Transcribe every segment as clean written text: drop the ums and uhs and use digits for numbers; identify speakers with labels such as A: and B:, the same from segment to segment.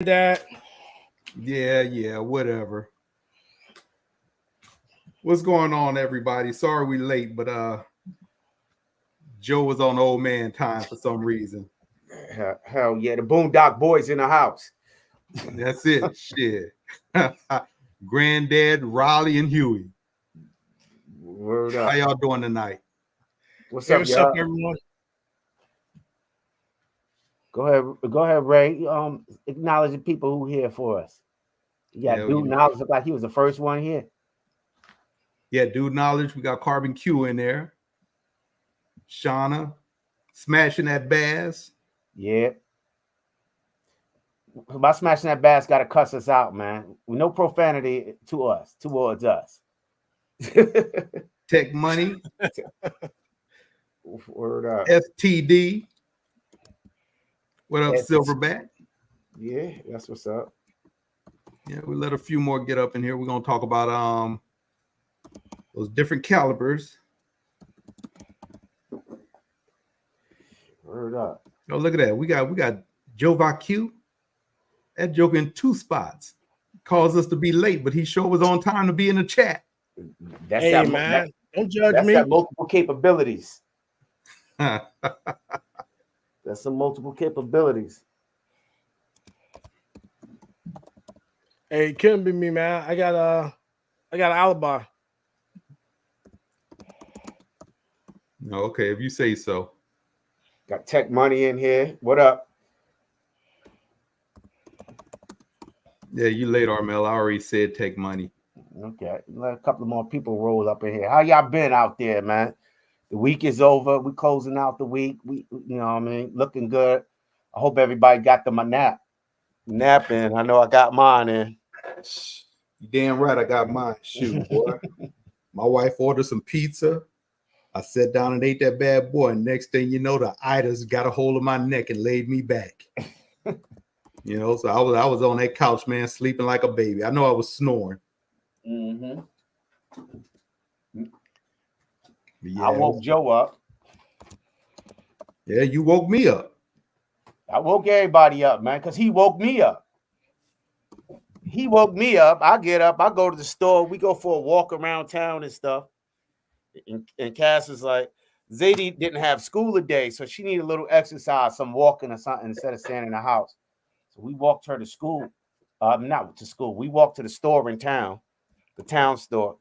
A: That
B: Yeah, whatever. What's going on, everybody? Sorry we late, but Joe was on old man time for some reason.
C: Hell yeah, the Boondock Boys in the house.
B: That's it. Shit. Granddad, Raleigh, and Huey.
C: Word
B: How
C: up.
B: y'all doing tonight?
C: What's
A: hey,
C: up,
A: what's up,
C: y'all?
A: everyone?
C: Go ahead, Ray. Acknowledge the people who here for us. You got
B: Yeah,
C: Dude Knowledge, look like he was the first one here.
B: yeah, Dude Knowledge. We got Carbon Q in there. Shauna, smashing that bass.
C: Yeah. By smashing that bass, gotta cuss us out, man. With no profanity towards us.
B: Tech Money,
C: Word up.
B: FTD. What up,
C: Yes.
B: Silverback?
C: Yeah, that's what's up.
B: Yeah, we let a few more get up in here. We're gonna talk about those different calibers.
C: Word up.
B: Oh, look at that. We got Joe VQ. That joke in 2 spots. Caused us to be late, but he sure was on time to be in the chat.
C: That's
A: Hey,
C: that,
A: man, don't judge
C: that's
A: me.
C: that multiple capabilities.
B: Yeah,
C: That's some multiple capabilities.
A: Hey, it couldn't be me, man. I got an alibi.
B: okay, if you say so.
C: Got Tech Money in here. What up?
B: Yeah, you late, Armel. I already said take money.
C: Okay, let a couple more people roll up in here. How y'all been out there, man? The week is over. We closing out the week. We, you know what I mean, looking good. I hope everybody got them a nap in. I know I got mine in.
B: You damn right I got mine. Shoot, boy. My wife ordered some pizza. I sat down and ate that bad boy. And next thing you know, the itis got a hold of my neck and laid me back. You know, so I was on that couch, man, sleeping like a baby. I know I was snoring.
C: Mm-hmm.
B: Yeah,
C: I woke Joe up.
B: Yeah, you woke me up.
C: I woke everybody up, man, because he woke me up. He woke me up. I get up. I go to the store. We go for a walk around town and stuff. And Cass is like, Zadie didn't have school today, so she needed a little exercise, some walking or something instead of staying in the house. So we walked her to school. Not to school. We walked to the store in town, the town store.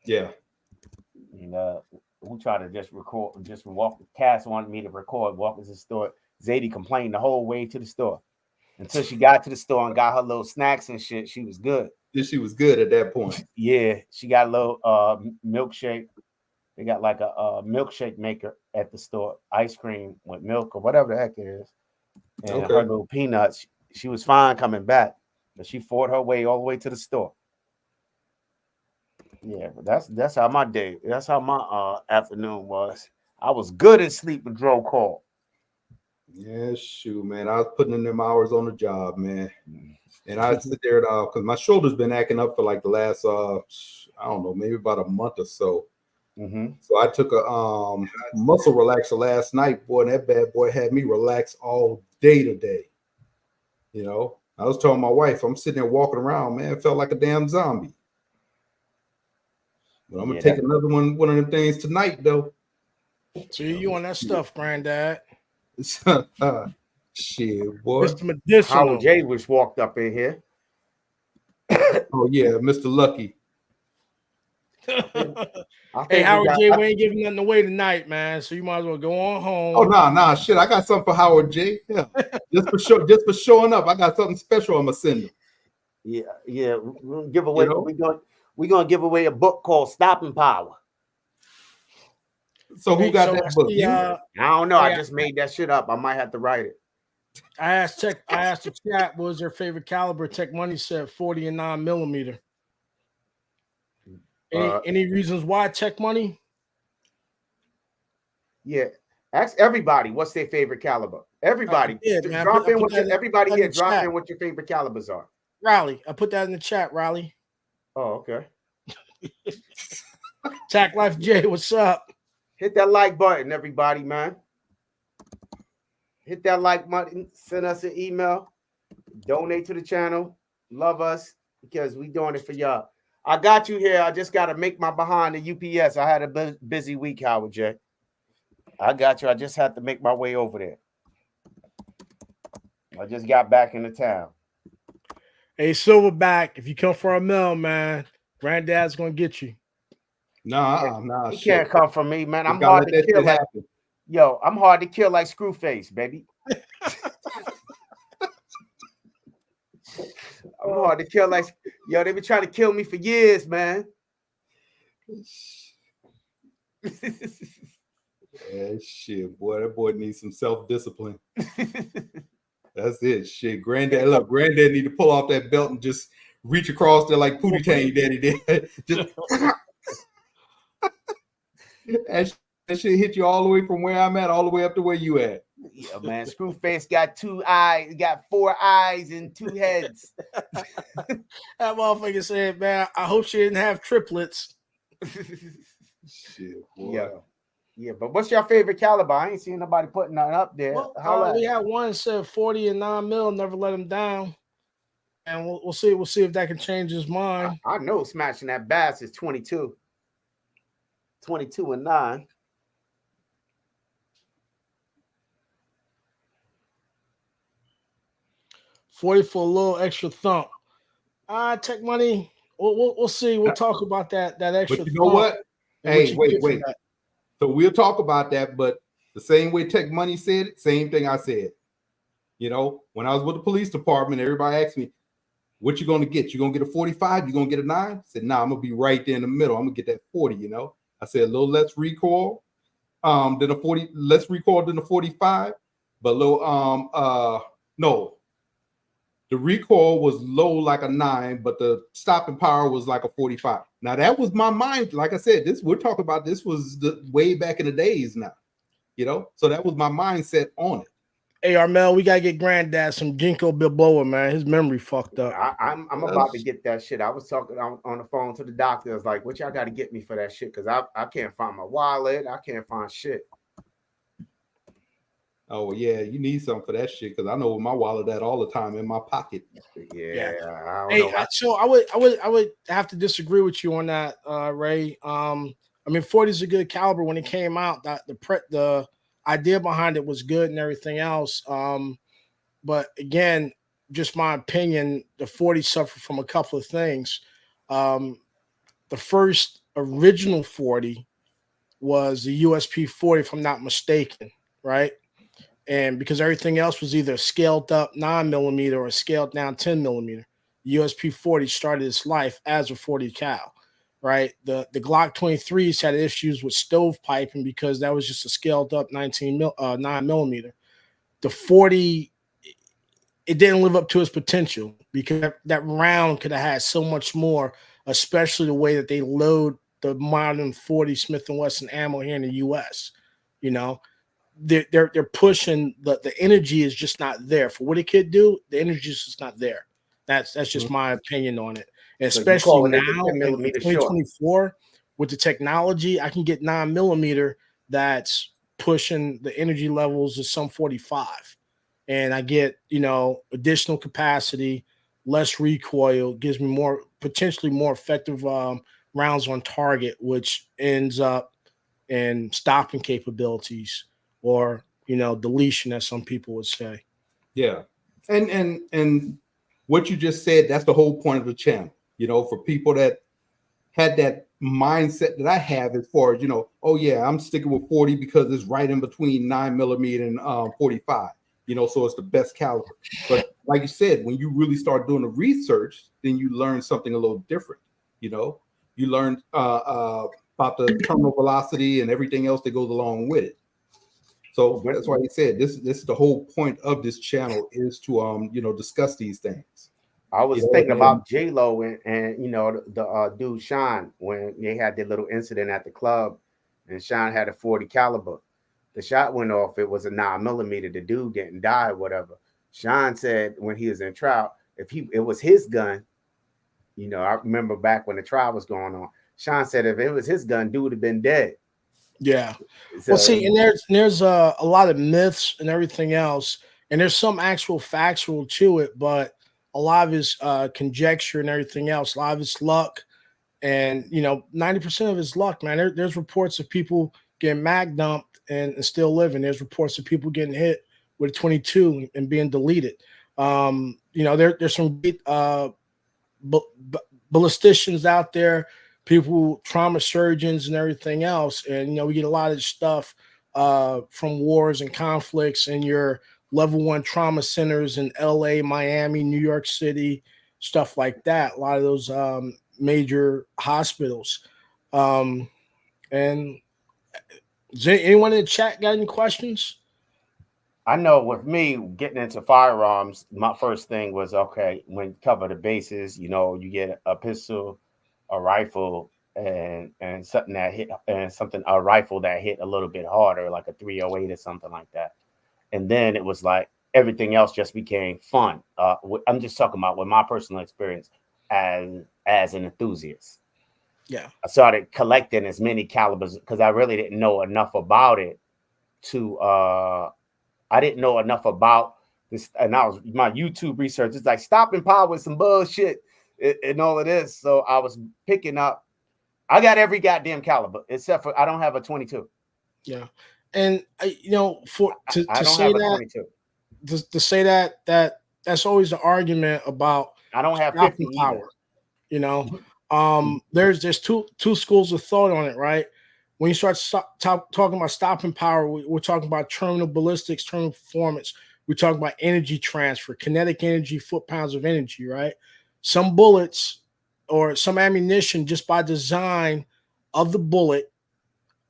B: Yeah.
C: And we tried to just walk. Cass wanted me to record walking to the store. Zadie complained the whole way to the store. Until she got to the store and got her little snacks and shit, she was good.
B: Yeah, she was good at that point.
C: Yeah, she got a little milkshake. They got like a milkshake maker at the store, ice cream with milk or whatever the heck it is. And her little peanuts. She was fine coming back, but she fought her way all the way to the store. Yeah, but that's how my day. That's how my afternoon was. I was good in sleep when Dro called.
B: Yeah, shoot, man. I was putting in them hours on the job, man. And I sit there because my shoulder's been acting up for like the last I don't know, maybe about a month or so.
C: Mm-hmm.
B: So I took a muscle relaxer last night, boy, and that bad boy had me relax all day today. You know, I was telling my wife, I'm sitting there walking around, man, it felt like a damn zombie. But I'm gonna take another one of them things tonight, though.
A: See, you on that stuff, Granddad.
B: Shit, boy.
A: Mr. Medicinal.
C: Howard J was walked up in here.
B: Oh yeah, Mr. Lucky.
A: Hey, Howard J, we ain't giving nothing away tonight, man. So you might as well go on home.
B: Oh nah, shit. I got something for Howard J. Yeah, just for showing up. I got something special I'm gonna send him.
C: Yeah. We'll give away. You know? We're gonna give away a book called Stopping Power.
B: So who got that book? You?
C: I don't know. I just made that shit up. I might have to write it.
A: I asked the chat what was their favorite caliber. Tech Money said 40 and 9mm. Any reasons why Tech Money?
C: Yeah. Ask everybody what's their favorite caliber. Everybody. Drop in with everybody here. Drop in what your favorite calibers are.
A: Riley, I put that in the chat, Riley.
C: Oh, okay.
A: Tack Life J, what's up?
C: Hit that like button, everybody, man. Hit that like button. Send us an email. Donate to the channel. Love us because we doing it for y'all. I got you here. I just got to make my behind the UPS. I had a busy week, Howard J. I got you. I just had to make my way over there. I just got back into town.
A: Hey, Silverback, if you come for a meal, man, Granddad's gonna get you.
B: Nah.
C: He can't come from me, man. I'm
B: gotta
C: hard
B: let
C: to
B: that
C: kill.
B: shit
C: Like,
B: happen.
C: yo, I'm hard to kill like Screwface, baby. I'm hard to kill like, yo, they been trying to kill me for years, man.
B: Yeah, shit, boy. That boy needs some self-discipline. That's it. Shit. Granddad need to pull off that belt and just reach across there like Pootie Tang Daddy did. Just that shit hit you all the way from where I'm at, all the way up to where you at.
C: Yeah, man. Screwface got 2 eyes, got 4 eyes and 2 heads.
A: That motherfucker said, man, I hope she didn't have triplets.
B: Shit, boy.
C: Yeah, but what's your favorite caliber? I ain't seen nobody putting nothing up there.
A: Well, we had one said 40 and 9 mil, never let him down. And we'll see. We'll see if that can change his mind.
C: I know smashing that bass is 22. 22 and 9.
A: $40 for a little extra thump. Tech Money. We'll see. We'll talk about that extra.
B: But you know what? Hey, wait. So we'll talk about that. But the same way Tech Money said it, same thing I said. You know, when I was with the police department, everybody asked me, "What you gonna get? You gonna get a 45? You gonna get a 9?" I said, "Nah, I'm gonna be right there in the middle. I'm gonna get that 40." You know, I said a little less recoil, than a 40, less recoil than a 45, but low. No. The recoil was low like a 9, but the stopping power was like a 45. Now that was my mind. Like I said, we're talking about this was the way back in the days now, you know. So that was my mindset on it.
A: Hey, Armel, we gotta get Granddad some Ginkgo biloba, man. His memory fucked up.
C: I'm about to get that shit. I was talking on the phone to the doctor. I was like, "What y'all got to get me for that shit?" Because I can't find my wallet. I can't find shit.
B: Oh yeah, you need something for that shit because I know my wallet at all the time in my pocket.
C: Yeah. I
A: don't know. So I would have to disagree with you on that, Ray. I mean, 40 is a good caliber. When it came out, that the idea behind it was good and everything else. But again, just my opinion, the 40 suffered from a couple of things. The first original 40 was the USP 40, if I'm not mistaken, right? And because everything else was either scaled up 9mm or scaled down 10mm, USP 40 started its life as a 40 cal, right? The Glock 23s had issues with stovepiping because that was just a scaled up 9mm. The 40, it didn't live up to its potential because that round could have had so much more, especially the way that they load the modern 40 Smith & Wesson ammo here in the U.S., you know. They're pushing the energy is just not there for what it could do. The energy is just not there. That's just my opinion on it. And especially now in 2024 with the technology, I can get 9mm that's pushing the energy levels of some 45, and I get additional capacity, less recoil, gives me potentially more effective rounds on target, which ends up in stopping capabilities. Or deletion, as some people would say.
B: Yeah, and what you just said, that's the whole point of the channel. For people that had that mindset that I have, as far as oh yeah, I'm sticking with 40 because it's right in between 9mm and 45. So it's the best caliber. But like you said, when you really start doing the research, then you learn something a little different. You learn about the terminal velocity and everything else that goes along with it. So that's why he said this is the whole point of this channel, is to discuss these things.
C: I was thinking about J-Lo and the dude Sean, when they had their little incident at the club and Sean had a 40 caliber. The shot went off, it was a 9mm, the dude didn't die or whatever. Sean said when he was in trial, it was his gun, I remember back when the trial was going on, Sean said if it was his gun, dude would have been dead.
A: Yeah. So, well, see, and there's a lot of myths and everything else. and there's some actual factual to it, but a lot of it's conjecture and everything else. A lot of it's luck, and 90% of it's luck, man. There's reports of people getting mag dumped and still living. There's reports of people getting hit with a 22 and being deleted. There's some great ballisticians out there, people, trauma surgeons, and everything else. And we get a lot of stuff from wars and conflicts in your level 1 trauma centers in LA, Miami, New York City, stuff like that. A lot of those major hospitals. And is there anyone in the chat got any questions?
C: I know with me getting into firearms, my first thing was, okay, when cover the bases, you get a pistol, a rifle, and something that hit, and a rifle that hit a little bit harder, like a 308 or something like that. And then it was like everything else just became fun. I'm just talking about with my personal experience as an enthusiast.
A: Yeah,
C: I started collecting as many calibers because I really didn't know enough about it I didn't know enough about this, and I was my YouTube research. It's like stopping power with some bullshit and all of this. So I was picking up. I got every goddamn caliber except for I don't have a 22.
A: Yeah, and to say that,
C: 22.
A: To say that's always the argument about
C: I don't have 50
A: power.
C: Either.
A: There's two schools of thought on it, right? When you start talking about stopping power, we're talking about terminal ballistics, terminal performance. We're talking about energy transfer, kinetic energy, foot-pounds of energy, right? Some bullets or some ammunition, just by design of the bullet,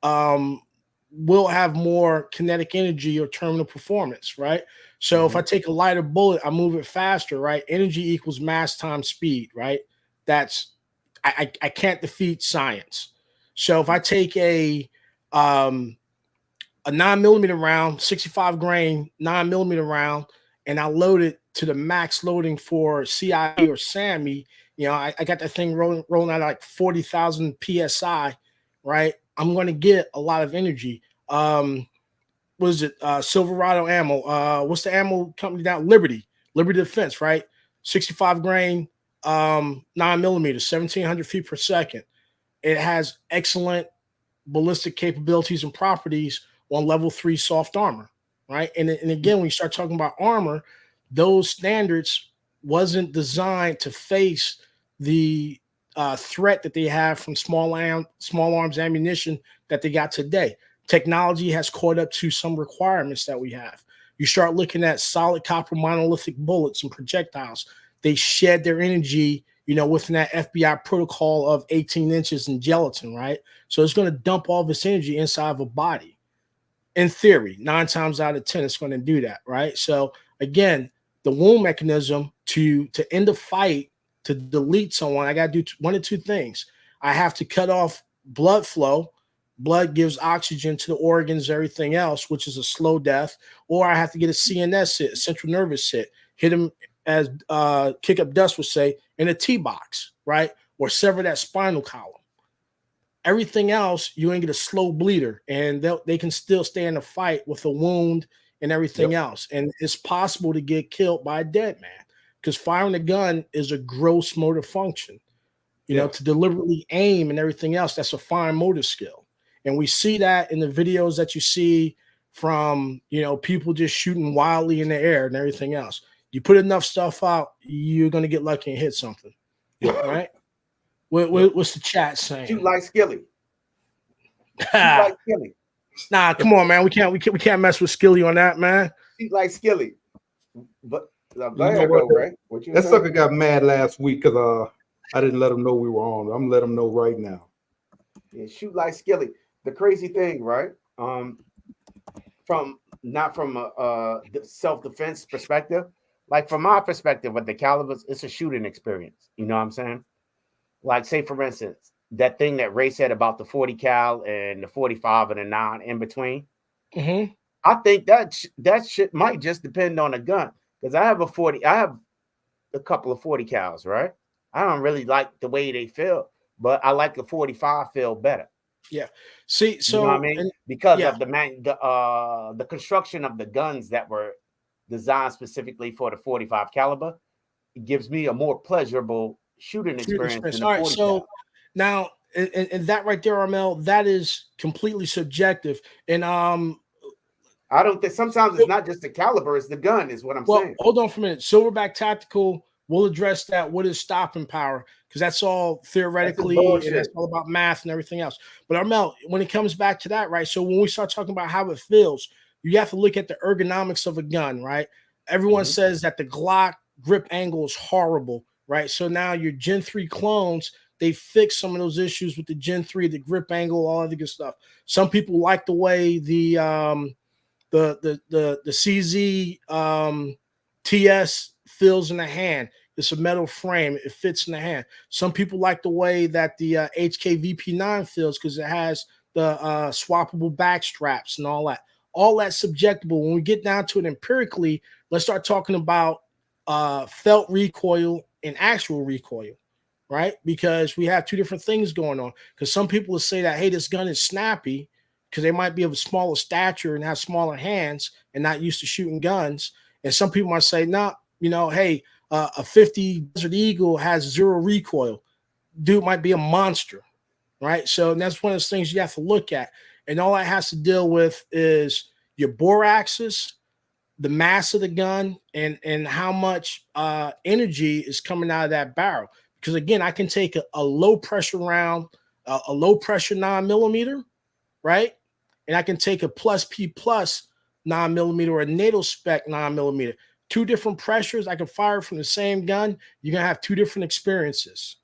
A: will have more kinetic energy or terminal performance, right? So if I take a lighter bullet, I move it faster, right? Energy equals mass times speed, right? I can't defeat science. So if I take a 9mm round, 65 grain 9mm round, and I load it to the max loading for CIA or SAMI, I got that thing rolling out like 40,000 PSI, right? I'm going to get a lot of energy. What is it? Silverado ammo. What's the ammo company down? Liberty Defense, right? 65 grain, 9mm, 1,700 feet per second. It has excellent ballistic capabilities and properties on level 3 soft armor, right? And again, when you start talking about armor, those standards wasn't designed to face the threat that they have from small arms ammunition that they got today. Technology has caught up to some requirements that we have. You start looking at solid copper monolithic bullets and projectiles. They shed their energy, within that FBI protocol of 18 inches in gelatin, right? So it's going to dump all this energy inside of a body. In theory, 9 times out of 10, it's going to do that, right? So again, the wound mechanism to end a fight, to delete someone, I got to do one of two things. I have to cut off blood flow. Blood gives oxygen to the organs, everything else, which is a slow death. Or I have to get a CNS hit, a central nervous hit, hit him, as Kick Up Dust would say, in a T-box, right? Or sever that spinal column. Everything else, you ain't get a slow bleeder, and they can still stay in the fight with a wound and everything else. And it's possible to get killed by a dead man because firing a gun is a gross motor function. To deliberately aim and everything else, that's a fine motor skill. And we see that in the videos that you see from, people just shooting wildly in the air and everything else. You put enough stuff out, you're going to get lucky and hit something. Right? What's the chat saying?
C: Shoot like Skilly. Shoot like Skilly.
A: Nah, come on, man. We can't mess with Skilly on that, man.
C: Shoot like Skilly. But
B: go ahead, Ray. That sucker got mad last week because I didn't let him know we were on. I'm gonna let him know right now.
C: Yeah, shoot like Skilly. The crazy thing, right? From a self-defense perspective, like from my perspective with the calibers, it's a shooting experience. You know what I'm saying? Like, say for instance, that thing that Ray said about the 40 cal and the 45 and the 9 in between.
A: Mm-hmm.
C: I think that shit might just depend on the gun because I have a couple of 40 cals, right? I don't really like the way they feel, but I like the 45 feel better.
A: Yeah. See, so
C: you know what I mean? Because of the construction of the guns that were designed specifically for the 45 caliber. It gives me a more pleasurable shooting experience than the
A: All right,
C: 40
A: so
C: caliber.
A: now and that right there, Armel, that is completely subjective. And
C: I don't think sometimes it's not just the caliber, it's the gun, is what I'm saying.
A: Hold on for a minute. Silverback Tactical, we'll address that. What is stopping power? Because that's all theoretically, and that's all about math and everything else. But Armel, when it comes back to that, right? So when we start talking about how it feels, you have to look at the ergonomics of a gun, right? Everyone says that the Glock grip angle is horrible, right? So now your Gen 3 clones, they fix some of those issues with the Gen 3, the grip angle, all of the good stuff. Some people like the way the CZ TS feels in the hand. It's a metal frame. It fits in the hand. Some people like the way that the HK VP9 feels because it has the swappable back straps and all that. All that's subjectable. When we get down to it empirically, let's start talking about felt recoil and actual recoil, right? Because we have two different things going on. Because some people will say that, hey, this gun is snappy, because they might be of a smaller stature and have smaller hands and not used to shooting guns. And some people might say, nah, you know, hey, a 50 Desert Eagle has zero recoil. Dude might be a monster, right? So that's one of those things you have to look at. And all that has to deal with is your bore axis, the mass of the gun, and how much energy is coming out of that barrel. Because, again, I can take a low-pressure round, a low-pressure 9mm, right? And I can take a plus P plus 9mm or a NATO spec 9mm. Two different pressures. I can fire from the same gun. You're going to have two different experiences.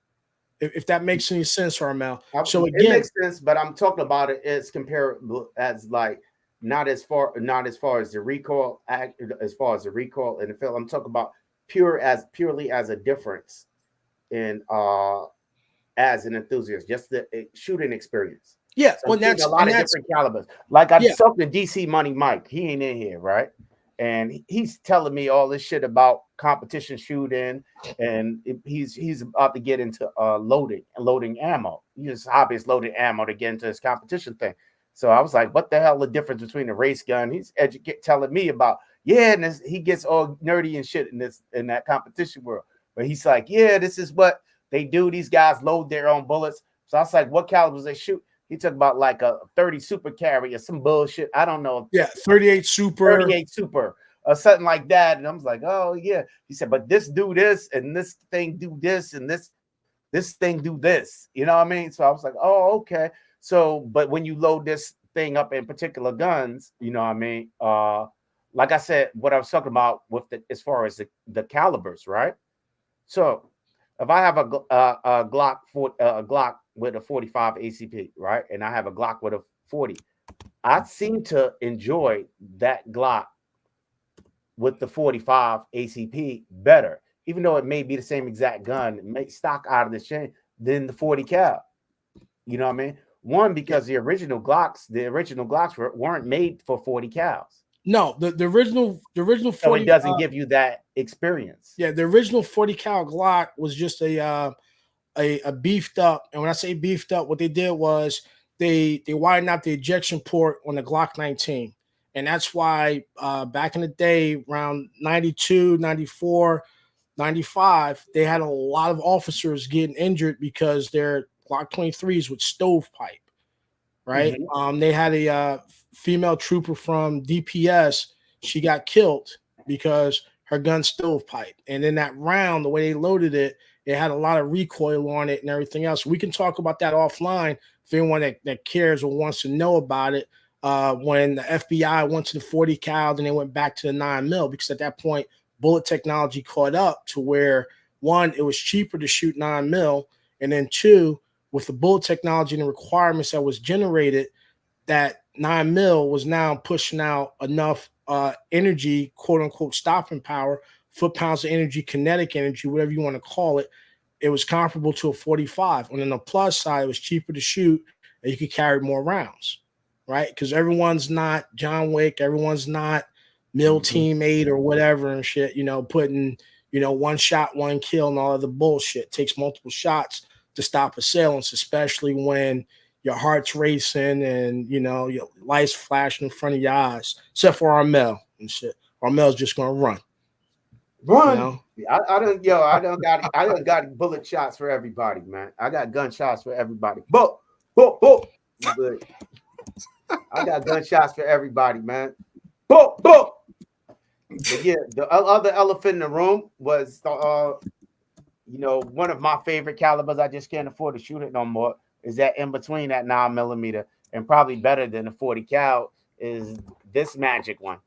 A: If that makes any sense, Armel. So again,
C: it makes sense, but I'm talking about it as comparable as like not as far as the recoil, as far as the recoil in the field. I'm talking about purely as a difference in as an enthusiast, just the shooting experience.
A: Yeah,
C: so well, that's a lot of different calibers. Like I talked to DC Money Mike. He ain't in here, right? And he's telling me all this shit about competition shooting, and he's about to get into loading ammo. He just hobbyist loading ammo to get into his competition thing. So I was like, what the hell the difference between a race gun? He's telling me about, and he gets all nerdy and shit in that competition world. But he's like, this is what they do. These guys load their own bullets. So I was like, what calibers they shoot? He talked about like a 30 super carry or some bullshit. I don't know.
A: Yeah, 38 super.
C: 38 super or something like that. And I was like, oh, yeah. He said, but this do this and this thing do this and this thing do this. You know what I mean? So I was like, oh, okay. So, but when you load this thing up in particular guns, you know what I mean? Like I said, what I was talking about with as far as the calibers, right? So if I have a Glock with a 45 ACP, right? And I have a Glock with a 40. I seem to enjoy that Glock with the 45 ACP better, even though it may be the same exact gun, it may stock out of the chain than the 40 cal. You know what I mean? One, because the original Glocks weren't made for 40 cals.
A: No, the original 40.
C: So it doesn't give you that experience.
A: Yeah, the original 40 cal Glock was just a beefed up, and when I say beefed up, what they did was they widened out the ejection port on the Glock 19, and that's why back in the day, around 92, 94, 95, they had a lot of officers getting injured because their Glock 23s with stovepipe, right? Mm-hmm. They had a female trooper from DPS. She got killed because her gun stovepipe, and then that round, the way they loaded it, it had a lot of recoil on it and everything else. We can talk about that offline if anyone that cares or wants to know about it. When the FBI went to the 40 cal, then they went back to the 9mm, because at that point, bullet technology caught up to where, one, it was cheaper to shoot 9mm, and then two, with the bullet technology and the requirements that was generated, that 9mm was now pushing out enough energy, quote unquote, stopping power, foot-pounds of energy, kinetic energy, whatever you want to call it. It was comparable to a 45. And on the plus side, it was cheaper to shoot, and you could carry more rounds, right? Because everyone's not John Wick, everyone's not Mill Team 8 or whatever and shit, putting, one shot, one kill and all of the bullshit. It takes multiple shots to stop assailants, especially when your heart's racing and, your lights flashing in front of your eyes, except for Armel and shit. Armel's just gonna run.
C: Run.
A: You know?
C: I don't got bullet shots for everybody, man. I got gunshots for everybody. But I got gunshots for everybody, man. But yeah, the other elephant in the room was one of my favorite calibers. I just can't afford to shoot it no more. Is that in between that 9mm, and probably better than the 40 cal is this magic one.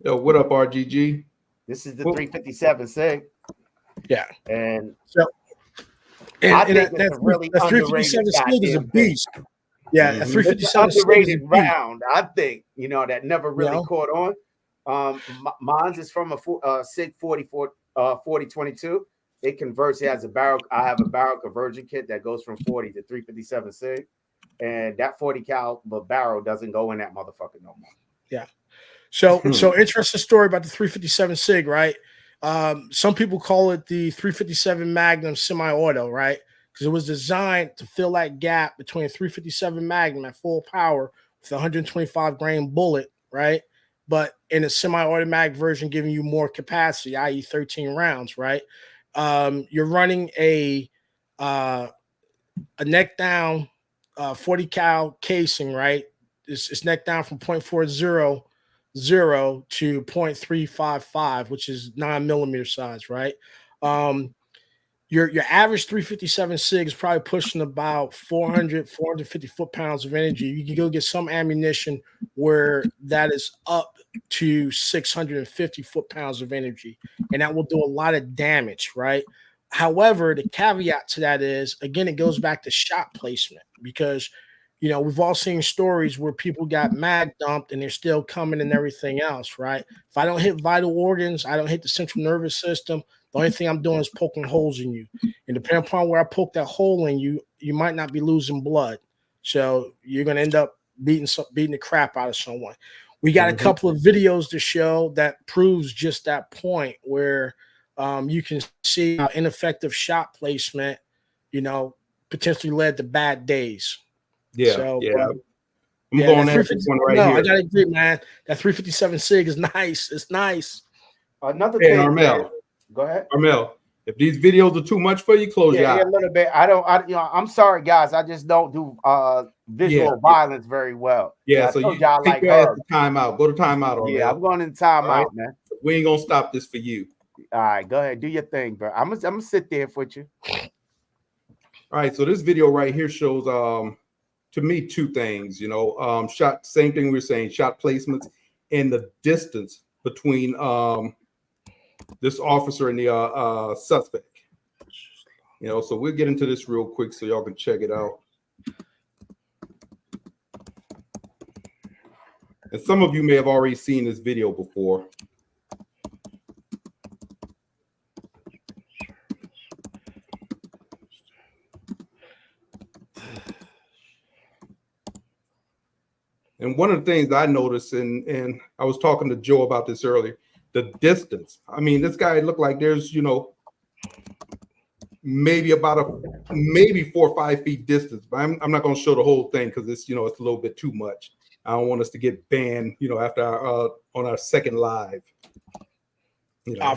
B: Yo, what up, RGG?
C: This is the 357 SIG.
A: Yeah.
C: And
A: so
C: I think it's a really
A: the
C: underrated
A: 357 SIG is a beast. Yeah, a 357
C: underrated round. I think that never really caught on. Mine's is from a SIG 4022. It converts. It has a barrel. I have a barrel conversion kit that goes from 40 to 357 SIG, and that 40 cal barrel doesn't go in that motherfucker no more.
A: Yeah. So interesting story about the 357 SIG, right? Some people call it the 357 Magnum semi-auto, right? Because it was designed to fill that gap between a 357 Magnum at full power with a 125 grain bullet, right? But in a semi-automatic version, giving you more capacity, i.e., 13 rounds, right? You're running a neck down 40 cal casing, right? It's neck down from 0.40 to 0.355, which is 9mm size, right? Your average 357 SIG is probably pushing about 450 foot-pounds of energy. You can go get some ammunition where that is up to 650 foot-pounds of energy, and that will do a lot of damage, right? However, the caveat to that is, again, it goes back to shot placement, because we've all seen stories where people got mag dumped and they're still coming and everything else, right? If I don't hit vital organs, I don't hit the central nervous system, the only thing I'm doing is poking holes in you. And depending upon where I poke that hole in you, you might not be losing blood. So you're going to end up beating the crap out of someone. We got a couple of videos to show that proves just that point, where you can see how ineffective shot placement, potentially led to bad days.
B: Yeah,
A: so,
B: I'm going at this one right here.
A: I gotta agree, man. That 357 SIG is nice. It's nice.
C: Another thing,
B: Armel.
C: Go ahead.
B: Armel, if these videos are too much for you, close your eyes.
C: A little bit. I'm sorry, guys. I just don't do visual violence very well.
B: Yeah, so you take your ass to timeout. Go to timeout, Armel.
C: Yeah, I'm going in timeout, man.
B: We ain't gonna stop this for you.
C: All right, go ahead. Do your thing, bro. I'm gonna sit there with you.
B: All right, so this video right here shows to me two things, shot, same thing we were saying, shot placements and the distance between this officer and the suspect. So we'll get into this real quick so y'all can check it out. And some of you may have already seen this video before. And one of the things I noticed, and I was talking to Joe about this earlier, the distance. I mean, this guy looked like there's, maybe 4 or 5 feet distance. But I'm not going to show the whole thing because it's, it's a little bit too much. I don't want us to get banned, after on our second live.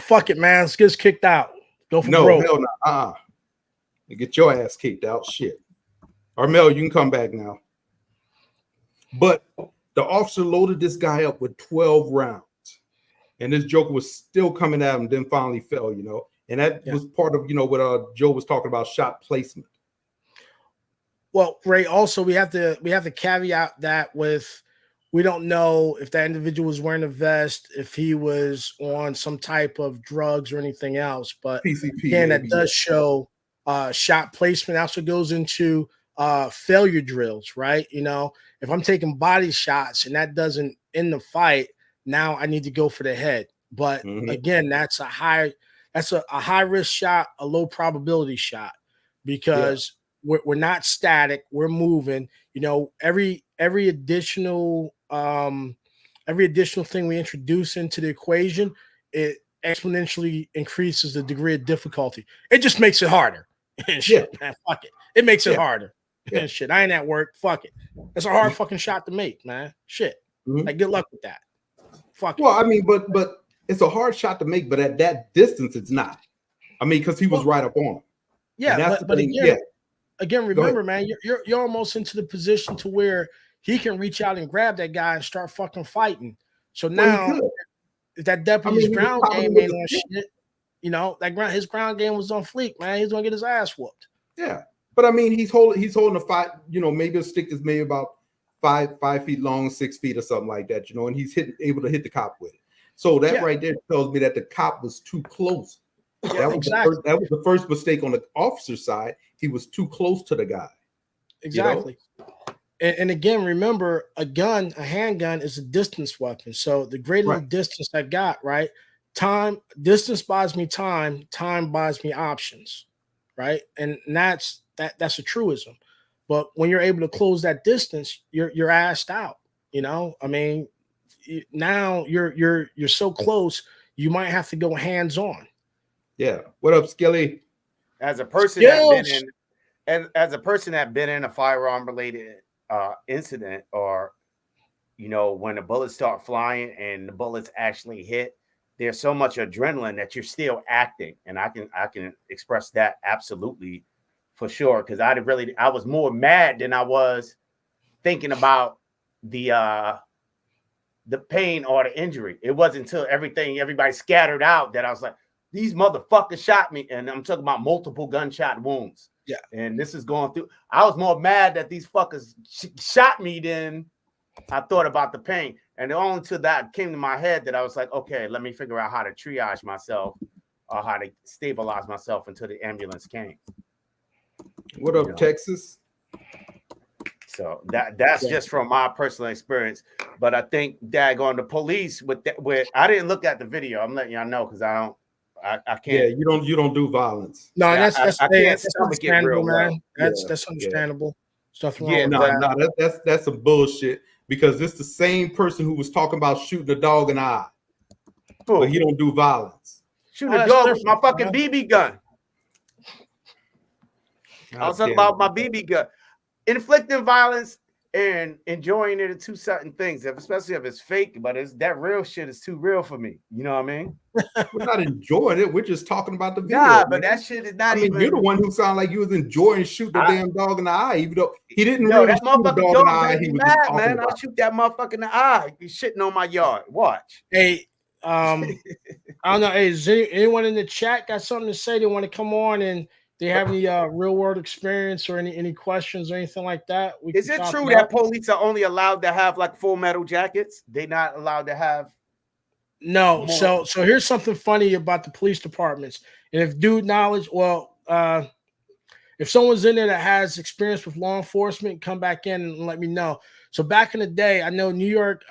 A: Fuck it, man. Let's get us kicked out. Go for broke.
B: Hell no. You get your ass kicked out. Shit. Armel, you can come back now. But the officer loaded this guy up with 12 rounds, and this joker was still coming at him, then finally fell, and that was part of, what Joe was talking about, shot placement.
A: Well, Ray, also we have to caveat that with, we don't know if that individual was wearing a vest, if he was on some type of drugs or anything else, but
B: PCP,
A: again, that does show shot placement. Also goes into failure drills, right? If I'm taking body shots and that doesn't end the fight, now I need to go for the head. But again, that's a high risk shot, a low probability shot, because we're not static, we're moving. Every additional thing we introduce into the equation, it exponentially increases the degree of difficulty. It just makes it harder. And shit, man, fuck it. It makes it harder. And shit, I ain't at work. Fuck it. It's a hard fucking shot to make, man. Shit. Like, good luck with that. fuck.
B: Well, I mean, but it's a hard shot to make, but at that distance, it's not. I mean, because he was right up on him.
A: Yeah, but again, remember, man, you're almost into the position to where he can reach out and grab that guy and start fucking fighting. So now, if that deputy's ground game ain't on shit, you know, his ground game was on fleek, man. He's gonna get his ass whooped.
B: Yeah, but I mean, he's holding a fight. You know, maybe a stick is maybe about 5 feet long, 6 feet or something like that. You know, and he's able to hit the cop with it. So that right there tells me that the cop was too close. That was the first mistake on the officer's side. He was too close to the guy.
A: Exactly. You know? And again, remember, a handgun is a distance weapon. So the greater the distance I got, right? Distance buys me time buys me options, right? And that's a truism. But when you're able to close that distance, you're assed out. You know, I mean, now you're so close, you might have to go hands on.
B: Yeah. What up, Skilly?
C: As a person that been in a firearm related incident, or you know, when the bullets start flying and the bullets actually hit, there's so much adrenaline that you're still acting, and I can express that absolutely for sure, because I was more mad than I was thinking about the pain or the injury. It wasn't until everybody scattered out that I was like, these motherfuckers shot me. And I'm talking about multiple gunshot wounds.
A: Yeah.
C: And this is going through. I was more mad that these fuckers shot me than I thought about the pain. And only until that came to my head that I was like, okay, let me figure out how to triage myself or how to stabilize myself until the ambulance came.
B: What up, Texas?
C: So that's just from my personal experience. But I think daggone the police with I didn't look at the video. I'm letting y'all know because I can't.
B: Yeah, you don't do violence.
A: No,
C: that's
A: understandable, man. That's understandable. Stuff wrong.
B: That's some bullshit, because it's the same person who was talking about shooting a dog in the eye. But he don't do violence.
C: Shooting a dog with my fucking BB gun. I was talking about my BB gun. Inflicting violence and enjoying it are two certain things, especially if it's fake, but that real shit is too real for me. You know what I mean?
B: We're not enjoying it. We're just talking about the video.
C: Nah, but that shit is not even.
B: You're the one who sounded like you was enjoying shooting the damn dog in the eye, even though he didn't
C: really
B: shoot the dog in the eye.
C: He was mad, man. I'll shoot that motherfucker in the eye. He's shitting on my yard. Watch.
A: Hey, I don't know. Hey, is anyone in the chat got something to say? They want to come on and they have any real world experience or any questions or anything like that?
C: Is it true that police are only allowed to have like full metal jackets? They're not allowed to have.
A: No. So here's something funny about the police departments. And if dude knowledge, if someone's in there that has experience with law enforcement, come back in and let me know. So back in the day, I know New York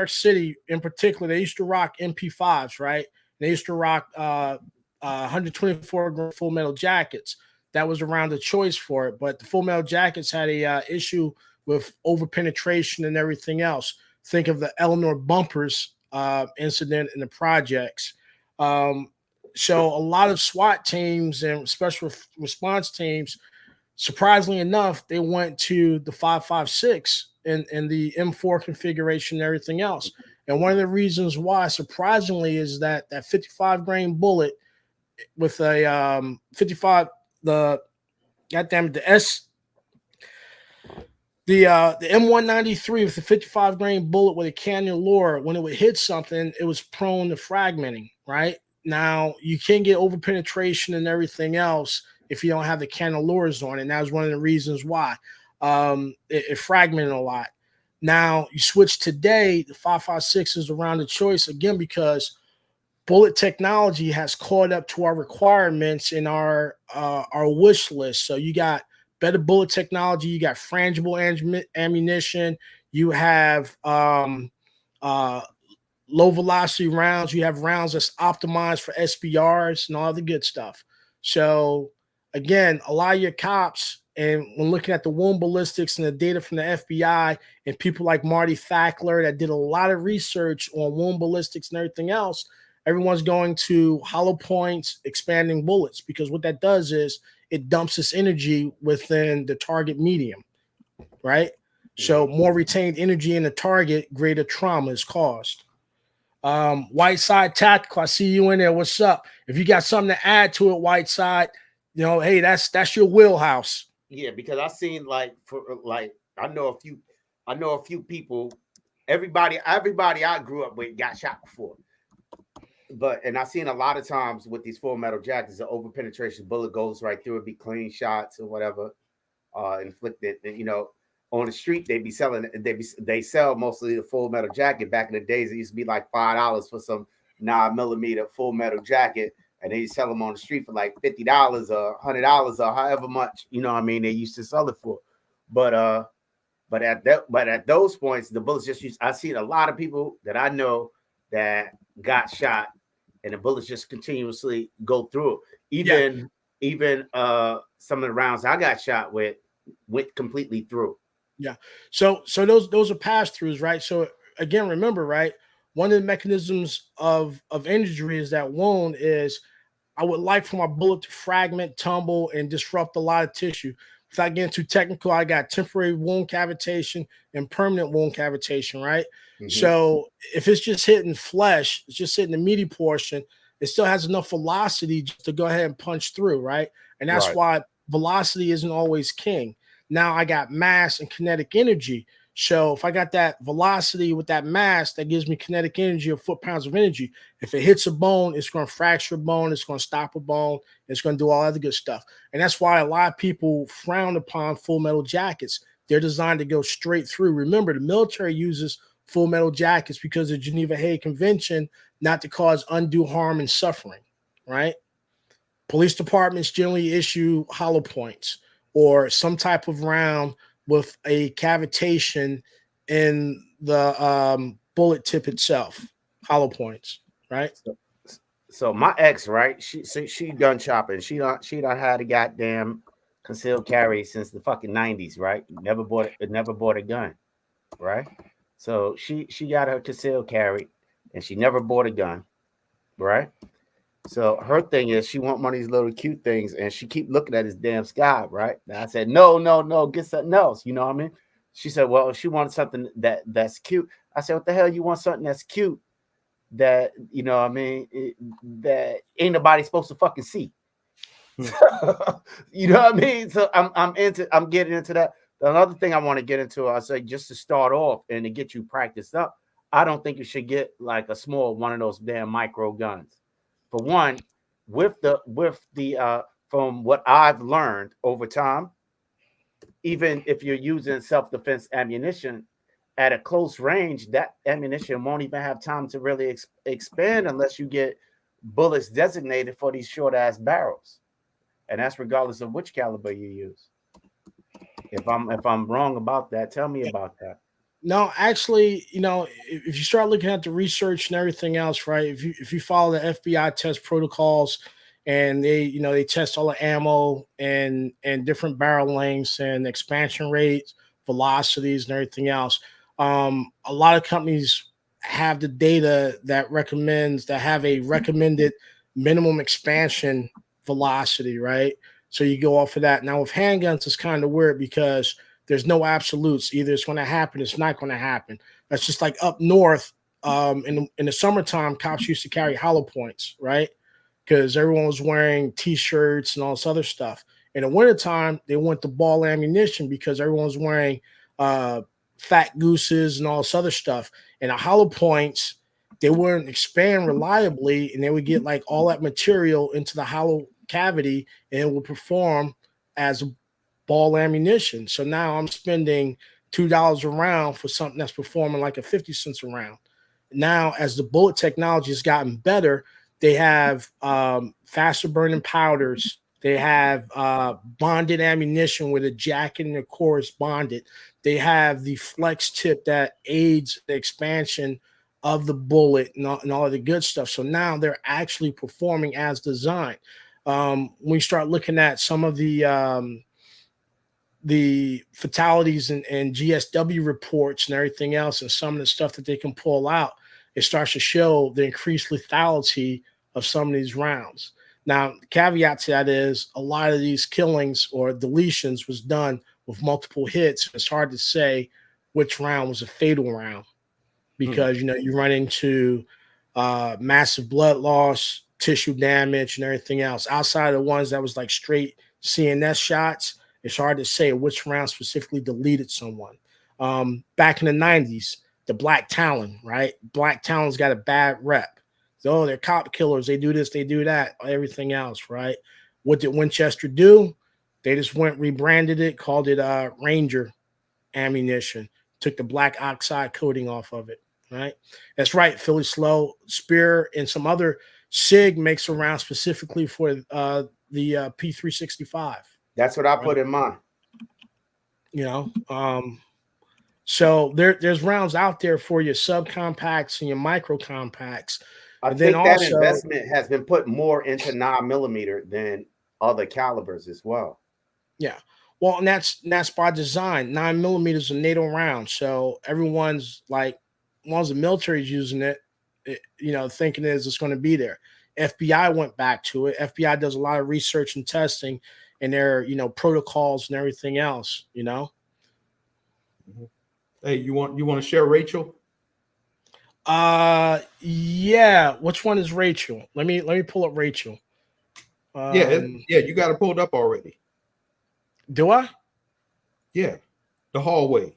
A: City in particular, they used to rock MP5s, right? They used to rock 124 full metal jackets. That was around the choice for it, but the full metal jackets had a issue with over penetration and everything else. Think of the Eleanor Bumpers incident in the projects. So a lot of SWAT teams and special response teams, surprisingly enough, they went to the 5.56 and the M4 configuration and everything else. And one of the reasons why, surprisingly, is that 55 grain bullet with a 55, the M193 with the 55 grain bullet with a cannulure, when it would hit something, it was prone to fragmenting, right? Now, you can't get over penetration and everything else if you don't have the cannulures on it. And that was one of the reasons why it fragmented a lot. Now, you switch today, the 5.56 is around the choice again because bullet technology has caught up to our requirements in our wish list. So you got better bullet technology, you got frangible ammunition, you have low velocity rounds, you have rounds that's optimized for SBRs and all the good stuff. So again, a lot of your cops, and when looking at the wound ballistics and the data from the FBI and people like Marty Thackler that did a lot of research on wound ballistics and everything else, everyone's going to hollow points, expanding bullets, because what that does is it dumps this energy within the target medium, right? So more retained energy in the target, greater trauma is caused. Whiteside Tactical, I see you in there. What's up? If you got something to add to it, Whiteside, hey, that's your wheelhouse.
C: Yeah, because I seen I know a few people. Everybody I grew up with got shot before. And I seen a lot of times with these Full Metal Jackets, the over penetration bullet goes right through it, be clean shots or whatever, inflicted. On the street they be selling. They sell mostly the Full Metal Jacket. Back in the days, it used to be like $5 for some 9mm Full Metal Jacket, and they sell them on the street for like $50 or $100 or however much they used to sell it for. But at those points, the bullets just used. I seen a lot of people that I know that got shot, and the bullets just continuously go through. Even some of the rounds I got shot with went completely through.
A: Yeah. So those are pass throughs, right? So again, remember, right? One of the mechanisms of injury is that wound is I would like for my bullet to fragment, tumble, and disrupt a lot of tissue. Without getting too technical, I got temporary wound cavitation and permanent wound cavitation, right? Mm-hmm. So if it's just hitting flesh, it's just hitting the meaty portion, it still has enough velocity just to go ahead and punch through, right? And that's why velocity isn't always king. Now I got mass and kinetic energy. So if I got that velocity with that mass, that gives me kinetic energy of foot-pounds of energy. If it hits a bone, it's going to fracture a bone. It's going to stop a bone. It's going to do all other good stuff. And that's why a lot of people frown upon Full Metal Jackets. They're designed to go straight through. Remember, the military uses Full Metal Jackets because of the Geneva Hague Convention, not to cause undue harm and suffering, right? Police departments generally issue hollow points or some type of round with a cavitation in the bullet tip itself, hollow points, right?
C: So my ex, right? She done chopping. She done had a goddamn concealed carry since the fucking 90s, right? Never bought a gun, right? So she got her concealed carry, and she never bought a gun, right? So her thing is she want one of these little cute things, and she keep looking at this damn sky, right? And I said, no, get something else. You know what I mean? She said, well, if she wanted something that's cute. I said, what the hell you want something that's cute that, you know what I mean, that ain't nobody supposed to fucking see. You know what I mean? So I'm getting into that. Another thing I want to get into, I say just to start off and to get you practiced up, I don't think you should get like a small one of those damn micro guns. For one, with the from what I've learned over time, even if you're using self-defense ammunition at a close range, that ammunition won't even have time to really expand unless you get bullets designated for these short-ass barrels, and that's regardless of which caliber you use. If I'm wrong about that, tell me about that.
A: No, actually, if you start looking at the research and everything else, right? If you follow the FBI test protocols, and they test all the ammo and different barrel lengths and expansion rates, velocities, and everything else. A lot of companies have the data that have a recommended minimum expansion velocity, right? So you go off of that. Now with handguns, it's kind of weird because there's no absolutes. Either it's going to happen, it's not going to happen. That's just like up north. In the summertime, cops used to carry hollow points, right? Because everyone was wearing T-shirts and all this other stuff. In the wintertime, they went to ball ammunition because everyone was wearing fat gooses and all this other stuff. And the hollow points, they wouldn't expand reliably, and they would get like all that material into the hollow cavity, and it would perform as ball ammunition. So now I'm spending $2 a round for something that's performing like a 50 cents a round. Now, as the bullet technology has gotten better, they have faster burning powders. They have bonded ammunition where the jacket and the core is bonded. They have the flex tip that aids the expansion of the bullet and all of the good stuff. So now they're actually performing as designed. When we start looking at some of the fatalities and GSW reports and everything else, and some of the stuff that they can pull out, it starts to show the increased lethality of some of these rounds. Now, the caveat to that is a lot of these killings or deletions was done with multiple hits. It's hard to say which round was a fatal round because, you run into massive blood loss, tissue damage, and everything else. Outside of the ones that was like straight CNS shots, it's hard to say which round specifically deleted someone. Back in the 90s, the Black Talon, right? Black Talon's got a bad rep. So, they're cop killers. They do this, they do that, everything else, right? What did Winchester do? They just rebranded it, called it Ranger ammunition, took the black oxide coating off of it, right? That's right. Philly Slow, Spear, and some other SIG makes a round specifically for the P365.
C: That's what I put in mine.
A: You know, so there's rounds out there for your subcompacts and your micro compacts.
C: I think that investment has been put more into 9mm than other calibers as well.
A: Yeah. Well, and that's by design. 9mm is a NATO round, so everyone's like, as long as the military's using it, thinking it's going to be there. FBI went back to it. FBI does a lot of research and testing, and their protocols and everything else.
B: Hey, you want to share Rachel?
A: Yeah. Which one is Rachel? Let me pull up Rachel.
B: Yeah, you got it pulled up already.
A: Do I?
C: Yeah,
B: the hallway.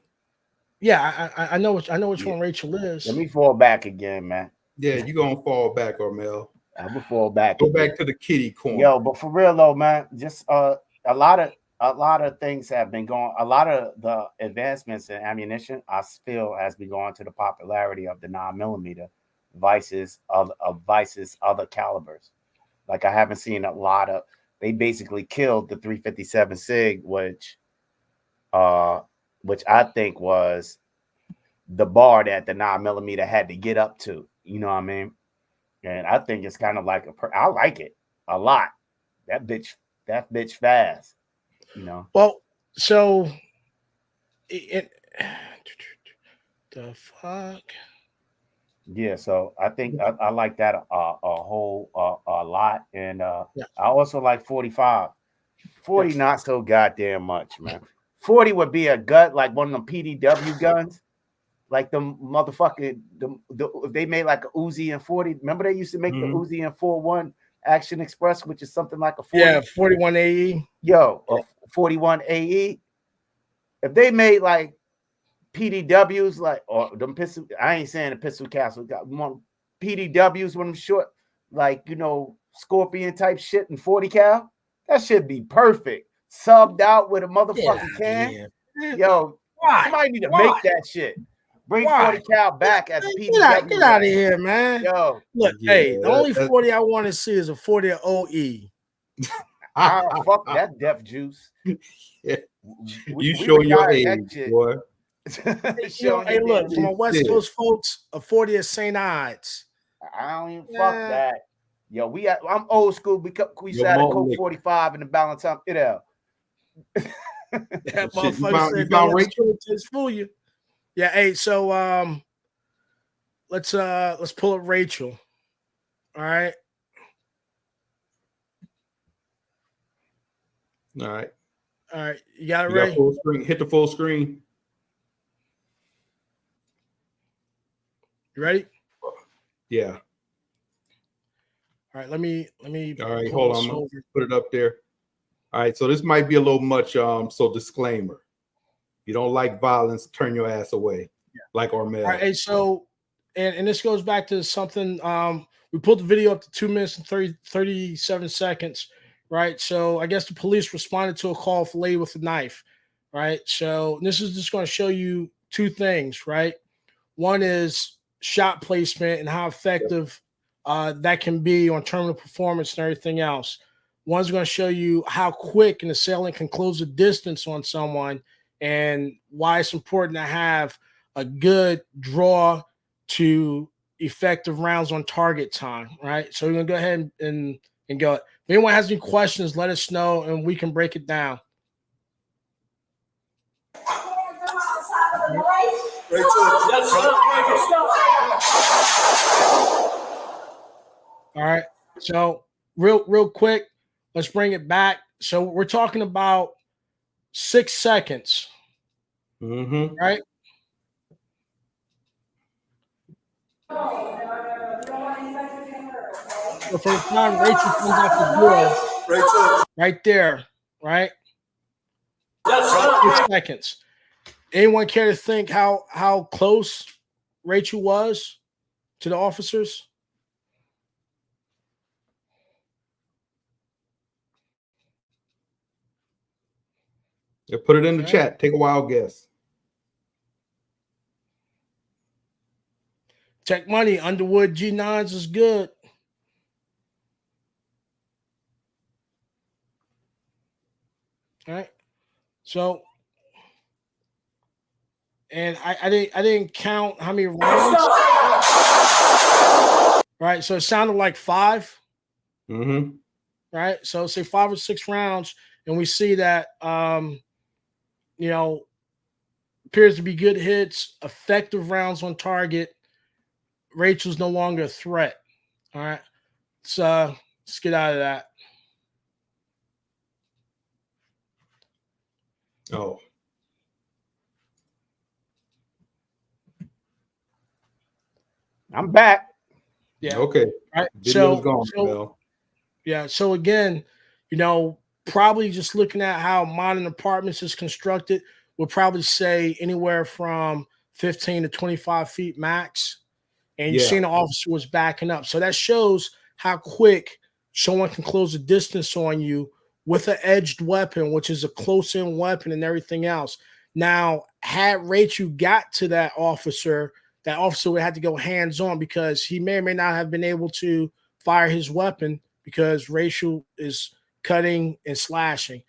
A: Yeah, I know which one Rachel is.
C: Let me fall back again, man.
B: Yeah, you're gonna fall back, Armel.
C: I'm gonna fall back.
B: Go back to the kitty corner.
C: Yo, but for real though, man, just a lot of things have been going. A lot of the advancements in ammunition, I feel, has been going to the popularity of the 9mm vices of other calibers. Like I haven't seen a lot of. They basically killed the 357 SIG, which I think was the bar that the 9mm had to get up to. You know what I mean? And I think it's kind of like I like it a lot. That bitch fast.
A: Well, so the fuck.
C: Yeah, so I think I like that a whole a lot, and I also like 45. 40 not so goddamn much, man. 40 would be a gut like one of them PDW guns, like the motherfucking if they made like a Uzi and 40. Remember they used to make the Uzi and 41 Action Express, which is something like a 40.
A: Yeah, 41 AE.
C: Yo, a 41 AE. If they made like PDWs, like, or them pistol, I ain't saying the pistol castle, got one PDWs when I'm short, like Scorpion type shit and 40 cal, that should be perfect. Subbed out with a motherfucking can. Yeah. Yo, somebody need to make that shit. Bring 40 cal back as PDW.
A: Get out of here, man.
C: Yo,
A: look, hey, the only 40 I want to see is a 40 OE.
C: Fuck that Def Juice.
B: Yeah. You show your age, boy.
A: Hey, look, from my West Coast folks, a 40 of St. Ides.
C: I don't even fuck that. Yo, I'm old school. We sat at Coke 45 in the Valentine. It out.
A: That motherfucker said, "Don't Rachel just fool you." Yeah. Hey, so let's pull up Rachel. All right.
B: All right.
A: All right. You got it ready?
B: Full screen. Hit the full screen.
A: You ready?
B: Yeah.
A: All right, let me.
B: All right, hold on. Over. Put it up there. All right, so this might be a little much. So disclaimer: you don't like violence, turn your ass away. Yeah. Like Armel.
A: All right, hey, so and this goes back to something. We pulled the video up to 2 minutes and 37 seconds. Right, so I guess the police responded to a call for a lady with a knife. Right, so this is just going to show you two things. Right, one is shot placement and how effective that can be on terminal performance and everything else. One's going to show you how quick an assailant can close the distance on someone and why it's important to have a good draw to effective rounds on target time, right? So we're going to go ahead and go. If anyone has any questions, let us know and we can break it down. All right. So real quick, let's bring it back. So we're talking about 6 seconds. Right? So from the time Rachel comes out the door, right there, right? About 6 seconds. Anyone care to think how close Rachel was to the officers?
B: Yeah, put it in the chat. Take a wild guess.
A: Tech Money, Underwood G9s is good. All right. So, and I didn't count how many rounds. Right. So it sounded like 5.
B: Mm-hmm.
A: Right. So say 5 or 6 rounds, and we see that you know, appears to be good hits, effective rounds on target. Rachel's no longer a threat. All right. So let's get out of that.
B: Oh.
C: I'm back.
A: Yeah.
B: Okay.
A: Right.
B: Video's gone, Mel.
A: Yeah. So again, you know, probably just looking at how modern apartments is constructed, we'll probably say anywhere from 15 to 25 feet max. And you're seeing the officer was backing up. So that shows how quick someone can close a distance on you with an edged weapon, which is a close-in weapon and everything else. Now, had Rachel got to that officer would have to go hands-on because he may or may not have been able to fire his weapon because Rachel is cutting and slashing.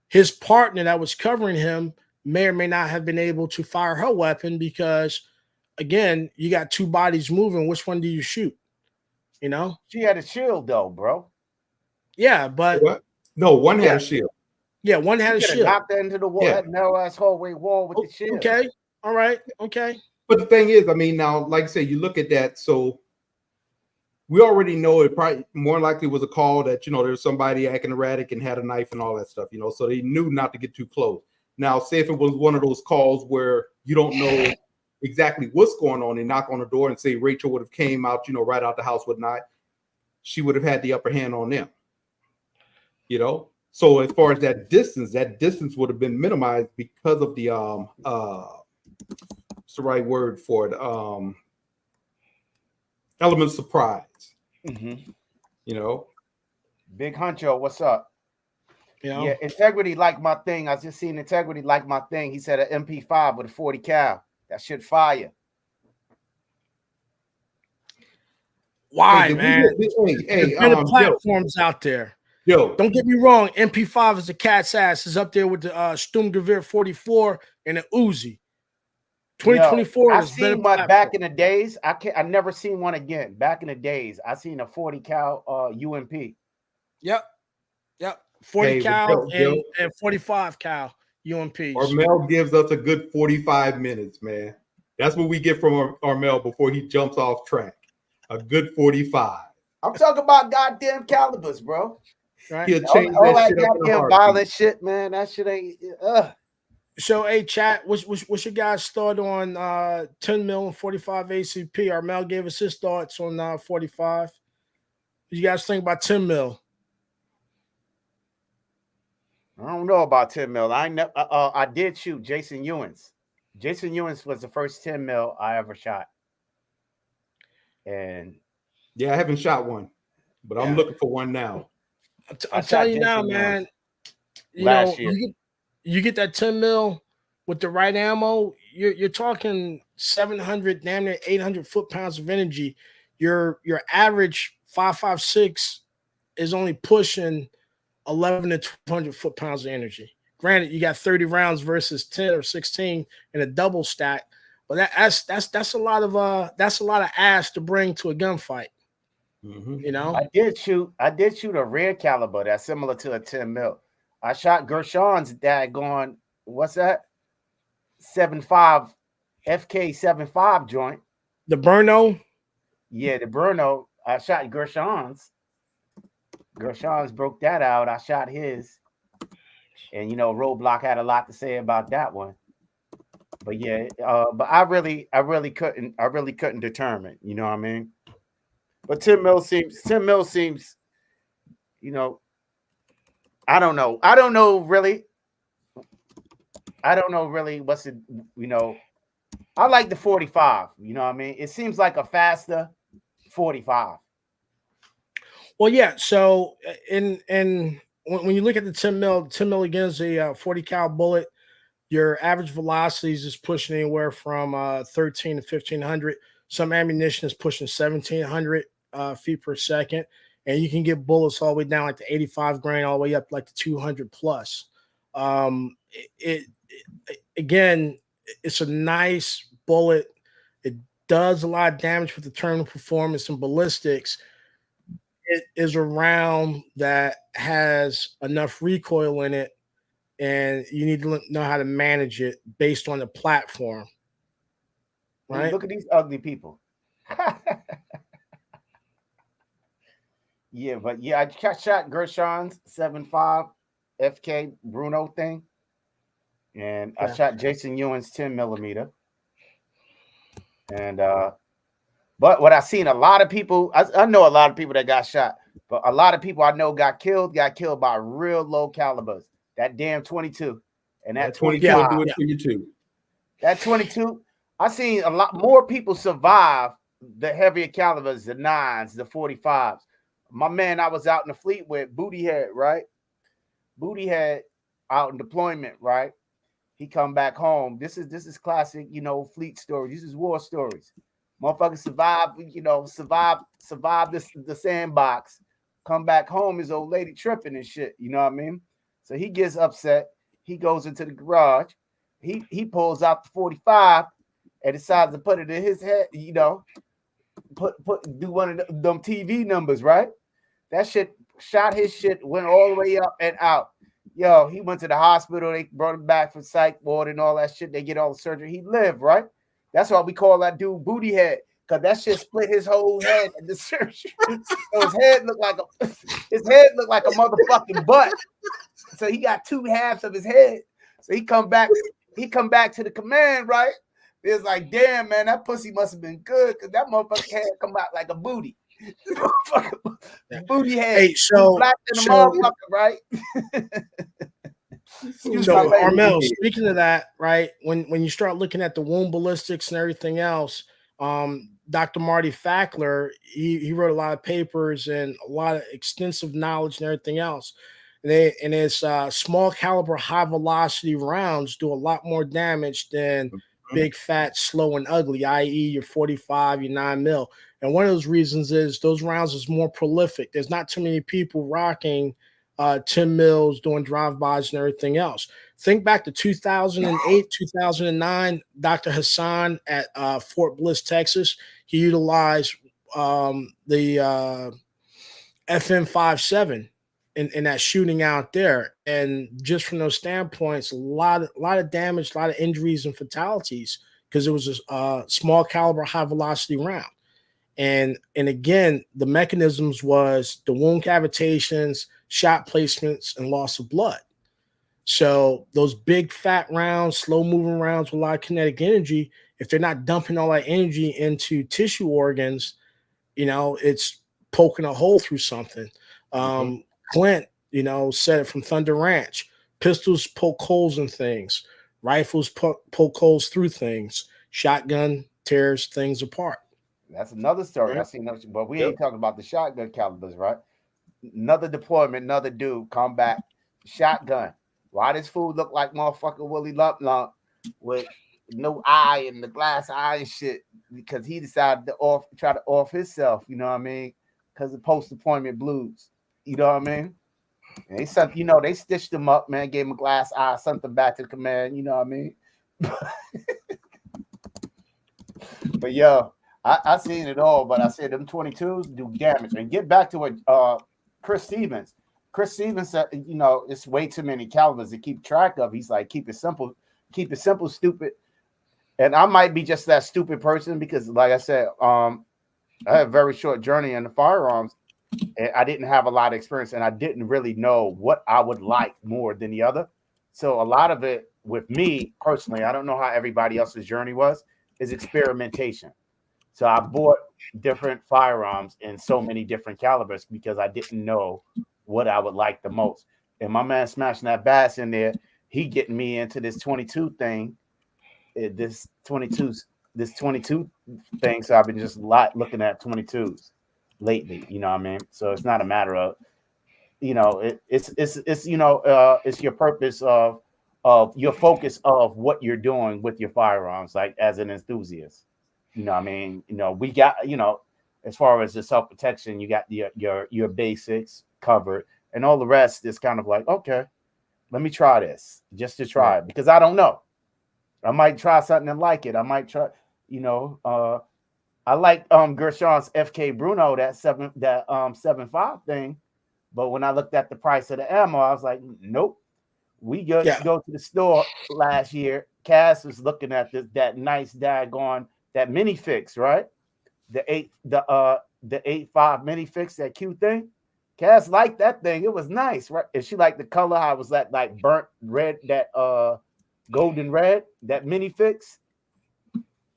A: His partner that was covering him may or may not have been able to fire her weapon because, again, you got 2 bodies moving. Which one do you shoot? You know?
C: She had a shield though, bro.
A: Yeah, but
B: what? No, one had a shield.
A: Yeah, one had a shield.
C: Knocked her into the wall, that narrow ass hallway wall with the shield.
A: Okay. All right. Okay.
B: But the thing is, I mean, now, like I say, you look at that, so we already know it probably more likely was a call that, you know, there's somebody acting erratic and had a knife and all that stuff, you know, so they knew not to get too close. Now, say if it was one of those calls where you don't know exactly what's going on, and knock on the door and say Rachel would have came out, you know, right out the house with knife, she would have had the upper hand on them, you know. So as far as that distance would have been minimized because of the what's the right word for it? Element of surprise.
C: Mm-hmm.
B: You know,
C: Big Huncho, what's up?
A: You know?
C: Yeah, Integrity like my thing. I just seen Integrity like my thing. He said an MP5 with a 40 cal. That shit fire.
A: Why, man?
B: Hey,
A: better platforms out there.
B: Yo,
A: don't get me wrong. MP5 is a cat's ass. Is up there with the Sturmgewehr 44 and the Uzi. 2024.
C: I seen one back in the days. I never seen one again. Back in the days, I seen a 40 cal UMP.
A: Yep. 40 cal and 45 cal UMPs.
B: Armel gives us a good 45 minutes, man. That's what we get from Armel before he jumps off track. A good 45.
C: I'm talking about goddamn calibers, bro.
A: Right.
B: He'll change that shit up in a heartbeat.
C: Violent shit, man. That shit ain't.
A: So, hey, chat, what's your guys' thought on 10 mil and 45 ACP? Armel gave us his thoughts on 45. What do you guys think about 10 mil?
C: I don't know about 10 mil. I did shoot Jason Ewens. Jason Ewens was the first 10 mil I ever shot. And
B: yeah, I haven't shot one, but I'm looking for one now.
A: I'm telling you now, man. You know, you get that 10 mil with the right ammo, you're talking 700, damn near 800 foot-pounds of energy. Your average 5.56 is only pushing 11 to 200 foot-pounds of energy. Granted, you got 30 rounds versus 10 or 16 in a double stack, but that's a lot of ass to bring to a gunfight.
B: Mm-hmm.
A: You know,
C: I did shoot a rare caliber that's similar to a 10 mil. I shot Gershon's dad going, what's that? 7.5 FK 7.5 joint.
A: The Burno?
C: Yeah, the Burno. I shot Gershon's. Gershon's broke that out. I shot his. And you know, Roadblock had a lot to say about that one. But yeah, but I really couldn't determine, you know what I mean? But 10 mil seems, you know, I don't know. I don't know really what's it, you know. I like the 45, you know what I mean? It seems like a faster 45.
A: Well, yeah. So when you look at the 10 mil again is a 40 cal bullet. Your average velocities is pushing anywhere from 13 to 1500. Some ammunition is pushing 1700 feet per second, and you can get bullets all the way down like the 85 grain, all the way up like the 200 plus. Again, it's a nice bullet. It does a lot of damage with the terminal performance and ballistics. It is a round that has enough recoil in it, and you need to know how to manage it based on the platform. Right?
C: Look at these ugly people. Yeah, but yeah, I shot Gershon's 7.5 FK Bruno thing, and I shot Jason Ewan's 10 millimeter. And but what I seen a lot of people, I know a lot of people that got shot, but a lot of people I know got killed by real low calibers. That damn 22 and that
B: 22 will do it for you too.
C: That 22, I seen a lot more people survive the heavier calibers, the 9s, the 45s. My man I was out in the fleet with, Booty Head, right? Booty Head out in deployment, right? He come back home. This is classic, you know, fleet stories. This is war stories. Motherfucker survive, you know, survive the sandbox. Come back home, his old lady tripping and shit. You know what I mean? So he gets upset. He goes into the garage. He pulls out the 45 and decides to put it in his head, you know, do one of them TV numbers, right? That shit shot his shit, went all the way up and out. Yo, he went to the hospital. They brought him back from psych ward and all that shit. They get all the surgery. He lived, right? That's why we call that dude Booty Head, because that shit split his whole head in the surgery. So his head looked like a motherfucking butt. So he got two halves of his head. So he come back to the command, right? It's like, damn, man, that pussy must have been good, because that motherfucker head come out like a booty. Booty head.
A: Hey, so
C: motherfucker, right?
A: So Armel, speaking of that, right? When you start looking at the wound ballistics and everything else, Dr. Marty Fackler, he wrote a lot of papers and a lot of extensive knowledge and everything else. And his small caliber, high velocity rounds do a lot more damage than big, fat, slow, and ugly, i.e., your 45, your 9 mil. And one of those reasons is those rounds is more prolific. There's not too many people rocking 10 mils, doing drive-bys and everything else. Think back to 2008, 2009, Dr. Hassan at Fort Bliss, Texas. He utilized the FM57 in that shooting out there. And just from those standpoints, a lot of damage, a lot of injuries and fatalities, because it was a small caliber, high velocity round. And again, the mechanisms was the wound cavitations, shot placements, and loss of blood. So those big fat rounds, slow moving rounds with a lot of kinetic energy, if they're not dumping all that energy into tissue organs, you know, it's poking a hole through something. Clint, you know, said it from Thunder Ranch. Pistols poke holes in things. Rifles poke holes through things. Shotgun tears things apart.
C: That's another story.
A: Right.
C: I seen that, but we ain't talking about the shotgun calibers, right? Another deployment, another dude come back, shotgun. Why this fool look like motherfucker Willie Lump Lump with no eye and the glass eye and shit? Because he decided to try to off himself, you know what I mean? Because of post-deployment blues, you know what I mean? And they stitched him up, man, gave him a glass eye, sent him back to the command, you know what I mean? But yo, I seen it all, but I said them 22s do damage. And get back to what Chris Stevens said, you know, it's way too many calibers to keep track of. He's like, keep it simple, stupid. And I might be just that stupid person because, like I said, I had a very short journey in the firearms, and I didn't have a lot of experience, and I didn't really know what I would like more than the other. So a lot of it with me personally, I don't know how everybody else's journey was, is experimentation. So I bought different firearms in so many different calibers because I didn't know what I would like the most. And my man smashing that bass in there, he getting me into this 22 thing, this 22 thing. So I've been just looking at 22s lately. You know what I mean? So it's not a matter of, it's it's your purpose of your focus of what you're doing with your firearms, like as an enthusiast. You know what I mean? We got, as far as the self-protection, you got your basics covered, and all the rest is kind of like, okay, let me try this just to try it, because I don't know. I might try something and like it. I might try, I like Gershon's FK Bruno, that 7.5 thing. But when I looked at the price of the ammo, I was like, nope. We go to the store last year. Cass was looking at that nice daggone that mini fix, right? The 8.5 mini fix, that cute thing. Cass liked that thing. It was nice, right? And she liked the color. How it was that like burnt red, that golden red, that mini fix,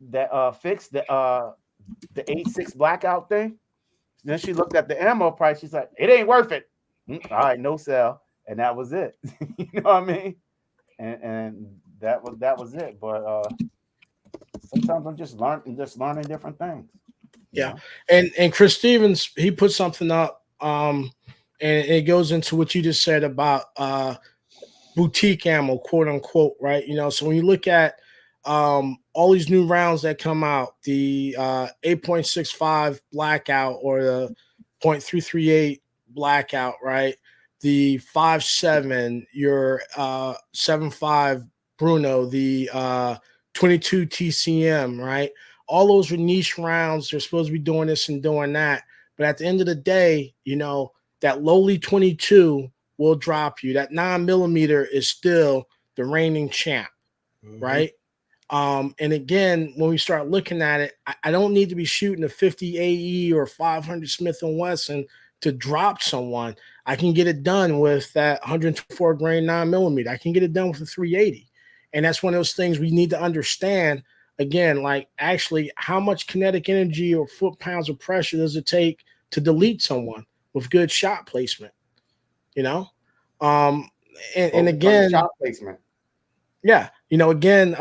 C: that fix the 8.6 blackout thing. Then she looked at the ammo price. She's like, it ain't worth it. All right, no sell. And that was it. You know what I mean? And that was it. But sometimes I'm just learning different things.
A: Yeah. And Chris Stevens, he put something up, and it goes into what you just said about boutique ammo, quote unquote, right? So when you look at all these new rounds that come out, the 8.65 blackout or the .338 blackout, right? The 5.7, your 7.5 Bruno, the 22 TCM, right? All those are niche rounds. They're supposed to be doing this and doing that. But at the end of the day, that lowly 22 will drop you. That 9mm is still the reigning champ, right? And again, when we start looking at it, I don't need to be shooting a 50 AE or 500 Smith & Wesson to drop someone. I can get it done with that 124 grain 9mm. I can get it done with a 380. And that's one of those things we need to understand. Again, like actually how much kinetic energy or foot-pounds of pressure does it take to delete someone with good shot placement? And again,
C: shot placement.
A: Yeah. Again,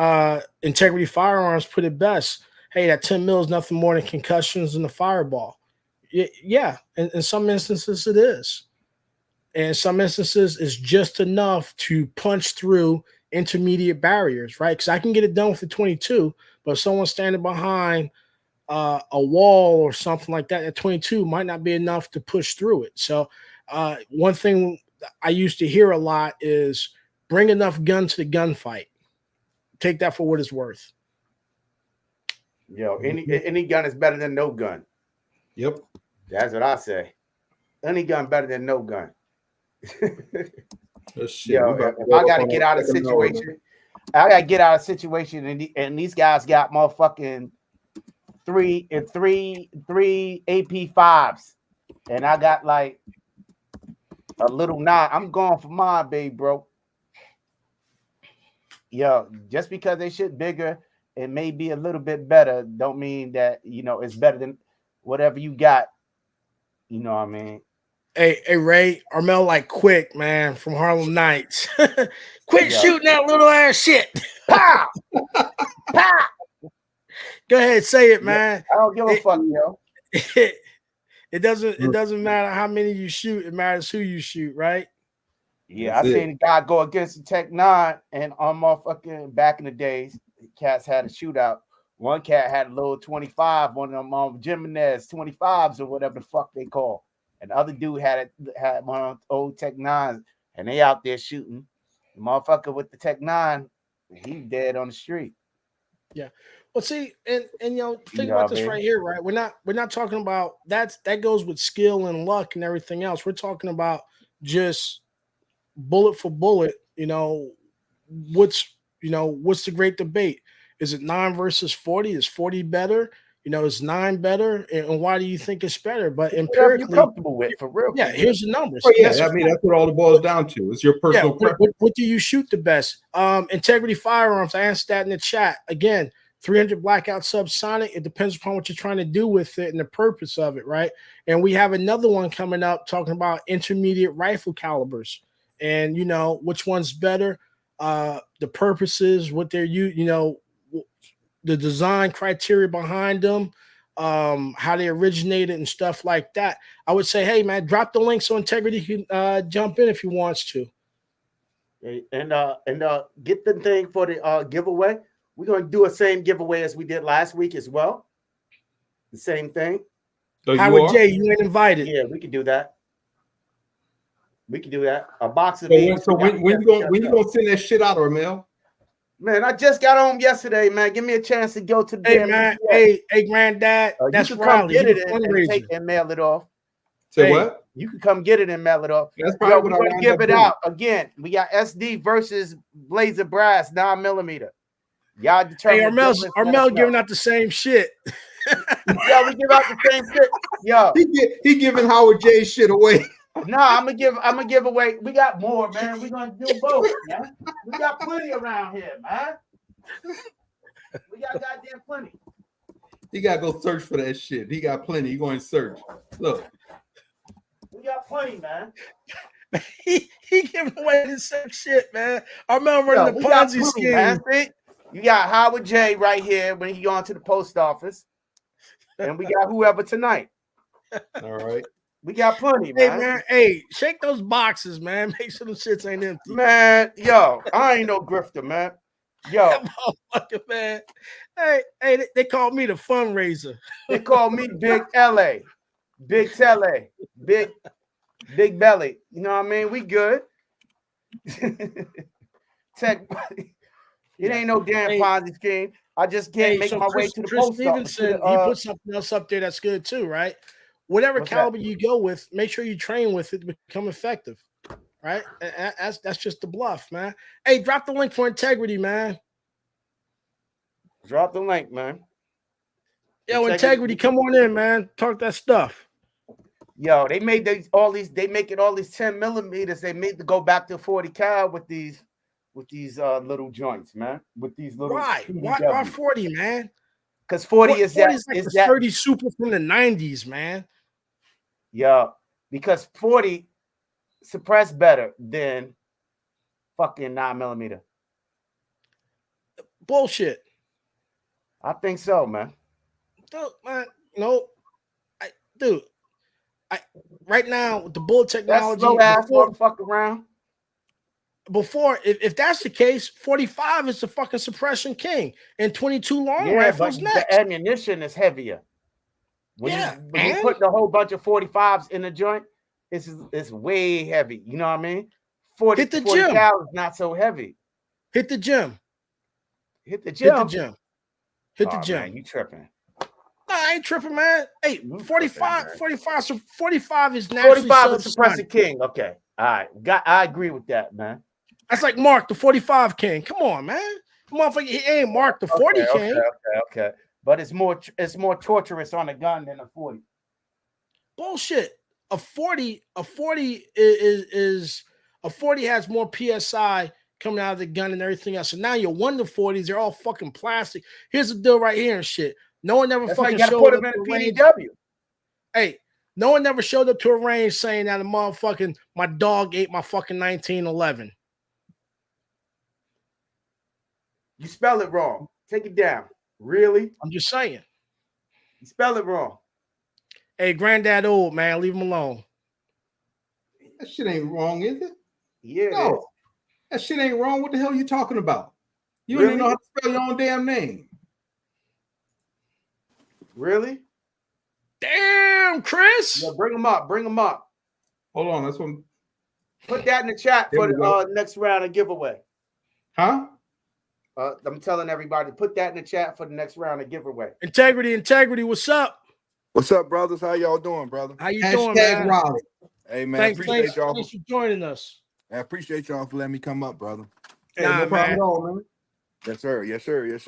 A: Integrity Firearms put it best. Hey, that 10 mil is nothing more than concussions in the fireball. Yeah. In some instances it is. And in some instances it's just enough to punch through intermediate barriers, right? Because I can get it done with the 22, but if someone's standing behind a wall or something like that, at 22 might not be enough to push through it. So one thing I used to hear a lot is bring enough gun to the gunfight. Take that for what it's worth.
C: Yo, any gun is better than no gun.
B: Yep.
C: That's what I say. Any gun better than no gun.
B: Shit,
C: Yo, if I gotta get out of situation, and these guys got motherfucking three AP5s, and I got like a little 9. I'm going for mine, baby, bro. Yo, just because they shit bigger, it may be a little bit better, don't mean that it's better than whatever you got. You know what I mean?
A: Hey, Ray, Armel like quick, man, from Harlem Nights. Quit shooting that little ass shit.
C: Pow! Pow!
A: Go ahead, say it, man.
C: I don't give a fuck, yo.
A: It doesn't matter how many you shoot, it matters who you shoot, right?
C: Yeah, I seen a guy go against the Tech 9, and on motherfucking back in the days, cats had a shootout. One cat had a little 25, one of them Jimenez 25s or whatever the fuck they call. And the other dude had one of those old Tech 9s, and they out there shooting. The motherfucker with the Tech 9, he dead on the street.
A: Yeah. Well, see, and think about this right here, right? We're not talking about that goes with skill and luck and everything else. We're talking about just bullet for bullet. What's the great debate? Is it 9 versus 40? Is 40 better? Is 9 better? And why do you think it's better? But empirically,
C: you're comfortable with, for real.
A: Yeah, here's the numbers.
B: Oh, yeah, that's what all it boils down to. It's your personal preference.
A: What do you shoot the best? Integrity Firearms, I answered that in the chat. Again, 300 blackout subsonic. It depends upon what you're trying to do with it and the purpose of it, right? And we have another one coming up talking about intermediate rifle calibers and which one's better, the purposes, what they're the design criteria behind them, how they originated and stuff like that. I would say, hey man, drop the link so Integrity can jump in if he wants to.
C: And get the thing for the giveaway. We're going to do a same giveaway as we did last week as well. The same thing.
B: So
A: Howard J, you ain't invited.
C: Yeah, we can do that. We can do that. A box of
B: so
C: these.
B: when you gonna send that shit out, Ramel?
C: Man, I just got home yesterday, man. Give me a chance to go to the
A: hey man, hey granddad, that's
C: you can come
A: Riley.
C: get it and mail it off.
B: Say what?
C: You can come get it and mail it off.
B: That's probably what I
C: want to give it out again. We got SD versus Blazer Brass 9mm. Y'all determine.
A: Hey, Armel giving out the same shit.
C: Yeah, we give out the same shit. Yo,
B: he giving Howard J shit away.
C: Nah, I'm gonna give away. We got more, man. We're gonna do both, man. We got plenty around here, man. We got goddamn plenty.
B: He gotta go search for that shit. He got plenty. He going to search. Look.
C: We got plenty, man.
A: he giving away the same shit, man. I remember running the Ponzi scheme. Man.
C: You got Howard J right here when he gone to the post office. And we got whoever tonight.
B: All right.
C: We got plenty, man.
A: Hey, man. Hey, shake those boxes, man. Make sure them shits ain't empty.
C: Man, yo, I ain't no grifter, man. Yo.
A: Motherfucker, man. Hey, they call me the fundraiser.
C: They call me Big LA. Big Tele. Big belly. You know what I mean? We good. Tech. It ain't no damn Ponzi scheme. I just can't make my way to the post
A: Stevenson,
C: office.
A: He put something else up there that's good too, right? Whatever caliber you go with, make sure you train with it to become effective, right? That's just the bluff, man. Hey, drop the link for Integrity, man.
C: Drop the link, man.
A: Yo, Integrity, come on in, man. Talk that stuff.
C: Yo, they made all these 10mm. They made to go back to 40 cal with these little joints, man. With these little
A: why 40, man?
C: Because 40 is that
A: like is that 30 super from the 90s, man.
C: Yeah, because 40 suppress better than fucking 9mm.
A: Bullshit.
C: I think so, man.
A: Dude, man, no, right now with the bullet technology,
C: slow ass motherfucker around.
A: Before, if that's the case, 45 is the fucking suppression king, and 22 long rifles
C: but
A: next.
C: The ammunition is heavier. When you put a whole bunch of 45s in the joint, it's way heavy. You know what I mean? 40 cal is not so heavy.
A: Hit the gym.
C: Hit the gym.
A: Man,
C: you tripping?
A: Nah, I ain't tripping, man. Hey, 45 is naturally
C: 45 is suppressing king. Okay, all right. I agree with that, man.
A: That's like Mark the 45 king. Come on, man. Motherfucker, he ain't Mark the 40 king.
C: Okay. But it's more torturous on a gun than a 40.
A: Bullshit. A 40 is a 40 has more PSI coming out of the gun and everything else. So now your 1-40s, they're all fucking plastic. Here's the deal right here and shit. No one ever fucking showed up to a range. Hey, no one ever showed up to a range saying that my dog ate my fucking 1911.
C: You spell it wrong. Take it down. Really?
A: I'm just saying.
C: You spell it wrong.
A: Hey, granddad old, man. Leave him alone.
B: That shit ain't wrong, is it?
C: Yeah,
B: no. That shit ain't wrong. What the hell are you talking about? You don't even know how to spell your own damn name.
C: Really?
A: Damn, Chris.
C: Yeah, bring him up.
B: Hold on. That's what.
C: Put that in the chat for the next round of giveaway.
B: Huh?
C: I'm telling everybody, put that in the chat for the next round of giveaway.
A: Integrity, what's up?
D: What's up, brothers? How y'all doing, brother?
A: How you doing, man?
B: Raleigh.
D: Hey, man,
A: thanks for joining us.
D: I appreciate y'all for letting me come up, brother.
B: Hey, no problem at all, man.
D: Yes, sir.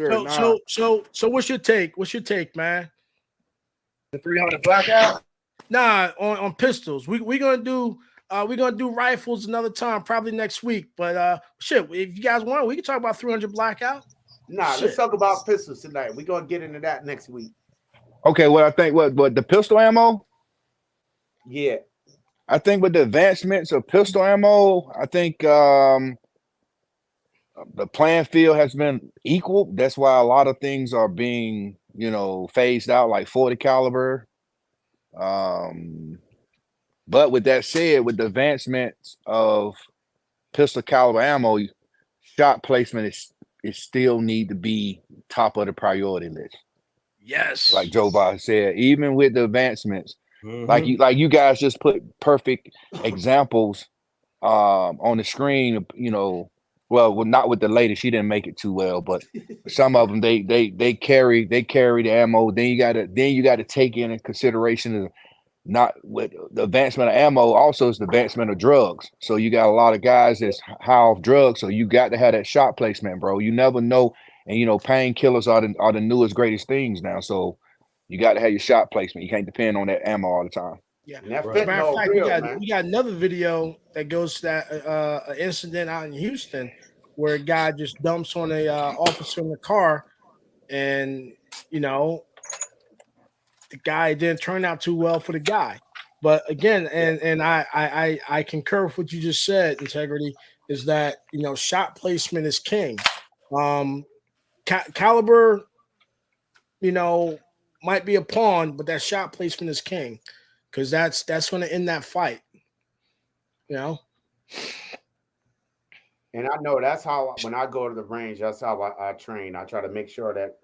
A: So what's your take, man?
D: The 300 blackout?
A: Nah, on pistols. We're gonna do rifles another time, probably next week. But shit, if you guys want, we can talk about 300 blackout.
C: Nah, let's talk about pistols tonight. We're gonna get into that next week.
D: Okay, well, I think what the pistol ammo.
C: Yeah.
D: I think with the advancements of pistol ammo, I think the playing field has been equal. That's why a lot of things are being, phased out, like 40 caliber. But with that said, with the advancements of pistol caliber ammo, shot placement is still need to be top of the priority list.
A: Yes.
D: Like Joe Biden said, even with the advancements, like you guys just put perfect examples on the screen, well, not with the lady, she didn't make it too well, but some of them they carry the ammo. Then you gotta take in consideration not with the advancement of ammo, also is the advancement of drugs. So you got a lot of guys that's high off drugs. So you got to have that shot placement, bro. You never know. And painkillers are the newest, greatest things now. So you got to have your shot placement. You can't depend on that ammo all the time.
A: Yeah.
C: As
A: As a matter of fact, we got another video that goes to that incident out in Houston where a guy just dumps on a officer in the car, and the guy didn't turn out too well for the guy. But again, and I concur with what you just said, Integrity, is that shot placement is king. Caliber, might be a pawn, but that shot placement is king, because that's going to end that fight. And
C: I know that's how, when I go to the range, that's how I train. I try to make sure that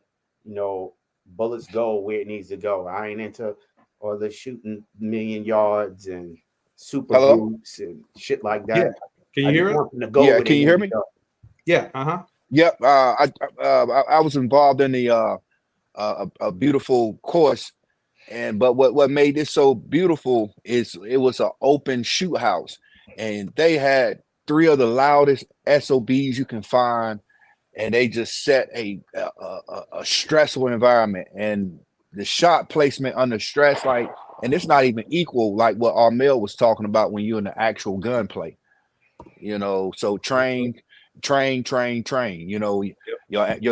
C: bullets go where it needs to go. I ain't into all the shooting million yards and super groups and shit like that.
B: Yeah. Can you hear it?
D: Yeah, can you hear me?
B: Yeah.
D: Yep. I was involved in the a beautiful course, but what made this so beautiful is it was an open shoot house, and they had 3 of the loudest SOBs you can find, and they just set a stressful environment, and the shot placement under stress, and it's not even equal like what Armel was talking about when you're in the actual gunplay. So train. Your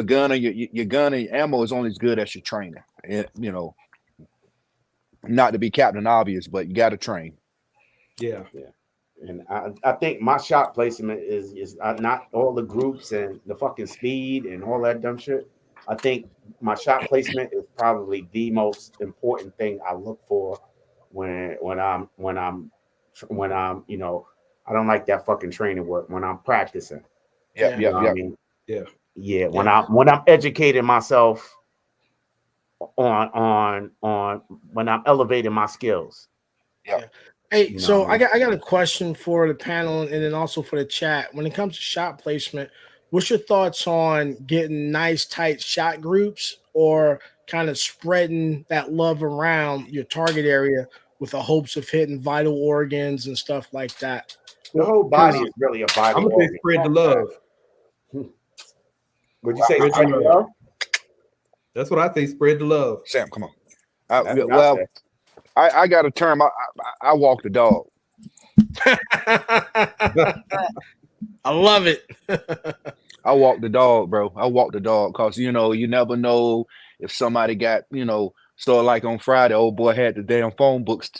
D: gun and ammo is only as good as your training. Not to be Captain Obvious, but you got to train.
C: Yeah. And I think my shot placement is not all the groups and the fucking speed and all that dumb shit. I think my shot placement is probably the most important thing I look for when I'm I don't like that fucking training work when I'm practicing.
D: Yeah.
C: I mean? Yeah. When I'm educating myself on when I'm elevating my skills.
D: Yeah.
A: Hey, so I got a question for the panel and then also for the chat. When it comes to shot placement, what's your thoughts on getting nice tight shot groups, or kind of spreading that love around your target area with the hopes of hitting vital organs and stuff like that?
C: The whole body is really a vital
B: I'm
C: organ.
B: gonna spread the love.
C: Would you say spread the love?
B: That's what I think. Spread the love.
D: Sam, come on. I got a term. I walk the dog.
A: I love it.
D: I walk the dog, bro. I walk the dog because you never know if somebody got So like on Friday, old boy had the damn phone books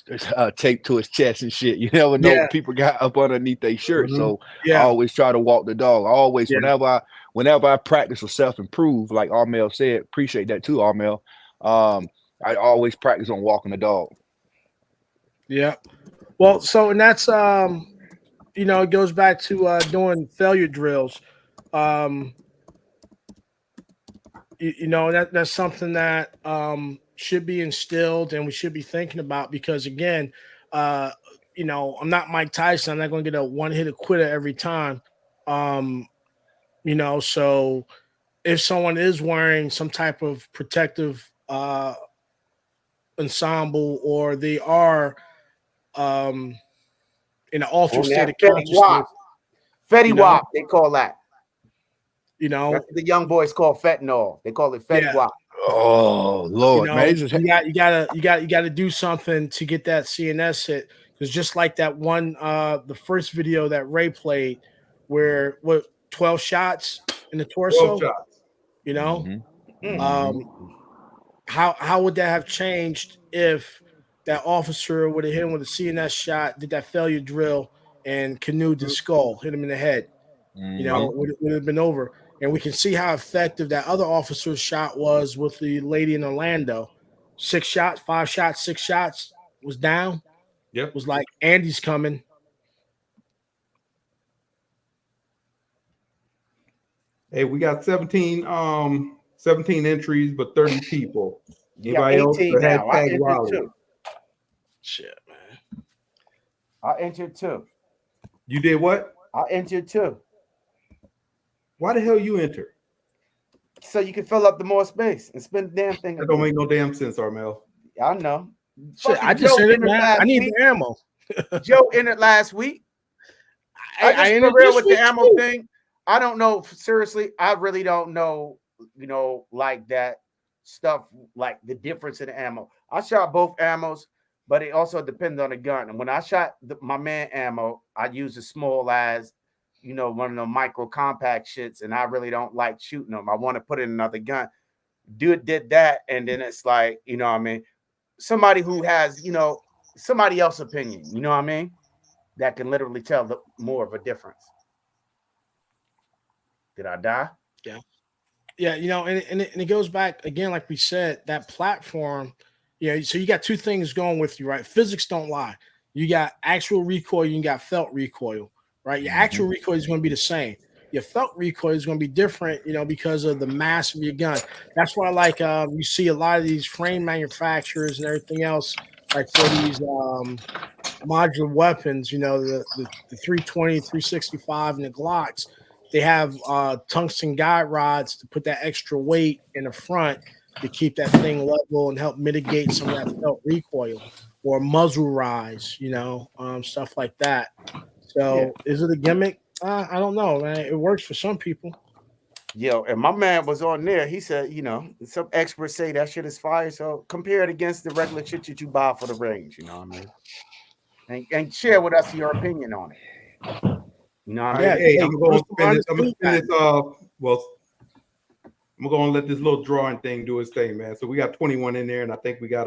D: taped to his chest and shit. You never know what people got up underneath their shirt. So I always try to walk the dog. I always, whenever I practice or self-improve, like Armel said, appreciate that too, Armel. I always practice on walking the dog. Yeah.
A: Well, so, and that's, it goes back to doing failure drills. That's something that should be instilled and we should be thinking about, because again, I'm not Mike Tyson. I'm not going to get a one-hit quitter every time. So if someone is wearing some type of protective ensemble, or they are in an altered state of consciousness,
C: Fetty Wap, they call that.
A: That's
C: what the young boys call fentanyl. They call it Fetty Wap.
D: Oh Lord, man!
A: You gotta do something to get that CNS hit, because just like that one, the first video that Ray played, where 12 shots in the torso.
B: 12 shots.
A: You know,
D: Mhm.
A: how would that have changed if that officer would have hit him with a CNS shot, did that failure drill, and canoed the skull, hit him in the head? You know,
D: Mhm.
A: would have been over. And we can see how effective that other officer's shot was with the lady in Orlando. 6 shots, 5 shots, 6 shots, was down.
B: Yep.
A: Was like, Andy's coming.
B: Hey, we got 17 entries, but 30 people.
C: You got
B: Anybody else?
C: 18 now. I
B: Hashtag
C: entered
B: Raleigh.
C: 2.
A: Shit, man.
C: I entered 2.
B: You did what?
C: I entered 2.
B: Why the hell you enter?
C: So you can fill up the more space and spend the damn thing.
B: That don't make no damn sense, Armel.
C: I know.
A: Shit,
C: Fucking
A: I just
C: Joe
A: said it,
C: entered
A: man.
C: last
A: I need
C: week.
A: the ammo.
C: Joe entered last week. I just
A: entered
C: for real
A: this
C: with the
A: week,
C: ammo
A: too.
C: thing. I don't know. Seriously, I really don't know, you know, like that stuff, like the difference in the ammo. I shot both ammos, but it also depends on the gun. And when I shot my man ammo, I used a small as, you know, one of the micro compact shits, and I really don't like shooting them. I want to put in another gun. Dude did that, and then it's like, you know what I mean? Somebody who has, you know, somebody else's opinion, you know what I mean? That can literally tell the more of a difference. Did I die?
A: Yeah. Yeah, you know, and it goes back again, like we said, that platform, you know, so you got two things going with you, right? Physics don't lie. You got actual recoil, you got felt recoil, right? Your actual recoil is going to be the same. Your felt recoil is going to be different, you know, because of the mass of your gun. That's why, like, you see a lot of these frame manufacturers and everything else, like for these modular weapons, you know, the 320, 365, and the Glocks, they have tungsten guide rods to put that extra weight in the front to keep that thing level and help mitigate some of that felt recoil or muzzle rise, you know, stuff like that. So is it a gimmick? I don't know, man. It works for some people.
C: Yo, and my man was on there. He said, you know, some experts say that shit is fire. So compare it against the regular shit that you buy for the range. You know what I mean? And share with us your opinion on it. You know what I
A: Yeah,
C: mean?
B: Hey,
A: hey,
B: I'm going to spin this.
A: honest
B: I'm going to spin
A: feedback.
B: this. Well, I'm going to let this little drawing thing do its thing, man. So we got 21 in there, and I think we got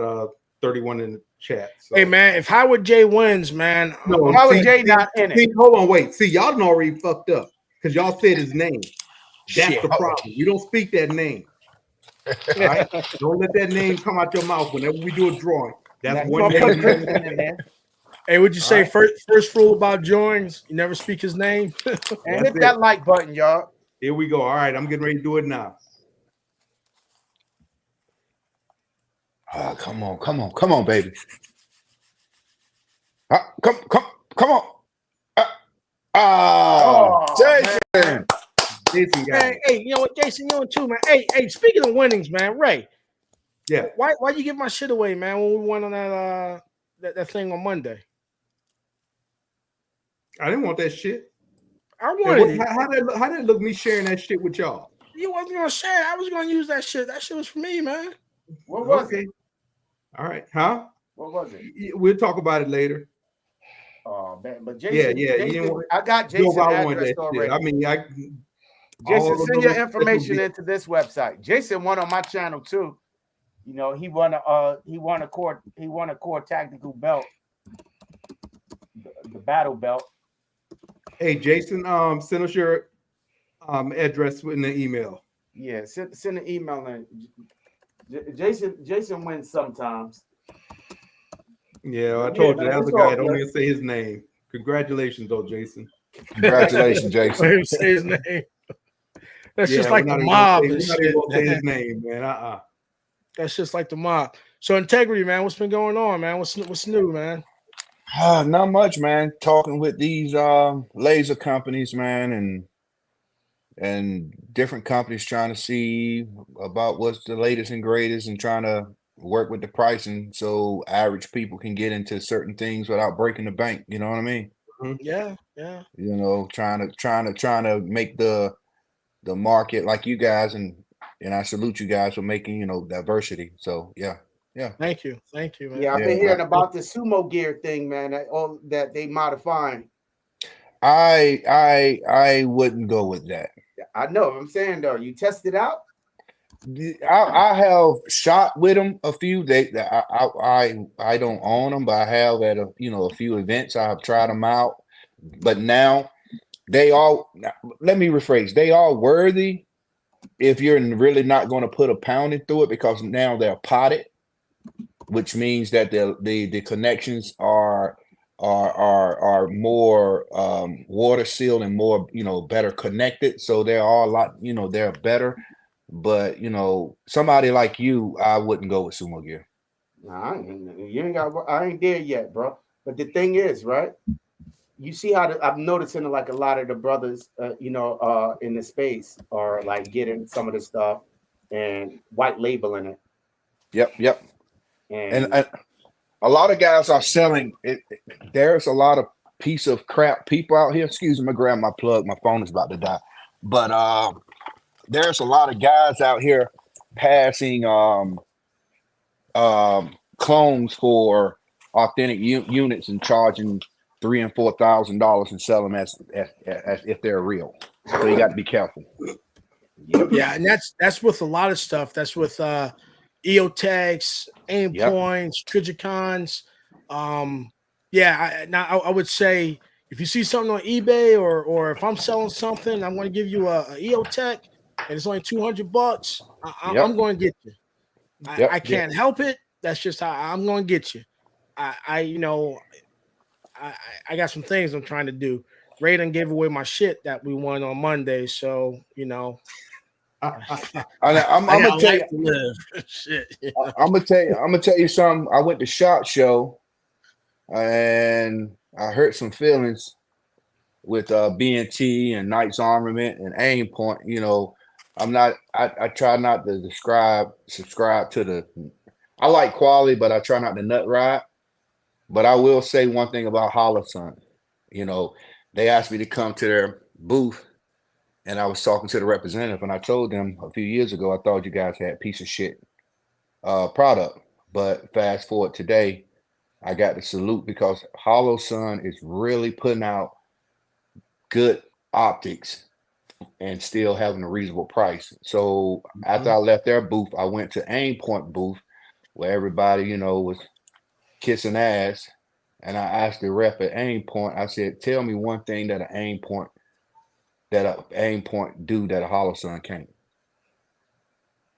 B: 31 in the chat. So.
A: Hey, man, if Howard J wins, man,
B: No,
C: How is Jay not in it?
B: hold on, wait. See, y'all done already fucked up because y'all said his name. That's
A: shit.
B: the problem. You don't speak that name. All right? Don't let that name come out your mouth whenever we do a drawing. That's
C: Now, you
B: one
C: gonna put
B: name.
C: Jason in there
A: Hey, would you
B: All
A: say
B: right.
A: first rule about joins? You never speak his name.
C: and
B: That's
C: hit
B: it.
C: that like button, y'all.
B: Here we go. All right, I'm getting ready to do it now.
D: Oh, come on, baby. Come on. Jason.
B: Jason got
A: Man,
B: it.
A: hey, you know what, Jason, you know too, man. Hey, speaking of winnings, man, Ray.
B: Yeah.
A: Why you give my shit away, man, when we won on that thing on Monday?
B: I didn't want that shit.
A: I
B: Hey,
A: wanted it.
B: how did it look me sharing that shit with y'all?
A: You wasn't gonna share it. I was gonna use that shit. That shit was for me, man.
C: What was
B: Okay.
C: it?
B: All right. Huh?
C: What was it?
B: We'll talk about it later.
C: Oh man, but Jason,
B: Yeah. You
C: Jason,
B: didn't want
C: I got
B: Joe,
C: Jason's
B: I wanted
C: address
B: that
C: already.
B: shit. I mean,
C: Jason,
B: all of
C: send your
B: those
C: information
B: special
C: into this website. Jason won on my channel too. You know, he won a core tactical belt, the battle belt.
B: Hey, Jason, send us your address in the email.
C: Yeah, send an email in. Jason wins sometimes.
B: Yeah, I
C: Yeah,
B: told you
C: man,
B: that was
C: it's
B: a guy.
C: all
B: Don't
C: good.
B: even say his name. Congratulations, though, Jason.
D: Congratulations,
A: Let
D: Jason.
A: him say his name. That's just
B: Yeah,
A: like
B: we're
A: the
B: not even
A: mob
B: gonna
A: and
B: say, we're not even
A: shit.
B: gonna say
A: Man.
B: his name, man.
A: That's just like the mob. So integrity, man. What's been going on, man? What's new, man?
D: Not much, man. Talking with these laser companies, man, and different companies trying to see about what's the latest and greatest and trying to work with the pricing so average people can get into certain things without breaking the bank. You know what I mean?
A: Yeah.
D: You know, trying to make the market like you guys, and I salute you guys for making, you know, diversity. So yeah.
A: Thank you, man.
C: Yeah, I've
D: Yeah,
C: been hearing about the sumo gear thing, man. That they modifying.
D: I wouldn't go with that.
C: I know. I'm saying though, you test it out.
D: I have shot with them a few. I don't own them, but I have at a few events. I have tried them out, but now they all. Let me rephrase. They are worthy if you're really not going to put a pounding through it, because now they're potted, which means that the connections are more water sealed and more better connected. So they're all a lot they're better. But somebody like you, I wouldn't go with sumo gear.
C: Nah, I ain't there yet, bro. But the thing is, right? You see how I'm noticing like a lot of the brothers, in the space are like getting some of the stuff and white labeling it.
D: Yep. And
C: And
D: a lot of guys are selling it. There's a lot of piece of crap people out here. Excuse me, grab my plug. My phone is about to die. But there's a lot of guys out here passing clones for authentic units and charging $3,000 and $4,000 and sell them as if they're real. So you got to be careful.
A: Yeah, and that's with a lot of stuff. That's with EOTechs, aim points, Trigicons. I would say if you see something on eBay or if I'm selling something, I'm going to give you a EOTech and it's only $200. I'm going to get you. I can't help it. That's just how I'm going to get you. I got some things I'm trying to do. Raiden gave away my shit that we won on Monday, so I'm gonna tell you. Shit,
D: I'm gonna tell you something. I went to SHOT Show, and I hurt some feelings with BNT and Knights Armament and Aim Point. I try not to subscribe to the. I like quality, but I try not to nut ride. But I will say one thing about Holosun. They asked me to come to their booth, and I was talking to the representative, and I told them a few years ago, I thought you guys had piece of shit product. But fast forward today, I got to salute, because Holosun is really putting out good optics and still having a reasonable price. So after I left their booth, I went to Aim Point booth where everybody, was kissing ass. And I asked the rep at Aim Point, I said, tell me one thing that an Aim Point do that a Holosun can't.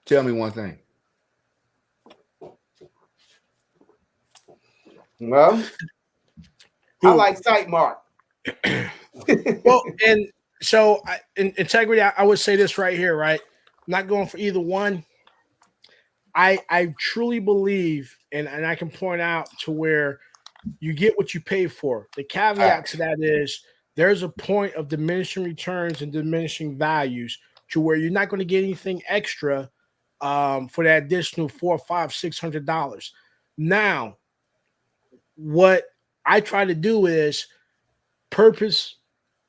D: Tell me one thing.
C: Well, I like sight mark.
A: Well, and so in integrity, I would say this right here, right? I'm not going for either one. I truly believe, and I can point out to where you get what you pay for. The caveat to that is there's a point of diminishing returns and diminishing values to where you're not going to get anything extra for that additional $400, $500, $600. Now, what I try to do is purpose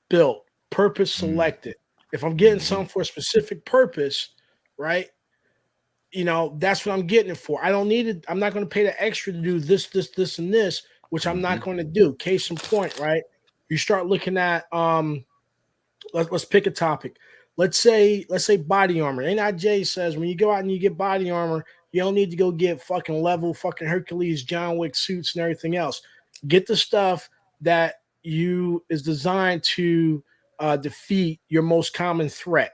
A: built, purpose selected. If I'm getting something for a specific purpose, right? That's what I'm getting it for. I don't need it. I'm not going to pay the extra to do this, and this, which I'm not going to do. Case in point, right? You start looking at let's pick a topic. Let's say body armor. NIJ says when you go out and you get body armor, you don't need to go get fucking level fucking Hercules, John Wick suits and everything else. Get the stuff that is designed to defeat your most common threat,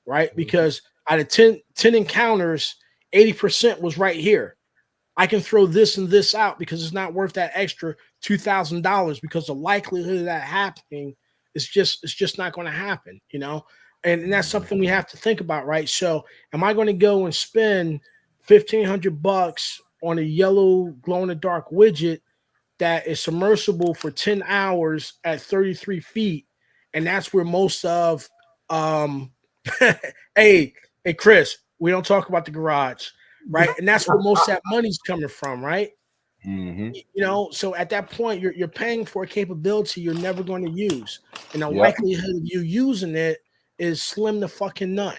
A: right? Because out of 10 encounters, 80% was right here. I can throw this and this out because it's not worth that extra $2,000, because the likelihood of that happening is just not going to happen, and that's something we have to think about, right? So am I going to go and spend $1,500 on a yellow glow in the dark widget that is submersible for 10 hours at 33 feet? And that's where most of hey Chris, we don't talk about the garage, right? And that's where most of that money's coming from, right? So at that point, you're paying for a capability you're never going to use, and the likelihood of you using it is slim to fucking none.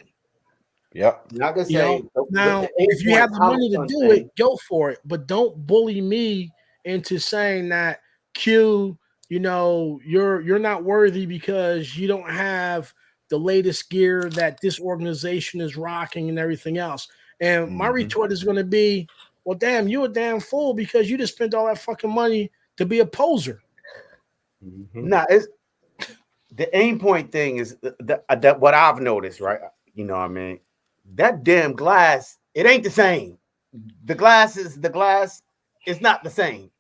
C: Not gonna say
A: now, if you have the money to do it, go for it, but don't bully me into saying that Q, you're not worthy because you don't have the latest gear that this organization is rocking and everything else. And my retort is going to be, well, damn, you a damn fool because you just spent all that fucking money to be a poser.
C: Nah, it's the aim point thing is that what I've noticed, right? You know what I mean? That damn glass, it ain't the same. The glass. It's not the same.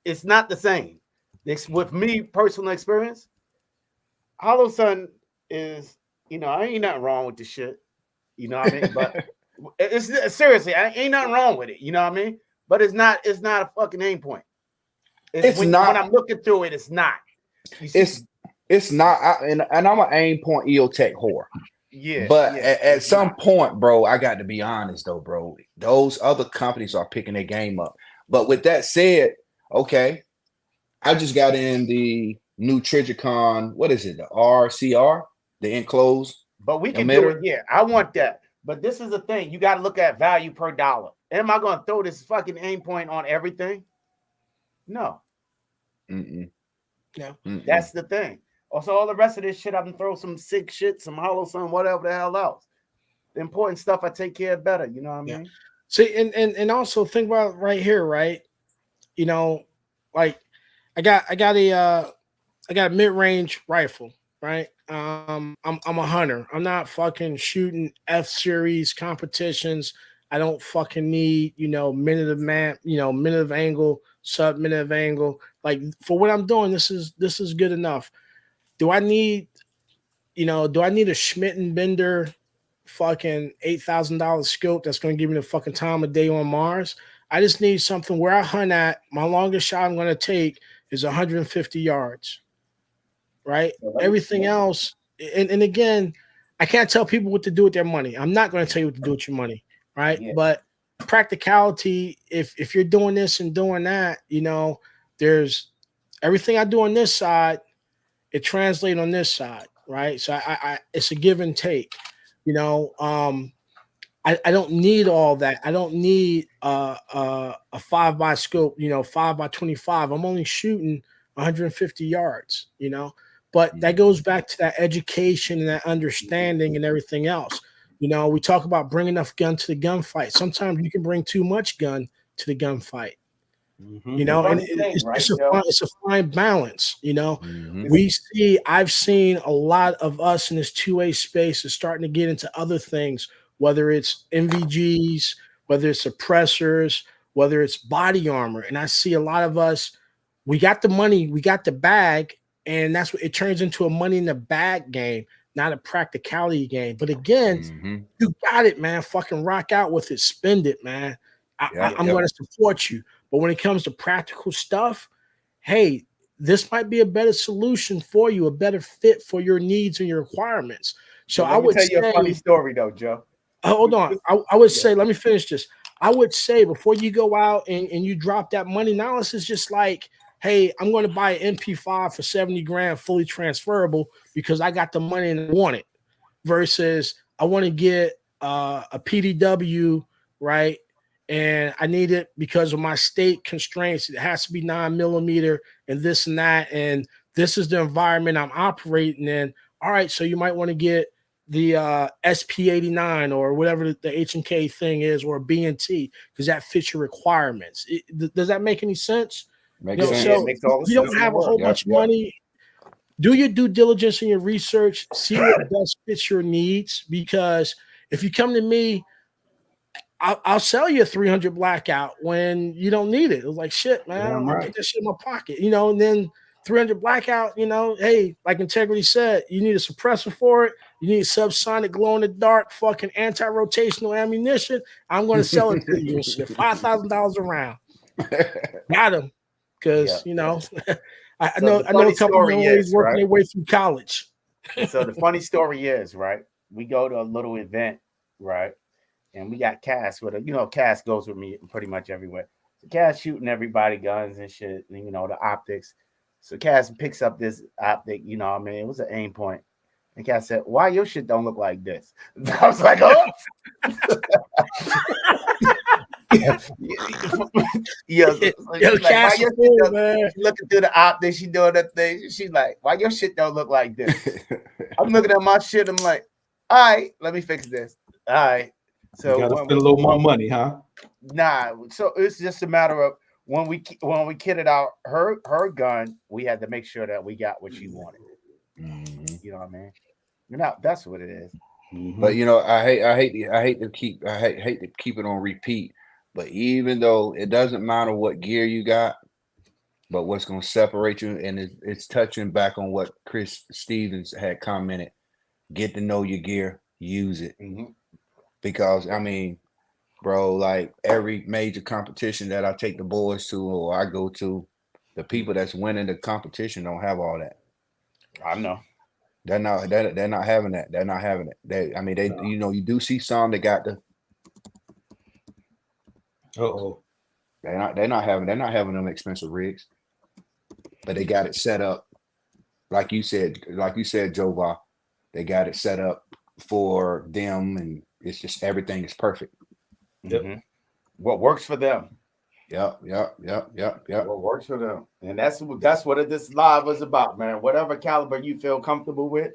C: It's not the same. With me, personal experience, Hollow Sun is, I ain't nothing wrong with the shit. You know what I mean? But it's seriously, ain't nothing wrong with it. You know what I mean? But it's not a fucking aim point.
D: It's
C: when I'm looking through it, it's not.
D: It's not. And I'm an aim point EOTech whore.
C: Yeah.
D: But
C: yeah,
D: at some point, bro, I got to be honest though, bro. Those other companies are picking their game up. But with that said, okay, I just got in the new Trigicon. What is it? The RCR, the enclosed.
C: But we can
D: emitter.
C: do it. Yeah, I want that. But this is the thing. You got to look at value per dollar. Am I going to throw this fucking aim point on everything? No.
D: Mm-mm.
A: No.
C: Mm-mm. That's the thing. Also, all the rest of this shit, I can throw some sick shit, some Hollow Sun, whatever the hell else. The important stuff I take care of better. You know what I mean?
A: See, and also think about right here, right? Like I got a mid-range rifle, right? I'm a hunter. I'm not fucking shooting F-series competitions. I don't fucking need, minute of minute of angle, sub minute of angle. Like for what I'm doing, this is good enough. Do I need a Schmidt and Bender fucking $8,000 scope that's going to give me the fucking time of day on Mars? I just need something where I hunt at. My longest shot I'm going to take is 150 yards, right? Everything else, and again, I can't tell people what to do with their money. I'm not going to tell you what to do with your money, right? Yeah. But practicality, if you're doing this and doing that, there's everything I do on this side, it translates on this side, right? So I it's a give and take, I don't need all that. I don't need a 5x scope, 5x25. I'm only shooting 150 yards, but that goes back to that education and that understanding and everything else. We talk about bringing enough gun to the gunfight. Sometimes you can bring too much gun to the gunfight. And it's a fine balance. I've seen a lot of us in this 2A space is starting to get into other things, whether it's MVGs, whether it's suppressors, whether it's body armor. And I see a lot of us, we got the money, we got the bag, and that's what it turns into, a money in the bag game, not a practicality game. But again, you got it, man. Fucking rock out with it, spend it, man. I'm going to support you. But when it comes to practical stuff, hey, this might be a better solution for you, a better fit for your needs and your requirements. So I would tell you
C: a funny story though, Joe.
A: Hold on. I would say, let me finish this. I would say before you go out and you drop that money, now this is just like, hey, I'm going to buy an MP5 for 70 grand, fully transferable, because I got the money and I want it, versus I want to get a PDW, right? And I need it because of my state constraints. It has to be 9mm and this and that. And this is the environment I'm operating in. All right, so you might want to get the SP89 or whatever the H&K thing is, or B&T, because that fits your requirements. Does that make any sense?
D: Makes sense.
A: So you don't have a whole bunch of money. Do your due diligence and your research. See what best fits your needs. Because if you come to me, I'll sell you a 300 blackout when you don't need it. It was like, shit, man, I'll put that shit in my pocket, and then 300 blackout, hey, like Integrity said, you need a suppressor for it. You need subsonic glow in the dark fucking anti-rotational ammunition. I'm going to sell it to you and shit. $5,000 a round. Got him. Because, I know a couple of ladies working their way through college.
C: So the funny story is, right, we go to a little event, right, and we got Cass with her. Cass goes with me pretty much everywhere. So Cass shooting everybody guns and shit, and, the optics. So Cass picks up this optic, it was an aim point. And Cass said, "Why your shit don't look like this?" I was like, "Oh."
A: Cass,
C: looking through the optic, she doing that thing. She's like, "Why your shit don't look like this?" I'm looking at my shit. I'm like, all right, let me fix this. All right. So
B: you gotta spend a little more money, huh?
C: Nah. So it's just a matter of when we kitted out her gun, we had to make sure that we got what she wanted.
D: Mhm.
C: You know what I mean? You know, that's what it is.
D: But you know, I hate to keep it on repeat. But even though it doesn't matter what gear you got, but what's going to separate you, and it's touching back on what Chris Stevens had commented. Get to know your gear, use it, because I mean, bro, like every major competition that I take the boys to or I go to, the people that's winning the competition don't have all that.
C: I know.
D: They're not having that. They're not having it. They you know, you do see some that got the they're not having them expensive rigs, but they got it set up like you said, Jova. They got it set up for them, and it's just everything is perfect.
C: What works for them.
D: Yep.
C: What works for them, and that's what this live was about, man. Whatever caliber you feel comfortable with,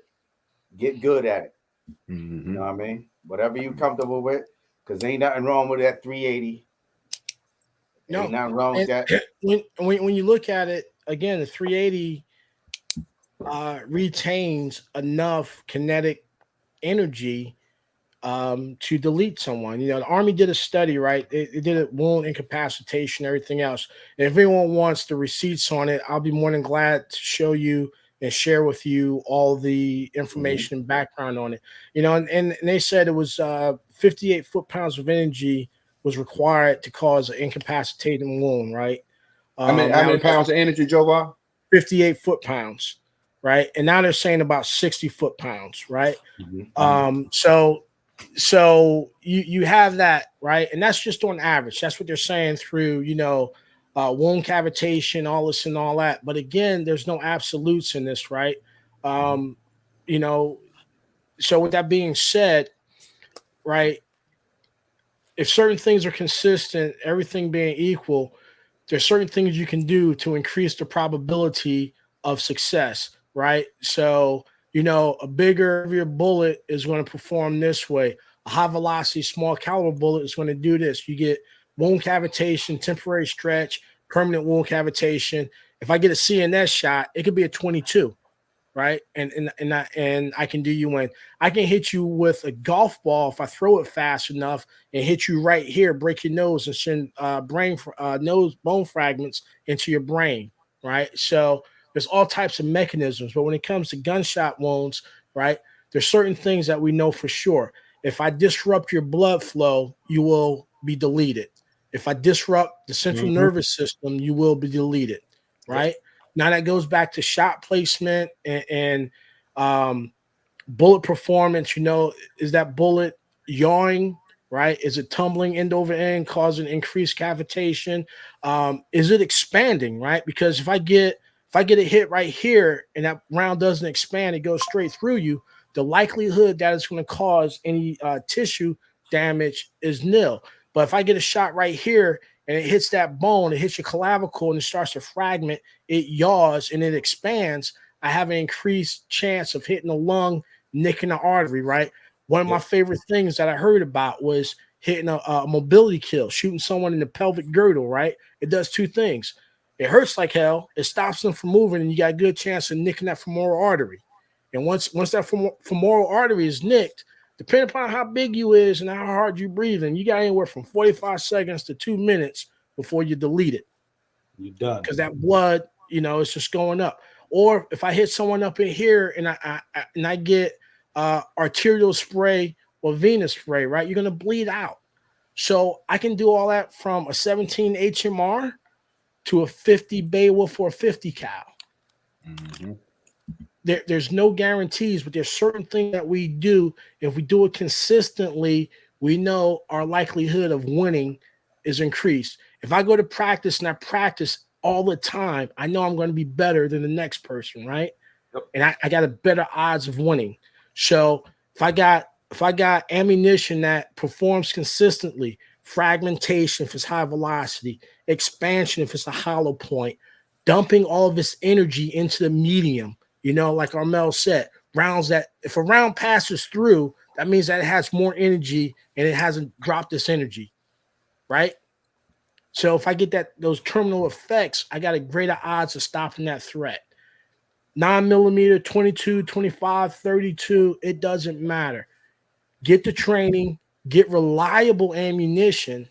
C: get good at it. You know what I mean? Whatever you comfortable with, because ain't nothing wrong with that 380.
A: No,
C: ain't nothing wrong with that.
A: When you look at it again, the 380 retains enough kinetic energy to delete someone. You know, the Army did a study, right? It did a wound incapacitation, everything else. And if anyone wants the receipts on it, I'll be more than glad to show you and share with you all the information and background on it. You know, and they said it was 58 foot-pounds of energy was required to cause an incapacitating wound, right?
D: How many pounds of energy, Joe?
A: 58 foot-pounds, right? And now they're saying about 60 foot-pounds, right? So you have that, right? And that's just on average. That's what they're saying through, you know, wound cavitation, all this and all that. But again, there's no absolutes in this, right? You know, so with that being said, right, if certain things are consistent, everything being equal, there's certain things you can do to increase the probability of success, right? So, you know, a bigger, heavier bullet is going to perform this way. A high velocity, small caliber bullet is going to do this. You get wound cavitation, temporary stretch, permanent wound cavitation. If I get a CNS shot, it could be a 22, right? And I can do you in. I can hit you with a golf ball if I throw it fast enough and hit you right here, break your nose and send nose bone fragments into your brain, right? So there's all types of mechanisms, but when it comes to gunshot wounds, right, there's certain things that we know for sure. If I disrupt your blood flow, you will be deleted. If I disrupt the central nervous system, you will be deleted, right? Now that goes back to shot placement and bullet performance. You know, is that bullet yawing, right? Is it tumbling end over end, causing increased cavitation? Is it expanding, right? Because if I get a hit right here and that round doesn't expand, it goes straight through you, the likelihood that it's going to cause any tissue damage is nil. But if I get a shot right here and it hits that bone, it hits your clavicle and it starts to fragment, it yaws and it expands, I have an increased chance of hitting the lung, nicking the artery, right? One of my favorite things that I heard about was hitting a mobility kill, shooting someone in the pelvic girdle, right? It does two things. It hurts like hell. It stops them from moving, and you got a good chance of nicking that femoral artery. And once that femoral artery is nicked, depending upon how big you is and how hard you breathing, you got anywhere from 45 seconds to 2 minutes before you delete it.
B: You're done.
A: Because that blood, you know, it's just going up. Or if I hit someone up in here and I get arterial spray or venous spray, right, you're going to bleed out. So I can do all that from a 17 HMR to a 50 Beowulf or a 50 cal. There's no guarantees, but there's certain things that we do. If we do it consistently, we know our likelihood of winning is increased. If I go to practice and I practice all the time, I know I'm going to be better than the next person, right? And I got a better odds of winning. So if I got ammunition that performs consistently, fragmentation if it's high velocity, expansion if it's a hollow point, dumping all of this energy into the medium, you know, like Armel said, rounds that if a round passes through, that means that it has more energy and it hasn't dropped its energy, right? So if I get those terminal effects, I got a greater odds of stopping that threat. 9mm, 22, 25, 32, it doesn't matter. Get the training, get reliable ammunition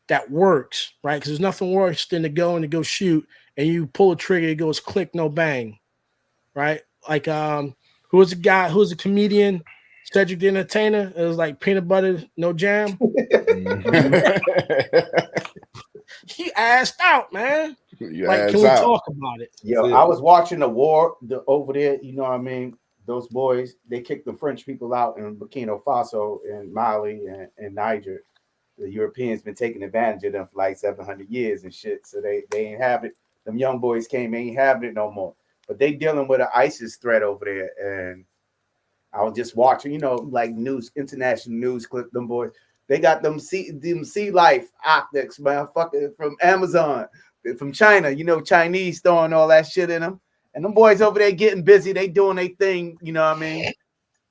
A: that works, right? Because there's nothing worse than to go shoot and you pull a trigger, it goes click, no bang, right? Like who was the comedian, Cedric the Entertainer? It was like peanut butter, no jam. He asked out, man. Like, can we talk about it?
C: Yo, I was watching the war over there. You know what I mean? Those boys, they kicked the French people out in Burkina Faso and Mali and Niger. The Europeans been taking advantage of them for like 700 years and shit. So they ain't have it. Them young boys ain't having it no more. But they dealing with an ISIS threat over there. And I was just watching, you know, like international news clip. Them boys, they got them sea life optics, man, fucking from Amazon, from China. You know, Chinese throwing all that shit in them. And them boys over there getting busy. They doing their thing. You know what I mean?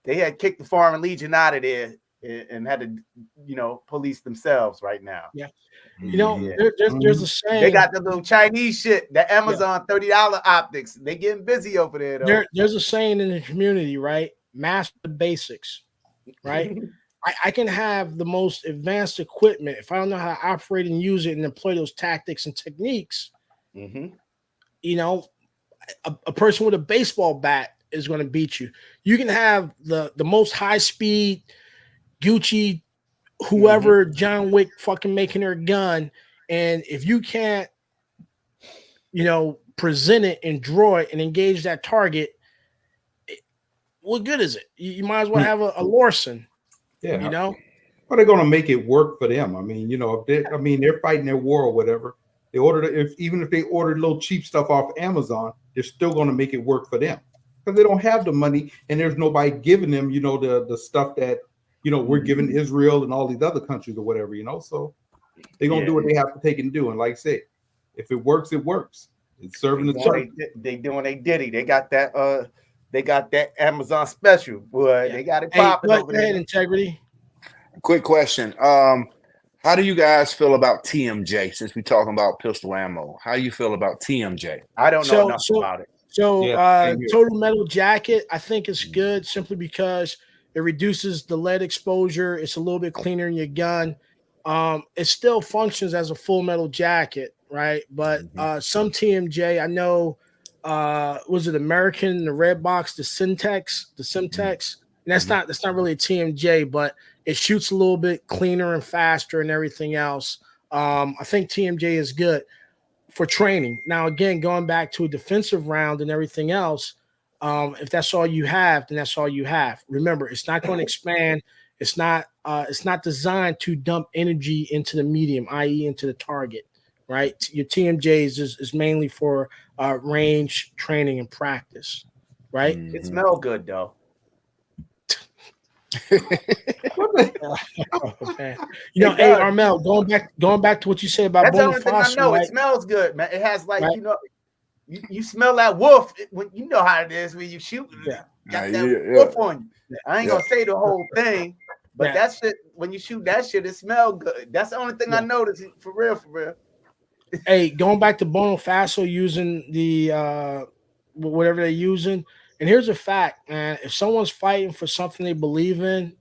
C: They had kicked the Foreign Legion out of there and had to, you know, police themselves right now.
A: Yeah. You know, there's a saying.
C: They got the little Chinese shit, the Amazon $30 optics. They getting busy over there, though.
A: There's a saying in the community, right? Master the basics, right? I can have the most advanced equipment. If I don't know how to operate and use it and employ those tactics and techniques, you know, a person with a baseball bat is going to beat you. You can have the most high speed Gucci, whoever, John Wick fucking making their gun. And if you can't, you know, present it and draw it and engage that target, what good is it? You might as well have a Lawson.
B: Yeah.
A: You know?
B: Are they going to make it work for them? I mean, you know, they're fighting their war or whatever. They even if they ordered little cheap stuff off Amazon, they're still going to make it work for them because they don't have the money and there's nobody giving them, you know, the stuff that, you know, we're giving Israel and all these other countries or whatever, you know. So they're going to do what they have to take and do. And like I said, if it works, it works. It's serving the church.
C: They doing a Diddy. They got that Amazon special, boy. They got it popping over there.
A: Integrity.
D: Quick question. How do you guys feel about TMJ since we're talking about pistol ammo? How do you feel about TMJ?
C: I don't know nothing about it.
A: So total metal jacket, I think it's good simply because it reduces the lead exposure. It's a little bit cleaner in your gun. It still functions as a full metal jacket, right? But some TMJ, I know, was it American, the red box, the Simtex? And that's not really a TMJ, but it shoots a little bit cleaner and faster and everything else. I think TMJ is good for training. Now, again, going back to a defensive round and everything else, if that's all you have, then that's all you have. Remember, it's not going to expand. It's not designed to dump energy into the medium, i.e. into the target, right? Your TMJs is mainly for range training and practice, right?
C: It smells good, though.
A: You know, hey Armel, going back to what you said about
C: that's the only thing I know. Right? It smells good, man. It has like you know, you smell that wolf when you know how it is when you shoot. Got that wolf on you. I ain't gonna say the whole thing, but that shit when you shoot that shit, it smells good. That's the only thing I noticed for real.
A: Hey, going back to Bonifacio using the whatever they're using. And here's a fact, man. If someone's fighting for something they believe in,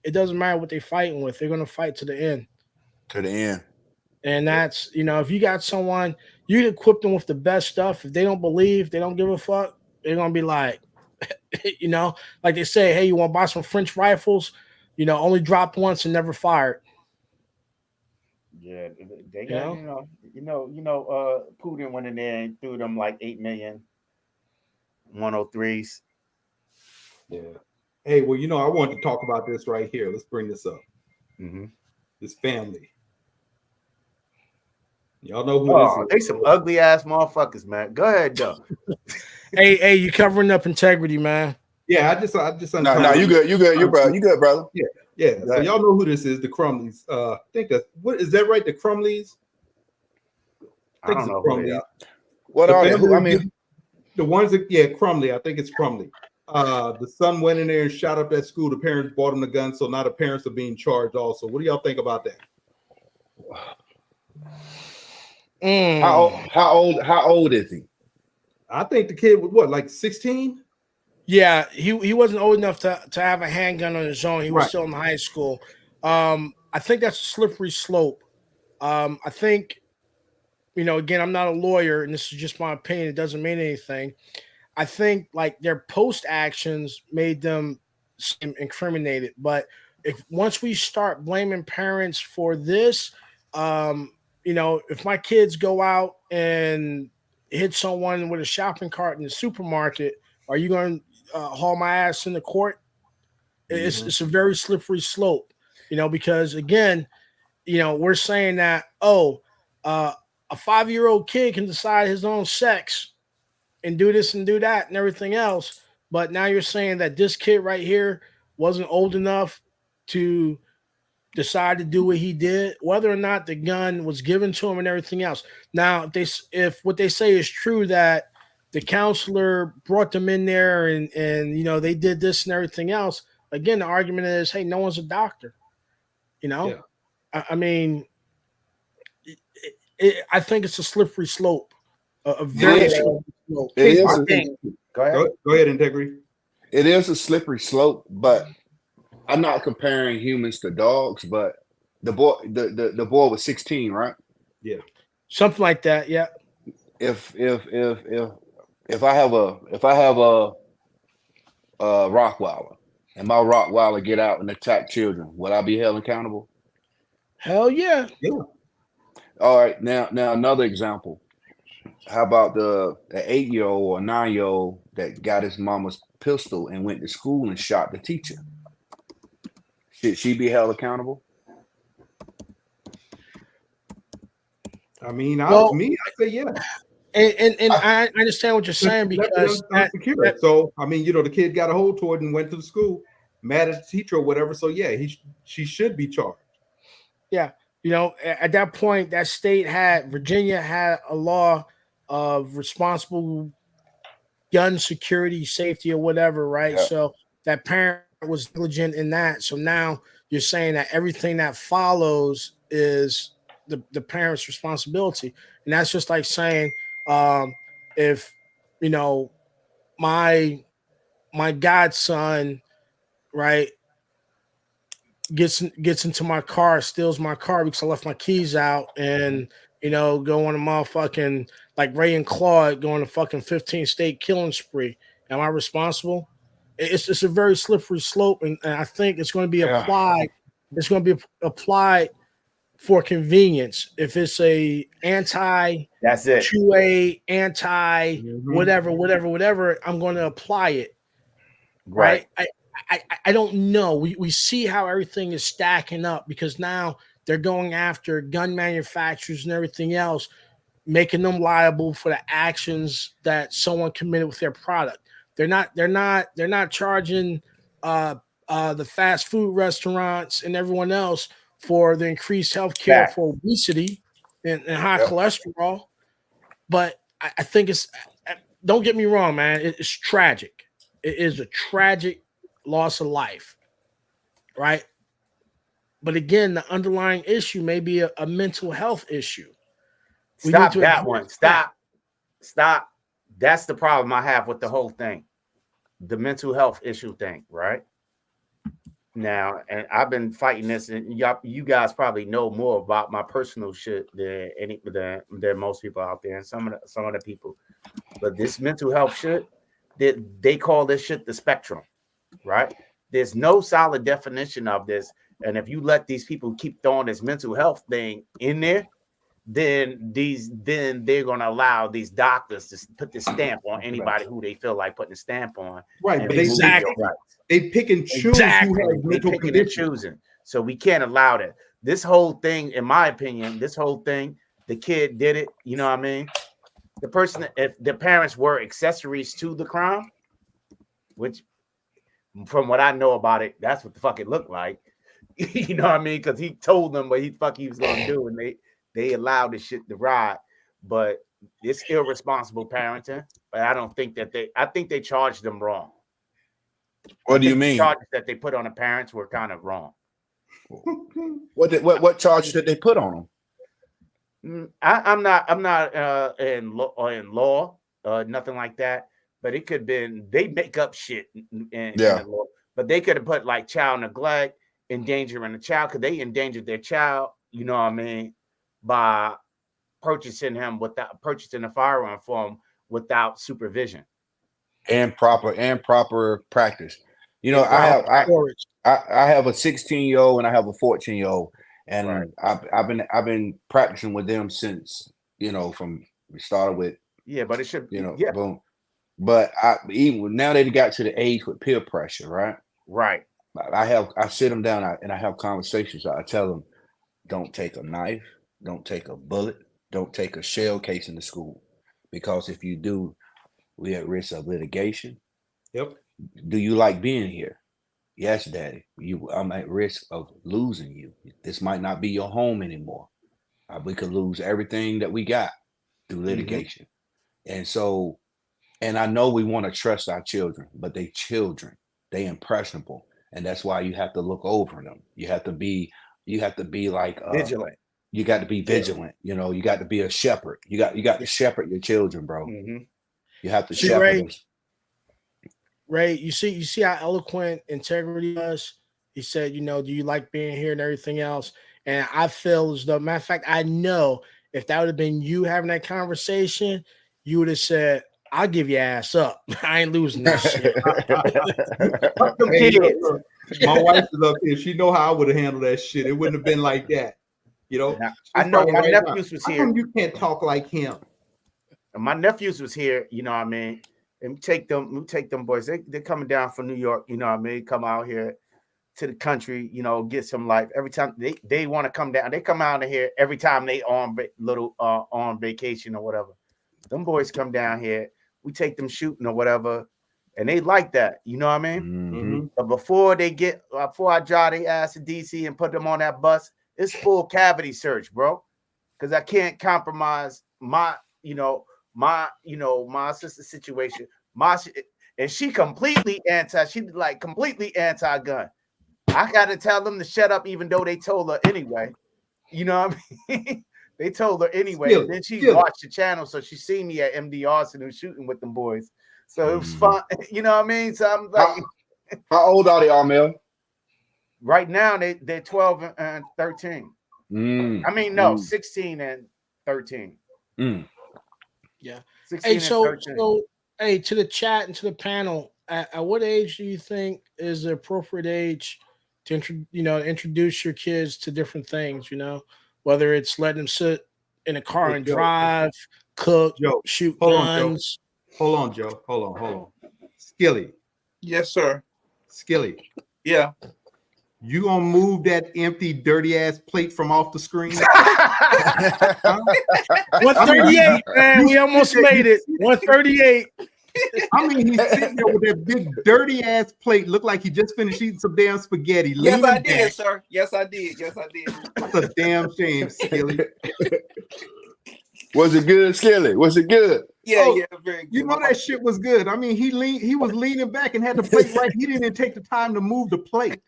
A: it doesn't matter what they're fighting with. They're going to fight to the end.
D: To the end.
A: And that's, you know, if you got someone, you equip them with the best stuff. If they don't believe, they don't give a fuck, they're going to be like, you know, like they say, hey, you want to buy some French rifles? You know, only dropped once and never fired.
C: Yeah, they got, you know, Putin went in there and threw them like 8 million 103s.
B: Yeah. Hey, well, you know, I wanted to talk about this right here. Let's bring this up. This family. Y'all know who this is.
C: They some ugly ass motherfuckers, man. Go ahead, though.
A: hey, you covering up integrity, man.
B: Yeah, I just
D: No, you good. You good, brother.
B: Yeah. So y'all know who this is, the Crumleys. I think that's what is that right? The Crumleys?
C: I don't know who they are.
D: What are they? I mean,
B: the ones that Crumley. I think it's Crumley. The son went in there and shot up that school. The parents bought him the gun, so now the parents are being charged also. What do y'all think about that?
D: How old is he?
B: I think the kid was what, like 16?
A: Yeah, he wasn't old enough to have a handgun on his own. He was
B: Right.
A: still in high school. I think that's a slippery slope. I think, again, I'm not a lawyer, and this is just my opinion. It doesn't mean anything. I think like their post actions made them incriminated. But if once we start blaming parents for this, if my kids go out and hit someone with a shopping cart in the supermarket, are you going to haul my ass in the court? It's a very slippery slope, because again, we're saying that, a 5-year-old kid can decide his own sex and do this and do that and everything else. But now you're saying that this kid right here wasn't old enough to decide to do what he did, whether or not the gun was given to him and everything else. Now, if what they say is true, that the counselor brought them in there and they did this and everything else, again, the argument is, hey, no one's a doctor.
B: Yeah.
A: I mean, I think it's a slippery slope. A very slippery slope.
D: It is.
C: Go ahead.
B: Go ahead, Integrity.
D: It is a slippery slope, but I'm not comparing humans to dogs. But the boy was 16, right?
B: Yeah.
A: Something like that. Yeah.
D: If I have a Rottweiler and my Rottweiler get out and attack children, would I be held accountable?
A: Hell yeah.
B: Yeah.
D: All right. Now another example. How about the 8-year-old or 9-year-old that got his mama's pistol and went to school and shot the teacher? Should she be held accountable?
B: I mean, I say yeah.
A: And I understand what you're saying, because
B: so I mean, the kid got a hold to it and went to the school, mad at the teacher or whatever. So yeah, she should be charged.
A: Yeah, at that point, that Virginia had a law of responsible gun security, safety, or whatever, right?
D: Yeah.
A: So that parent was negligent in that. So now you're saying that everything that follows is the parent's responsibility, and that's just like saying, if my godson, right, gets into my car, steals my car because I left my keys out, and go on a motherfucking, like Ray and Claude, go on a fucking 15-state killing spree. Am I responsible? It's a very slippery slope, and I think it's going to be applied. It's going to be applied for convenience. If it's a anti,
C: that's it.
A: 2A anti whatever, I'm going to apply it.
C: Right.
A: I don't know. We see how everything is stacking up, because now they're going after gun manufacturers and everything else, making them liable for the actions that someone committed with their product. They're not charging the fast food restaurants and everyone else for the increased health care for obesity and high cholesterol. But I think don't get me wrong, man. It's tragic. It is a tragic loss of life, right? But again, the underlying issue may be a mental health issue.
C: Stop that one. Stop. That's the problem I have with the whole thing. The mental health issue thing, right? Now, and I've been fighting this, and you guys probably know more about my personal shit than most people out there, and some of the people. But this mental health shit, they call this shit the spectrum, right? There's no solid definition of this, and if you let these people keep throwing this mental health thing in there, then they're gonna allow these doctors to put the stamp on anybody who they feel like putting a stamp on.
B: Right, but they pick and choose who has mental conditions.
C: So we can't allow that. This whole thing, in my opinion, the kid did it. You know what I mean? The person, if the parents were accessories to the crime, which from what I know about it, that's what the fuck it looked like. You know what I mean? Because he told them what he was gonna do, and they allowed this shit to ride. But it's irresponsible parenting. But I don't think that I think they charged them wrong.
D: What do you
C: The
D: mean?
C: charges that they put on the parents were kind of wrong.
D: What charges did they put on them?
C: I'm not in law, nothing like that. But it could have been they make up shit in the law. But they could have put like child neglect, endangering a child, because they endangered their child. You know what I mean? By purchasing a firearm for him without supervision
D: and proper practice. You know, I have a 16-year-old and I have a 14-year-old, and
C: right.
D: I've been practicing with them since, you know, from we started with,
C: but it should,
D: boom. But even now they got to the age with peer pressure, right?
C: Right.
D: I sit them down and I have conversations. I tell them, don't take a knife, don't take a bullet, don't take a shell case into school, because if you do, we're at risk of litigation.
B: Yep.
D: Do you like being here? Yes, Daddy. I'm at risk of losing you. This might not be your home anymore. We could lose everything that we got through litigation. And so, and I know we want to trust our children, but they children, they impressionable. And that's why you have to look over them. You have to be like
C: vigilant.
D: You got to be vigilant. You know, you got to be a shepherd. You got to shepherd your children, bro. You have to shepherd them.
A: Ray, you see how eloquent integrity was? He said, you know, do you like being here and everything else? And I feel as though, matter of fact, I know if that would have been you having that conversation, you would have said, I'll give your ass up. I ain't losing this shit.
B: My wife is up here. She know how I would have handled that shit. It wouldn't have been like that. You know,
C: I know my nephews was here.
B: How come you can't talk like him?
C: My nephews was here, you know what I mean? And we take them boys. They're coming down from New York, you know what I mean? Come out here to the country, you know, get some life. Every time they want to come down, they come out of here every time they on vacation or whatever. Them boys come down here, we take them shooting or whatever, and they like that, you know what I mean? But before I drive their ass to DC and put them on that bus, it's full cavity search, bro. Because I can't compromise my sister situation. And she completely anti-gun. I got to tell them to shut up, even though they told her anyway. You know what I mean? They told her anyway. And then she watched the channel, so she seen me at MD Austin who's shooting with them boys. So it was fun. You know what I mean? So I'm like,
D: how old are they, Armel?
C: Right now they're 12 and 13. I mean, no, 16 and 13.
A: Yeah.
C: 16 and 13.
A: So hey, to the chat and to the panel, at what age do you think is the appropriate age to introduce your kids to different things? You know, whether it's letting them sit in a car and drive, cook, shoot guns.
B: Hold on, Joe. Hold on. Skilly.
E: Yes, sir.
B: Skilly.
E: Yeah.
B: You gonna move that empty, dirty ass plate from off the screen?
A: 138, man. We almost made it. 138.
B: I mean, he's sitting there with that big, dirty ass plate. Looked like he just finished eating some damn spaghetti.
E: Yes, I did, sir. Yes, I did.
B: That's a damn shame, Skilly.
D: Was it good, Skilly? Was it good?
E: Yeah, very good.
B: You know that shit was good. I mean, he was leaning back and had the plate right. He didn't even take the time to move the plate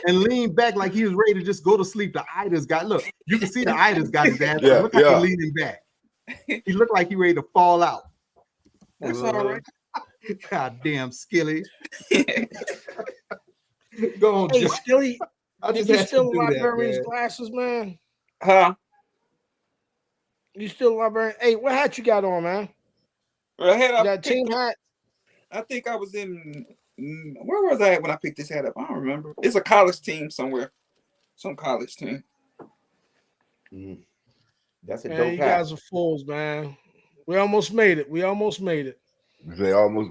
B: and lean back like he was ready to just go to sleep. The Ida's look, you can see the Ida's got his ass. Look like he's leaning back. He looked like he ready to fall out.
E: That's all right.
B: God damn, Skilly. Go on,
A: hey, Skilly.
B: Did
A: you still librarian's glasses, man?
E: Huh?
A: You still librarian? Hey, what hat you got on, man?
E: That
A: team hat?
E: I think I was in. Where was I at when I picked this hat up? I don't remember. It's a college team somewhere. Some college team.
C: That's a dope hat.
A: You guys are fools, man. We almost made it.
D: They almost.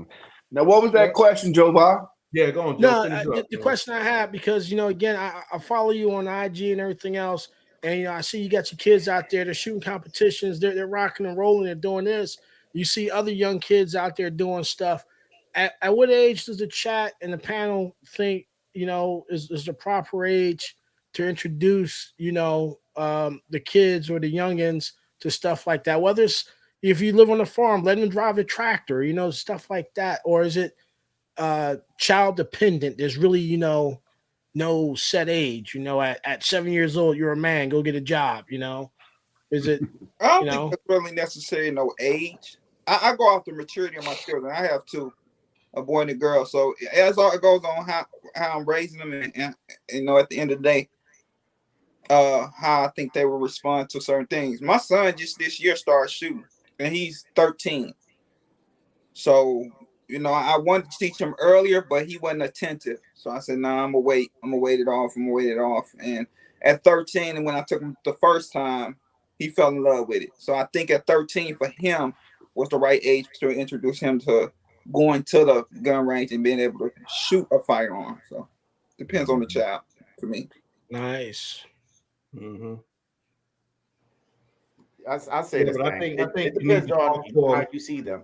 D: Now, what was that question, Joe?
B: Yeah, go on, Joe.
A: No, the question I have, because, again, I follow you on IG and everything else. And, I see you got your kids out there. They're shooting competitions. They're rocking and rolling. They're doing this. You see other young kids out there doing stuff. At what age does the chat and the panel think, is the proper age to introduce, the kids or the youngins to stuff like that? Whether it's if you live on a farm, let them drive a tractor, stuff like that. Or is it child dependent. There's really, you know, no set age. You know, at 7 years old, you're a man. Go get a job. You know, is it?
E: I don't
A: You
E: think
A: know,
E: it's really necessary no age. I go off the maturity of my children. I have two, a boy and a girl. So as all it goes on how I'm raising them, and you know, at the end of the day, how I think they will respond to certain things. My son just this year started shooting, and he's 13. So, you know, I wanted to teach him earlier, but he wasn't attentive. So I said, nah, I'm gonna wait. I'm gonna wait it off. I'm gonna wait it off. And at 13, and when I took him the first time, he fell in love with it. So I think at 13 for him was the right age to introduce him to going to the gun range and being able to shoot a firearm. So depends on the child for me.
A: nice.
B: Mm-hmm.
C: I say the
B: But
C: same.
B: I think
C: It
B: you need
C: depends
B: to
C: on
B: talk to
C: how
B: them.
C: you see them.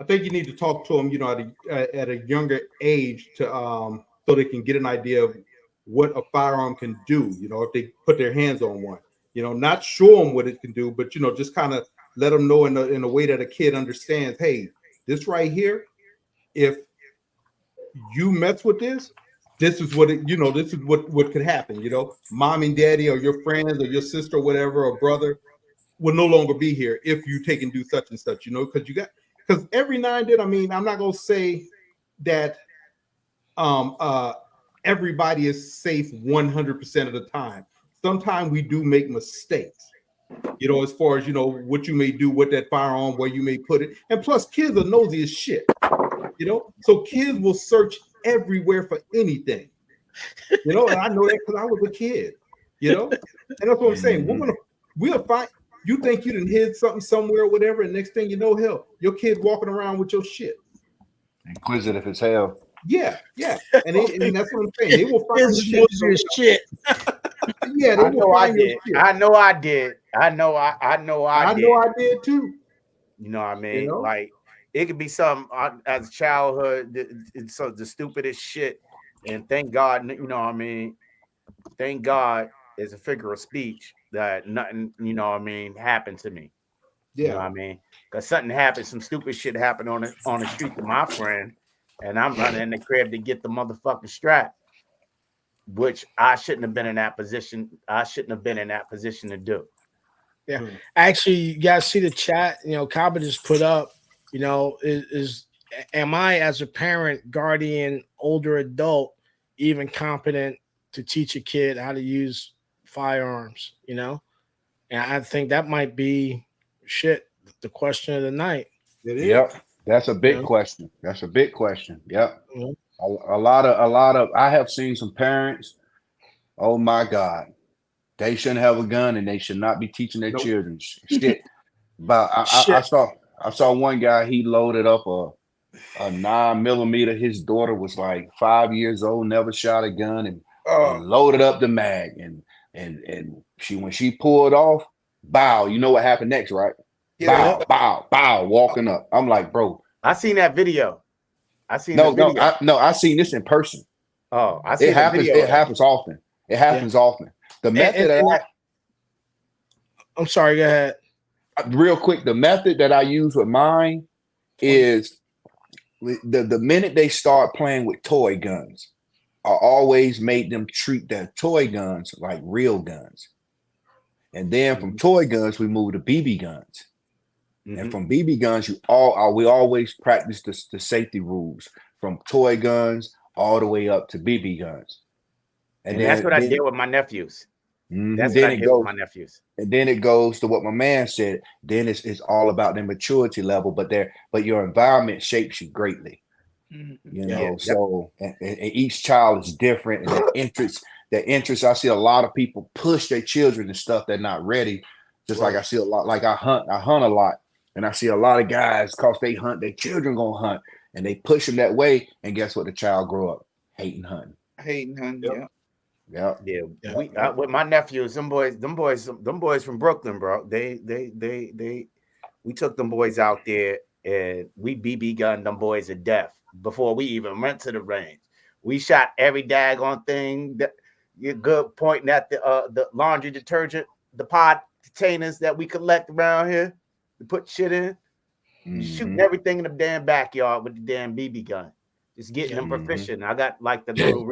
B: I think you need to talk to them, you know, at a younger age to so they can get an idea of what a firearm can do. You know, if they put their hands on one, you know, not show them what it can do, but you know, just kind of let them know in a way that a kid understands. Hey, this right here, if you mess with this is what it, you know, this is what could happen. You know, mom and daddy, or your friends, or your sister, or whatever, or brother, will no longer be here if you take and do such and such, you know, because every now and then, I mean, I'm not gonna say that everybody is safe 100% of the time. Sometimes we do make mistakes, you know, as far as you know what you may do with that firearm, where you may put it, and plus kids are nosy as shit, you know, so kids will search everywhere for anything, you know, and I know that because I was a kid, you know, and that's what I'm saying. We'll find. You think you done hid something somewhere or whatever, and next thing you know, hell, your kid walking around with your shit.
D: Inquisitive as hell.
B: Yeah, and that's what I'm saying. They will find
A: This
B: shit.
A: is shit.
B: Yeah, they
C: I
B: will
C: know I
B: find your
C: did.
B: shit.
C: I know I did. I know I did.
B: I did too.
C: You know what I mean?
B: You know?
C: Like it could be something as a childhood. It's so the stupidest shit. And thank God, you know what I mean? Thank God is a figure of speech that nothing, you know what I mean, happened to me. You know what I mean? Because something happened, some stupid shit happened on the street to my friend, and I'm running in the crib to get the motherfucking strap, which I shouldn't have been in that position. I shouldn't have been in that position to do.
A: Yeah. Actually, you guys see the chat, you know, Kaba just put up, you know, is am I as a parent, guardian, older adult, even competent to teach a kid how to use firearms, you know? And I think that might be the question of the night.
B: It is.
D: Yep. That's a big
A: Yeah.
D: question. That's a big question. Yep.
A: Yeah.
D: A lot of I have seen some parents, oh my God, they shouldn't have a gun and they should not be teaching their children shit. But I saw one guy, he loaded up a 9mm. His daughter was like 5 years old, never shot a gun, and loaded up the mag, and she, when she pulled off, bow, you know what happened next, right?
E: Yeah.
D: Bow, walking up. I'm like, bro.
C: I seen that video. I seen
D: No,
C: the video.
D: I seen this in person.
C: Oh, I see
D: It happens.
C: video.
D: It happens often. It happens often. The method
A: I'm sorry, go ahead.
D: Real quick, the method that I use with mine is the minute they start playing with toy guns, I always made them treat their toy guns like real guns. And then from toy guns, we move to BB guns. And from BB guns, we always practice the safety rules from toy guns all the way up to BB guns.
C: And that's what I did with my nephews. That's
D: what
C: I did with my nephews.
D: And then it goes to what my man said. Then it's all about their maturity level, but your environment shapes you greatly. You know, so and each child is different, and their interest. I see a lot of people push their children and stuff they're not ready. Just like I see a lot, like I hunt a lot, and I see a lot of guys, cause they hunt, their children gonna hunt, and they push them that way. And guess what? The child grow up hating hunting. Yeah.
C: With my nephews, them boys from Brooklyn, bro. We took them boys out there and we BB gunned them boys to death before we even went to the range. We shot every daggone thing that you're good pointing at the laundry detergent, the pod containers that we collect around here to put shit in. Shooting everything in the damn backyard with the damn BB gun. just getting them
D: Mhm.
C: proficient. I got like the little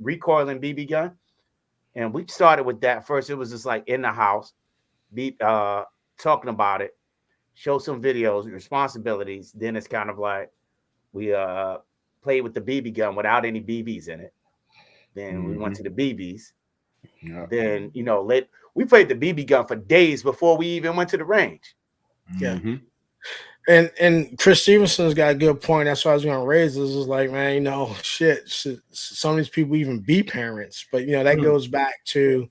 C: recoiling BB gun, and we started with that first. It was just like in the house, talking about it, show some videos, responsibilities. Then it's kind of like we played with the BB gun without any BBs in it. Then we went to the BBs.
D: Yeah.
C: Then we played the BB gun for days before we even went to the range.
A: Yeah.
D: Mhm.
A: And Chris Stevenson's got a good point. That's why I was going to raise this. Is like, man, you know, shit. Some of these people even be parents, but you know that goes back to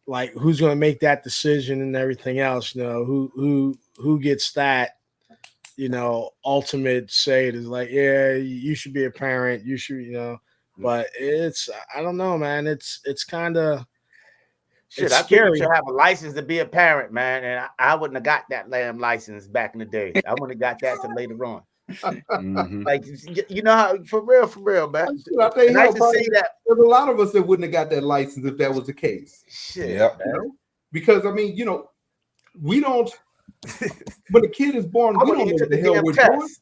A: like who's going to make that decision and everything else. You know, who gets that, you know, ultimate say it is like, yeah, you should be a parent. You should, you know, but I don't know, man. It's kind of.
C: Shit,
A: It's
C: I think you
A: scary.
C: should have a license to be a parent, man. And I wouldn't have got that damn license back in the day. I wouldn't have got that till later on.
D: Mhm.
C: Like, you know how, for real, man.
B: I'll tell you,
C: And I used to
B: probably,
C: say that.
B: there's a lot of us that wouldn't have got that license if that was the case.
C: Shit,
D: Yep.
C: man.
B: You know? Because I mean, you know, we don't. When a kid is born,
C: I
B: we
C: wouldn't
B: don't know
C: even
B: what
C: took
B: the
C: the
B: hell
C: damn
B: we're doing.
C: test.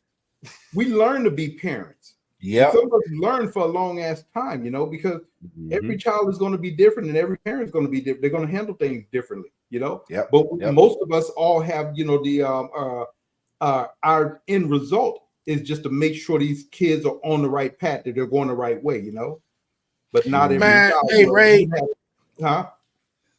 B: We learn to be parents.
D: Yep.
B: Some of us learn for a long ass time, you know, because every
D: Mhm.
B: child is going to be different and every parent is going to be different. They're going to handle things differently, you know.
D: Yep.
B: But
D: Yep.
B: most of us all have, you know, the our end result is just to make sure these kids are on the right path, that they're going the right way, you know. But not every
A: Man,
B: child.
A: hey, Ray.
B: Huh?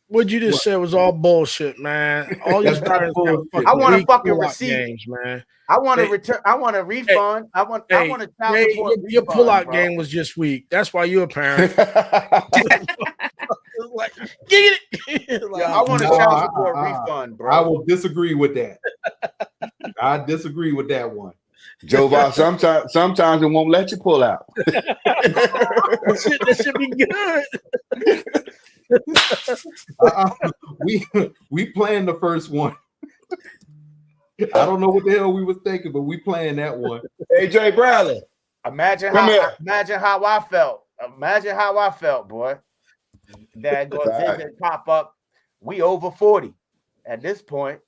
A: What you just said was all bullshit, man. All these
B: That's not
A: parents got
B: bullshit,
A: fucking
C: I want a
A: weak
C: fucking
A: pull-out
C: receipt.
A: games, man.
C: I want to
A: Hey,
C: return. I want a refund. I want a child
A: Ray,
C: support
A: your
C: refund,
A: pull-out
C: bro.
A: game was just weak. That's why you're a parent. Like, get it. Like,
C: Yeah, I want a child support refund, bro.
B: I will disagree with that. I disagree with that one.
D: Joe Bob, sometimes it won't let you pull out.
A: that should be good.
B: We planned the first one. I don't know what the hell we was thinking, but we planned that one.
D: AJ Bradley.
C: Imagine
D: Come
C: how
D: here.
C: I felt. Imagine how I felt, boy. That goes Zay pop up. We over 40 at this point.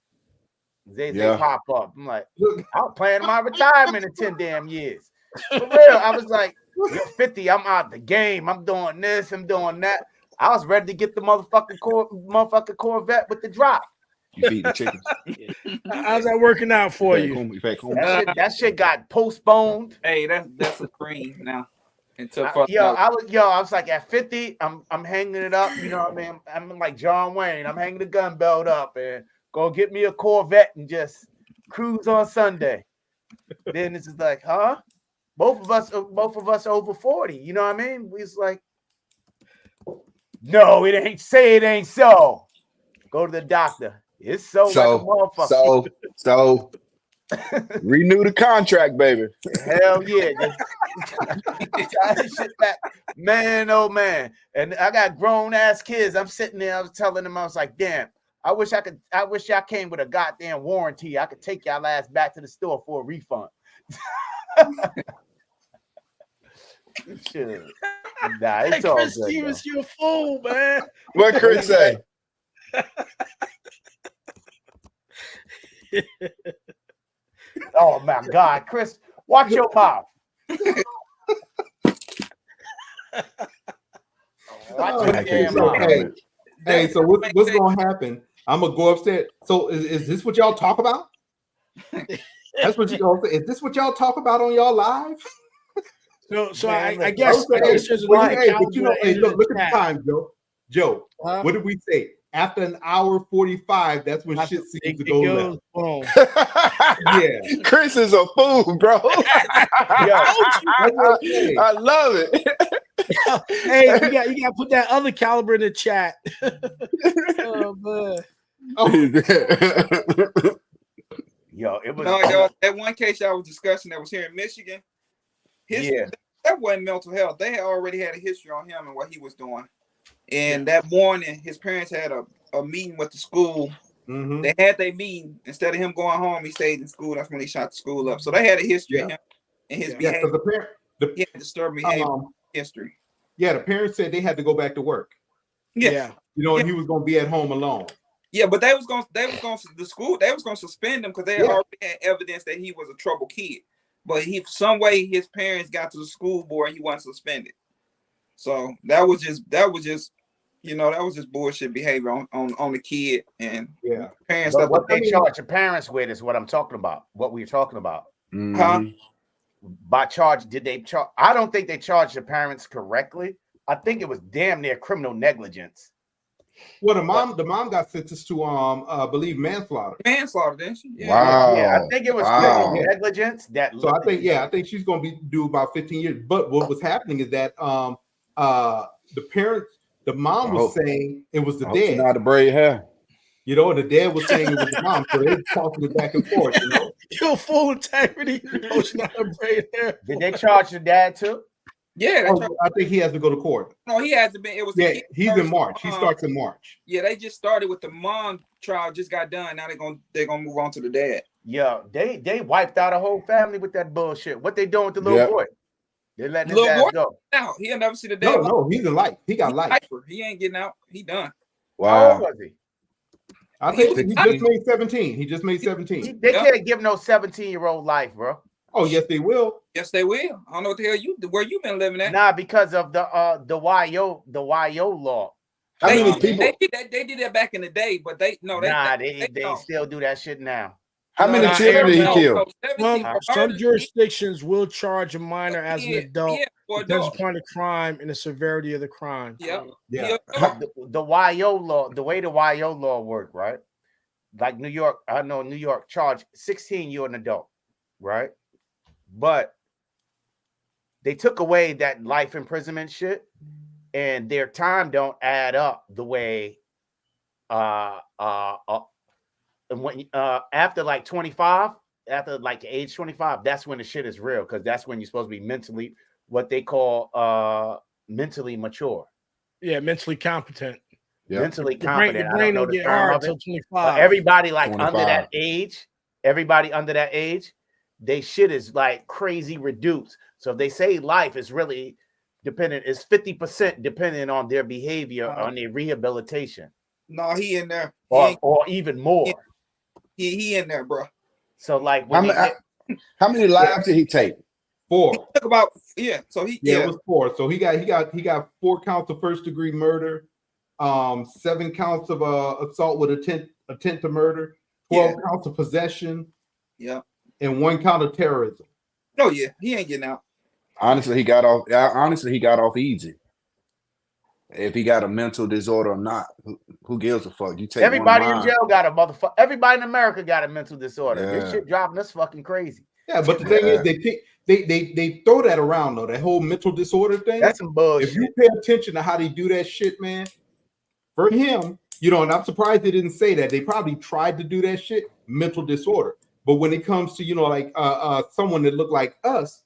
C: Zay pop up. I'm like, I'm planning my retirement in 10 damn years. For real. I was like, you're 50. I'm out the game. I'm doing this. I'm doing that. I was ready to get the motherfucking Corvette with the drop.
D: You feed the chickens.
A: How's that working out for you?
C: That shit got postponed.
E: Hey, that's a dream now.
C: I was like at 50, I'm hanging it up. You know what I mean? I'm like John Wayne. I'm hanging the gun belt up and go get me a Corvette and just cruise on Sunday. Then it's just like, huh? Both of us over 40. You know what I mean? We was like, no, it ain't. Say it ain't so. Go to the doctor. It's so like a motherfucker.
D: So renew the contract, baby.
C: Hell yeah. Shit back. Man, oh man. And I got grown ass kids. I'm sitting there, I was telling them, I was like, damn, I wish y'all came with a goddamn warranty. I could take y'all ass back to the store for a refund. Shit. Nah, it's all
A: Chris
C: good.
A: Stevens, you a fool, man.
D: What Chris say?
C: Oh my God, Chris, watch your mouth.
B: Hey, so what's gonna happen? I'm gonna go upstairs. So is this what y'all talk about? That's what y'all say. Is this what y'all talk about on y'all live?
A: So I guess there's a
B: look at the time, Joe. What did we say? After an hour 45, that's when shit seems to go left.
A: Yeah,
D: Chris is a fool, bro. I love it.
A: Hey, you got to put that other caliber in the chat. Oh man.
C: Yo, it was
E: that one case y'all was discussing that was here in Michigan. That wasn't mental health. They had already had a history on him and what he was doing. And that morning, his parents had a meeting with the school. Mm-hmm. They had their meeting. Instead of him going home, he stayed in school. That's when they shot the school up. So they had a history of him and his behavior. He had disturbed behavior history.
B: Yeah, the parents said they had to go back to work.
A: Yeah.
B: You know, and he was going to be at home alone.
E: Yeah, but they was going to suspend him because they already had evidence that he was a troubled kid. but some way his parents got to the school board and he wasn't suspended. So that was just that was just bullshit behavior on the kid and parents.
C: But what they charge your parents with is what I'm talking about. What we're talking about.
E: Huh?
C: By charge, did they charge? I don't think they charged the parents correctly. I think it was damn near criminal negligence.
B: Well, the mom got sentenced to I believe manslaughter.
E: Manslaughter, didn't she? Yeah.
D: Wow.
C: Yeah, I think it was criminal negligence.
B: So I think she's gonna do about 15 years. But what was happening is that the mom was saying it was the dad.
D: Not the braid hair.
B: You know, the dad was saying it was the mom, so they were talking it back and forth. You know,
A: you're full integrity. Not a braid hair.
C: Did they charge the dad too?
E: Yeah,
B: I think he has to go to court.
E: No, he hasn't been. It was
B: he's in March. He starts in March.
E: Yeah, they just started with the mom trial. Just got done. Now they're gonna move on to the dad.
C: Yeah, they wiped out a whole family with that bullshit. What they doing with the little boy? They letting his ass go.
E: Now he'll never see the day.
B: No, he's in life. He got life.
E: He ain't getting out. He done.
C: Wow. How old was he?
B: I think he just made 17. He just made 17.
C: They can't give no 17-year-old life, bro.
B: Oh, yes, they will.
E: Yes, they will. I don't know what the hell where you been living at.
C: Nah, because of the YO law.
D: How many people?
E: They did that back in the day, but they
C: still do that shit now.
D: How many children did he kill?
A: Some jurisdictions will charge a minor as an adult. Depends upon the crime and the severity of the crime.
E: Yeah.
C: The YO law, the way the YO law work, right? Like New York, I know New York charge 16, you're an adult, right? But they took away that life imprisonment shit, and their time don't add up the way and when after like 25, after like age 25, that's when the shit is real, because that's when you're supposed to be mentally, what they call mentally mature.
A: Yeah, mentally competent.
C: Yep. Mentally competent.
A: The brain don't get hard until 25.
C: Everybody like 25. Everybody under that age, they shit is like crazy reduced. So if they say life is really dependent, it's 50% depending on their behavior, on their rehabilitation.
E: No, he in there.
C: Or even more.
E: He in there, bro.
C: So like
D: how many lives did he take?
B: 4.
E: He took about so
B: it was 4. So he got 4 counts of first degree murder, 7 counts of assault with intent to murder, 12 counts of possession, and 1 count of terrorism.
E: Oh yeah, he ain't getting out.
D: Honestly, he got off easy. If he got a mental disorder or not, who gives a fuck? You take
C: everybody in jail got a motherfucker. Everybody in America got a mental disorder.
D: Yeah.
C: This shit dropping us fucking crazy.
B: Yeah, but the thing is, they throw that around though. That whole mental disorder thing.
C: That's some bullshit.
B: If you pay attention to how they do that shit, man, for him, and I'm surprised they didn't say that. They probably tried to do that shit, mental disorder. But when it comes to like someone that look like us,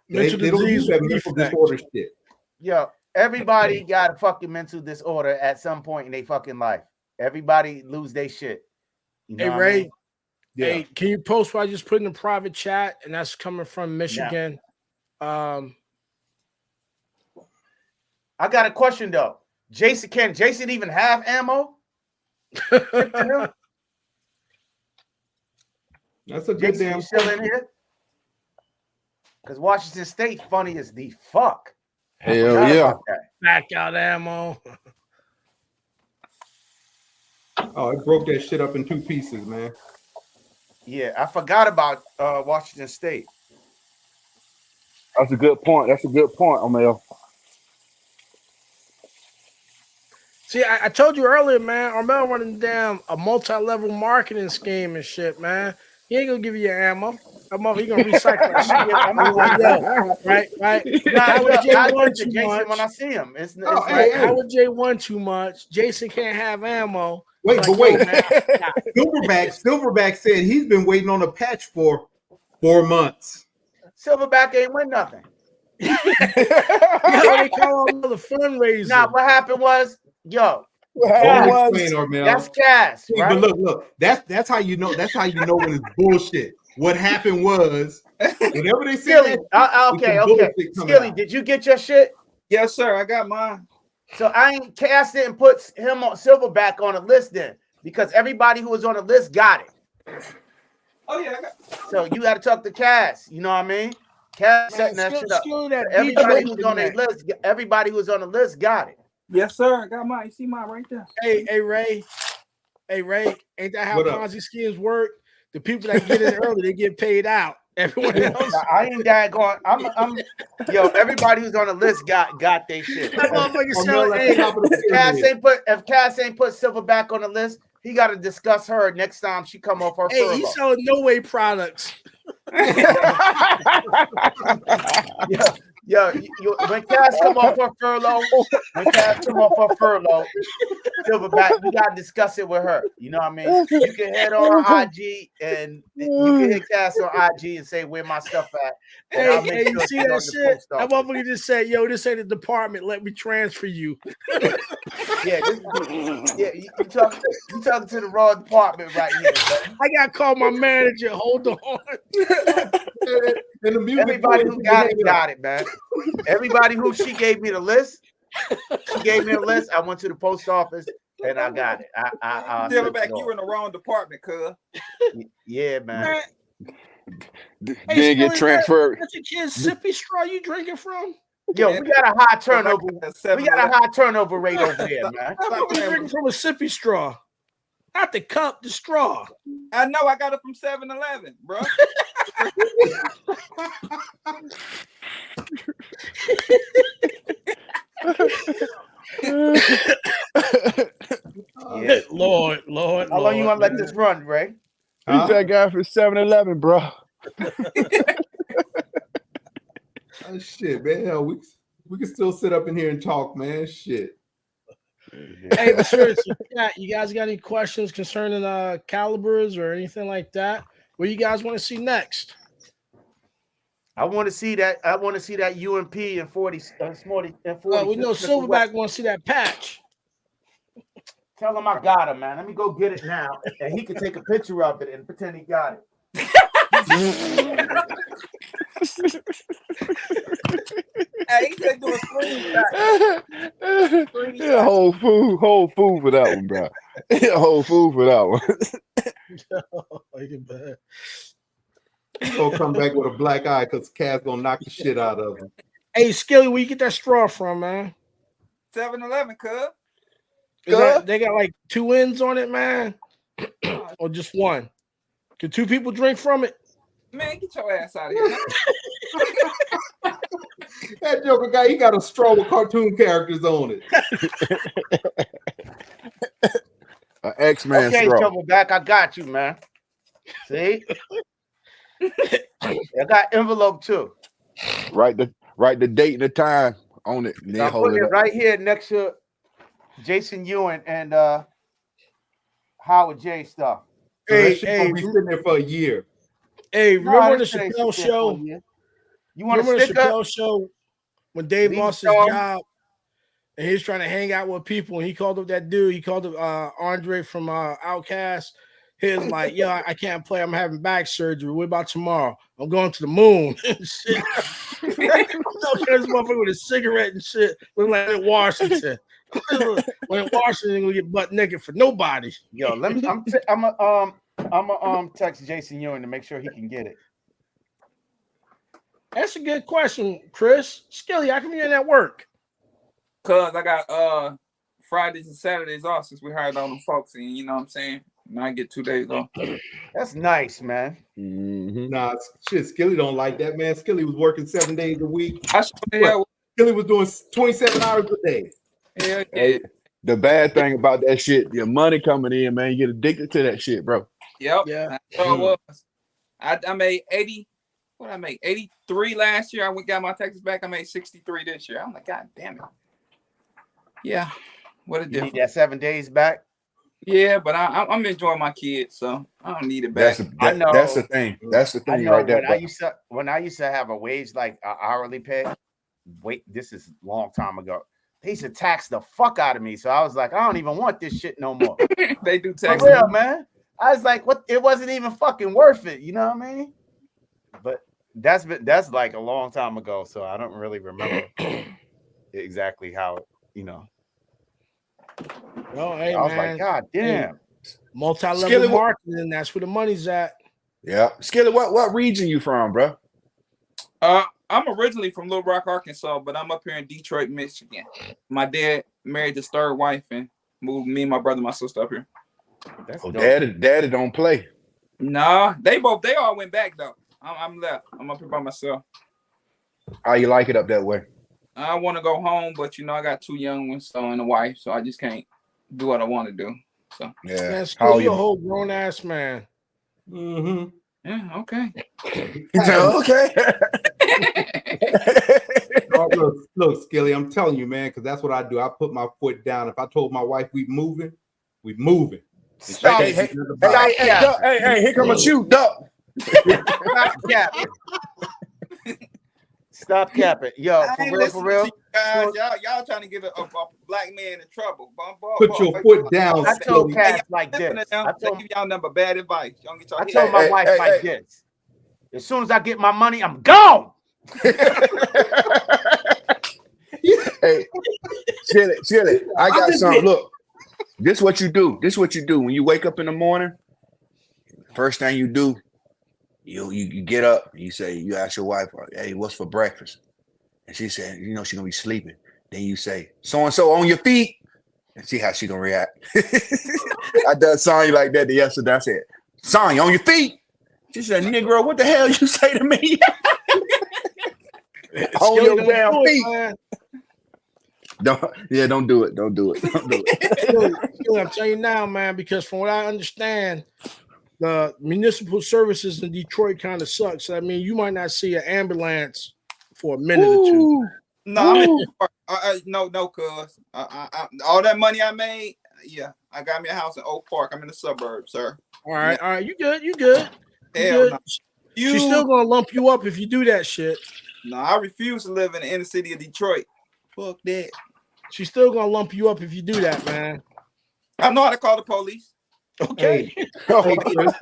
B: they don't use that mental disorder shit.
C: Yeah. Everybody got a fucking mental disorder at some point in their fucking life. Everybody lose their shit.
A: Hey, Ray. Hey, can you post what I just put in the private chat? And that's coming from Michigan.
C: I got a question though. Can Jason even have ammo?
B: That's a good damn.
C: Still in here? Because Washington State funny as the fuck.
D: Hell yeah.
A: Back out ammo.
B: Oh, it broke that shit up in 2 pieces, man.
C: Yeah, I forgot about Washington State.
D: That's a good point. Omel.
A: See, I told you earlier, man, Armel running down a multi-level marketing scheme and shit, man. He ain't gonna give you your ammo. He gonna recycle that shit. Right. Howard J won too much.
C: When I see him,
A: Howard J won too much. Jason can't have ammo.
B: Wait. Silverback said he's been waiting on a patch for 4 months.
C: Silverback ain't win nothing.
A: They call another fundraiser.
C: Nah, what happened was, that's cash. Right?
B: But look, that's how you know. That's how you know when it's bullshit. What happened was, whenever they say
C: okay. Skilly, did you get your shit?
E: Yes, sir. I got mine.
C: So I ain't cast it and put him on Silverback on a list then, because everybody who was on the list got it.
E: Oh yeah, I got.
C: So you got to talk to Cass. You know what I mean? Cass setting that shit up. Everybody who's on the list, everybody who's on the list got it.
E: Yes, sir. I got mine. You see mine right there.
A: Hey, Ray. Hey, Ray. Ain't that how
B: What up?
A: Ponzi schemes work? The people that get in early, they get paid out. Everyone else.
C: I ain't that going. Yo. Everybody who's on the list got their shit.
A: That motherfucker
B: I'm
A: sound,
B: like
A: hey,
B: top of the
C: If Cass ain't put Silverback on the list, he got to discuss her next time she come off her
A: hey,
C: furlough.
A: he selling no way products.
C: Yo, when Cass come off her furlough, Silverback, we gotta discuss it with her. You know what I mean? You can head on IG and you can hit Cass on IG and say where my stuff at.
A: Hey, you see that shit? That motherfucker just said, "Yo, this ain't the department. Let me transfer you."
C: Yeah, you talking to the wrong department right here, man.
A: I gotta call my manager. Hold on.
C: Everybody who got it, man. Everybody who she gave me the list. I went to the post office and I got it.
E: Silverback, you in the wrong department, cuz.
C: Yeah, man.
D: Then get transferred.
A: That's a kid's sippy straw you drinking from?
C: Yo, we got a high turnover. We got a high turnover rate over there, man.
A: I'm drinking from a sippy straw. Not the cup, the straw.
E: I know I got it from 7-Eleven, bro.
C: Yeah.
A: Lord.
C: How long you want to let this run, Ray?
D: Who's that guy for 7-Eleven, bro?
B: Oh, shit, man. Hell, we can still sit up in here and talk, man. Shit.
A: Hey, but seriously, you guys got any questions concerning calibers or anything like that? What you guys want to see next?
C: I want to see that. I want to see that UMP and 40 and 40 and 40.
A: We know Silverback want to see that patch.
C: Tell him I got him, man. Let me go get it now, and he can take a picture of it and pretend he got it.
E: Hey, he said do a screenshot.
D: Yeah, whole food for that one, bro. Whole food for that one.
B: He's gonna come back with a black eye because Cass gonna knock the shit out of him.
A: Hey, Skilly, where you get that straw from, man?
E: 7-Eleven, cuz.
A: They got like 2 ends on it, man, or just one? Can 2 people drink from it?
E: Man, get your ass out of here.
B: That Joker guy, he got a straw with cartoon characters on it.
D: An X-Man
C: Okay,
D: straw.
C: Silverback, I got you, man. See? I got envelope too.
D: Write the date and the time on it. And then
C: I'm
D: hold
C: putting
D: it
C: it
D: up.
C: right here next to Jason Ewan and Howard J stuff.
B: So that shit gonna be sitting there for a year.
A: Hey, remember the Chappelle show?
C: You want
A: remember
C: to
A: the
C: stick
A: Chappelle
C: up?
A: show when Dave lost his job and he was trying to hang out with people and he called up that dude. He called up Andre from Outkast. He was like, "Yo, I can't play. I'm having back surgery. What about tomorrow? I'm going to the moon." Shit. This motherfucker with a cigarette and shit. Look like in Washington. When in Washington, gonna get butt naked for nobody.
C: Yo, let me. I'm text Jason Ewan to make sure he can get it.
A: That's a good question, Chris. Skilly, how come you're in at work?
E: Cause I got Fridays and Saturdays off since we hired all them folks, and you know what I'm saying. And I get 2 days off.
C: That's nice, man.
D: Mm-hmm.
B: Nah, shit, Skilly don't like that, man. Skilly was working 7 days a week.
E: Skilly
B: was doing 27 hours a day.
E: Yeah.
D: Hey, the bad thing about that shit, your money coming in, man, you get addicted to that shit, bro.
E: Yep.
A: Yeah.
E: That's all it was. I made 80. What I make? 83 last year. I got my taxes back. I made 63 this year. I'm like, God damn it. Yeah. What a
C: You
E: difference.
C: need that 7 days back?
E: Yeah, but I'm enjoying my kids, so I don't need it back.
C: I know.
D: That's the thing. That's the
C: I
D: thing
C: know
D: right there.
C: when I used to have a wage like hourly pay. Wait, this is a long time ago. They used to tax the fuck out of me, so I was like, I don't even want this shit no more.
E: They do tax.
C: For real, man. I was like, what? It wasn't even fucking worth it. You know what I mean? But that's like a long time ago, so I don't really remember exactly how, you know.
A: Oh, hey,
C: I was
A: man.
C: like, God damn.
A: Multi-level marketing, that's where the money's at.
D: Yeah. Skilly, what region you from, bro?
E: I'm originally from Little Rock, Arkansas, but I'm up here in Detroit, Michigan. My dad married his third wife and moved me and my brother and my sister up here.
C: That's
D: Oh,
C: dope.
D: daddy don't play.
E: Nah, they all went back though. I'm left. I'm up here by myself.
D: How you like it up that way?
E: I want to go home, but I got 2 young ones, so and a wife, so I just can't do what I want to do. So
D: Yeah.
A: Man,
D: How
A: still you a
D: you?
A: whole grown ass man.
B: Mm-hmm.
E: yeah, okay.
D: Okay.
B: Oh, look, Skilly, I'm telling you, man, because that's what I do. I put my foot down. If I told my wife we moving, we moving. And she
C: Stop,
B: can't
D: hey,
B: do nothing about it.
C: Stop capping.
D: hey, here come a shoe, duck.
C: Stop capping. Stop capping. Yo,
E: I
C: for
E: ain't
C: real,
E: listening
C: for real.
E: to you guys. Y'all trying to get a black man in trouble.
B: Put your foot down,
C: I told
B: Skilly.
C: Cass like
E: Listen
C: this.
E: to them.
C: I
E: They
C: told
E: give y'all number bad advice. Y'all get your
C: I
E: head
C: told my
D: Hey,
C: wife
D: hey,
C: like
D: hey.
C: this. As soon as I get my money, I'm gone.
D: Hey, Skilly, I got something. Look, this what you do. This what you do when you wake up in the morning. First thing you do, you get up. You say, you ask your wife, "Hey, what's for breakfast?" And she said, she's gonna be sleeping. Then you say, "So and so on your feet," and see how she gonna react. I done Sonya like that yesterday. I said, "Sonya, on your feet." She said, "Negro, what the hell you say to me?" On
A: Skilly
D: your
A: don't
D: damn
A: do it,
D: feet.
A: man.
D: Don't do it. Don't do it. Don't do it.
A: Skilly, I'm telling you now, man, because from what I understand, the municipal services in Detroit kind of suck. So I mean, you might not see an ambulance for a minute or two.
D: Ooh.
E: No, I'm in
D: Ooh.
E: no, cuz all that money I made, yeah, I got me a house in Oak Park. I'm in the suburbs, sir.
A: All right, you good, you good. You
E: Hell
A: good.
E: no.
A: She's still gonna lump you up if you do that shit.
E: No, I refuse to live in the inner city of Detroit. Fuck that.
A: She's still gonna lump you up if you do that, man.
E: I know how to call the police.
A: Okay.
B: Hey, Chris,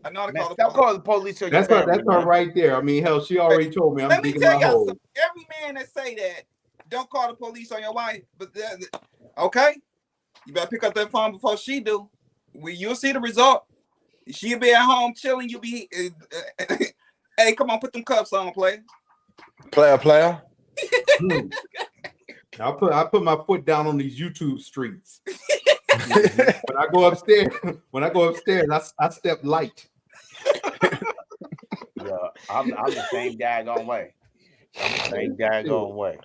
E: I know how to
C: Man,
E: call the
C: stop
E: police.
C: calling the police on your
B: that's her
C: family.
B: right there. I mean, hell, she already told me I'm
E: Let me
B: digging
E: tell
B: my
E: y'all
B: hole.
E: something. Every man that say that, don't call the police on your wife. But okay, you better pick up that phone before she do. You'll see the result. She'll be at home chilling. You'll be, hey, come on, put them cuffs on, player.
D: Player.
B: I put my foot down on these YouTube streets. When I go upstairs, I step light.
C: Yeah, I'm the same daggone way. I'm the same daggone way.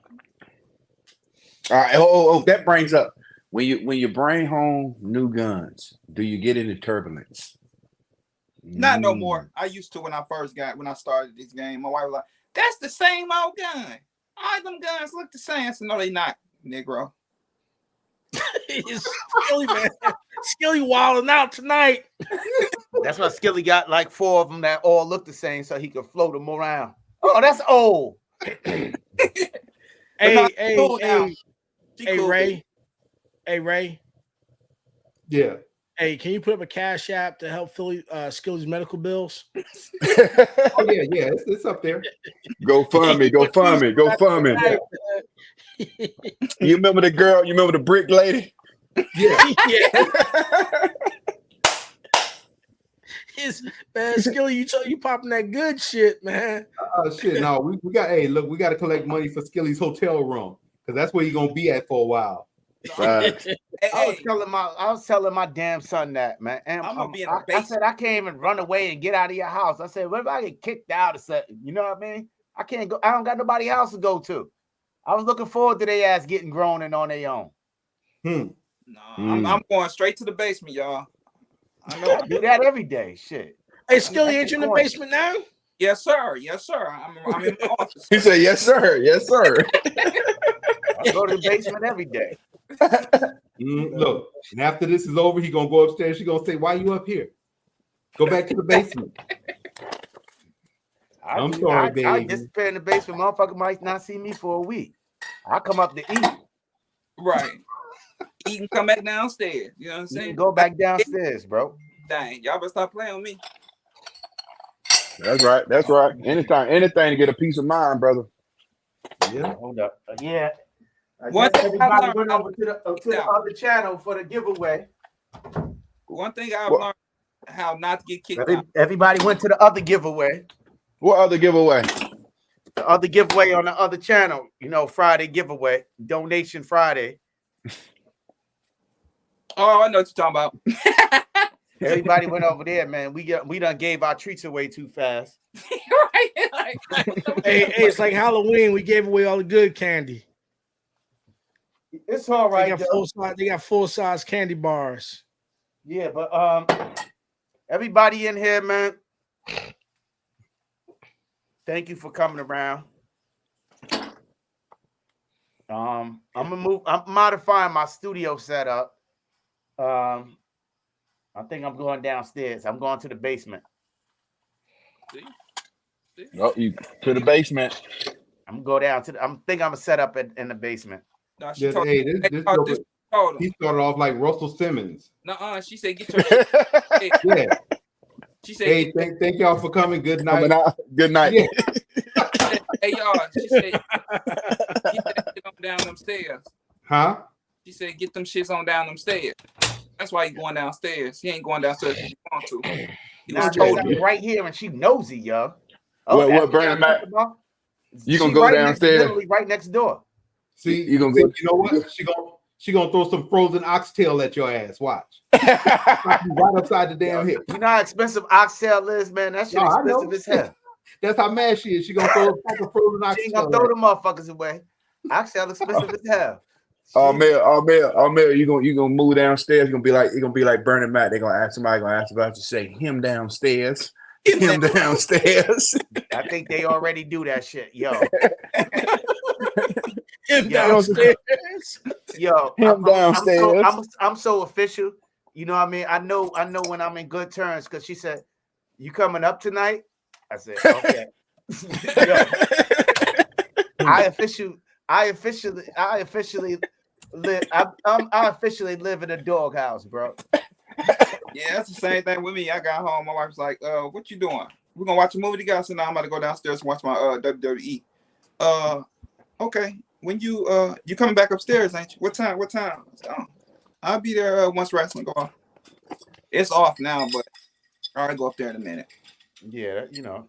D: All right. Oh, that brings up when you bring home new guns, do you get into turbulence?
E: Not no more. I used to when I started this game. My wife was like, "That's the same old gun. All them guns look the same." I said, "No, they not, Negro."
A: Skilly, man. Skilly wilding out tonight.
C: That's why Skilly got like 4 of them that all look the same, so he could float them around. Oh, that's old.
A: Hey,
E: cool now.
A: Ray. Hey, Ray.
B: Yeah.
A: Hey, can you put up a cash app to help Skilly's medical bills?
B: Oh yeah, it's up there.
D: Go fund me.
B: Yeah.
D: You remember the girl? You remember the brick lady?
B: Yeah.
A: Man, Skilly, you popping that good shit, man.
B: Shit. No, we got. Hey, look, we got to collect money for Skilly's hotel room because that's where he's gonna be at for a while.
C: I was telling my damn son that, man. And
E: I'm gonna be in the
C: I
E: basement.
C: said I can't even run away and get out of your house. I said, what if I get kicked out or something? You know what I mean? I can't go. I don't got nobody else to go to. I was looking forward to their ass getting grown and on their own.
E: No, I'm going straight to the basement, y'all. I know.
C: I do that every day. Shit.
A: Hey, Skilly, ain't you in the basement now?
E: Yes, sir. Yes, sir. I'm in my office.
D: He said, "Yes, sir. Yes, sir."
C: I go to the basement every day.
B: Look, and after this is over, he gonna go upstairs. She gonna say, "Why you up here? Go back to the basement." I'm sorry, baby.
C: I disappear in the basement. Motherfucker might not see me for a week. I come up to eat.
E: Right. Eat and come back downstairs. You know what I'm saying?
C: Go back downstairs, bro.
E: Dang, y'all better stop playing with me.
D: That's right. That's right. Anything to get a peace of mind, brother.
B: Yeah.
C: Hold up. Yeah.
E: One thing
C: everybody
E: I learned,
C: went over to the other channel for the giveaway.
E: one thing I've learned how not to get kicked out.
C: Everybody went to the other giveaway.
D: What other giveaway?
C: The other giveaway on the other channel. You know, Friday giveaway, donation Friday.
E: Oh, I know what you're talking about.
C: Everybody went over there, man. We done gave our treats away too fast.
E: Right? Like,
A: Hey, it's like Halloween. We gave away all the good candy.
C: It's all
A: They
C: right.
A: got full size candy bars.
C: Yeah, but everybody in here, man. Thank you for coming around. I'm modifying my studio setup. I think I'm going downstairs. I'm going to the basement.
D: Oh, you to the basement.
C: I'm gonna go down to. I'm gonna set up in the basement.
E: no,
B: This
E: told him.
B: he started off like Russell Simmons.
E: Nuh-uh, she said, get your
B: Yeah.
E: She said,
B: Hey, thank y'all for coming. Good night.
D: Coming out. Good night.
B: Yeah.
E: hey y'all, she said, get that shit on down them stairs.
B: Huh?
E: She said, get them shits on down them stairs. That's why he's going downstairs. He ain't going downstairs if he want to. He
C: Now
E: was told
C: she's right here, and she nosy, yo. Oh,
D: What,
C: that's
D: Brandon Mac?
C: She
D: You gonna go
C: right
D: downstairs?
C: literally right next door.
B: See,
D: You gonna
B: see,
D: go?
B: you know what? She gonna throw some frozen oxtail at your ass. Watch. Right upside the damn hip.
C: You know how expensive oxtail is, man. That shit
B: No, I know.
C: expensive as hell.
B: That's how mad she is. She gonna throw a pack of frozen
C: She ain't
B: oxtail.
C: gonna throw them motherfuckers away. Oxtail expensive as hell.
D: Mel, you gonna move downstairs. You're gonna be like Burning Matt. They're gonna ask about to say him downstairs. Him downstairs.
C: I think they already do that shit, yo.
A: Him downstairs.
C: Yo,
D: Him downstairs.
C: I'm so official. You know what I mean? I know when I'm in good terms because she said, "You coming up tonight?" I said, "Okay." Yo, I officially live in a doghouse, bro.
E: Yeah, that's the same thing with me. I got home. My wife's like, what you doing? We're gonna watch a movie together. So now I'm about to go downstairs and watch my WWE. Okay. When you coming back upstairs, ain't you? What time? I said, oh, I'll be there once wrestling go off. It's off now, but I'll go up there in a minute.
C: Yeah, you know,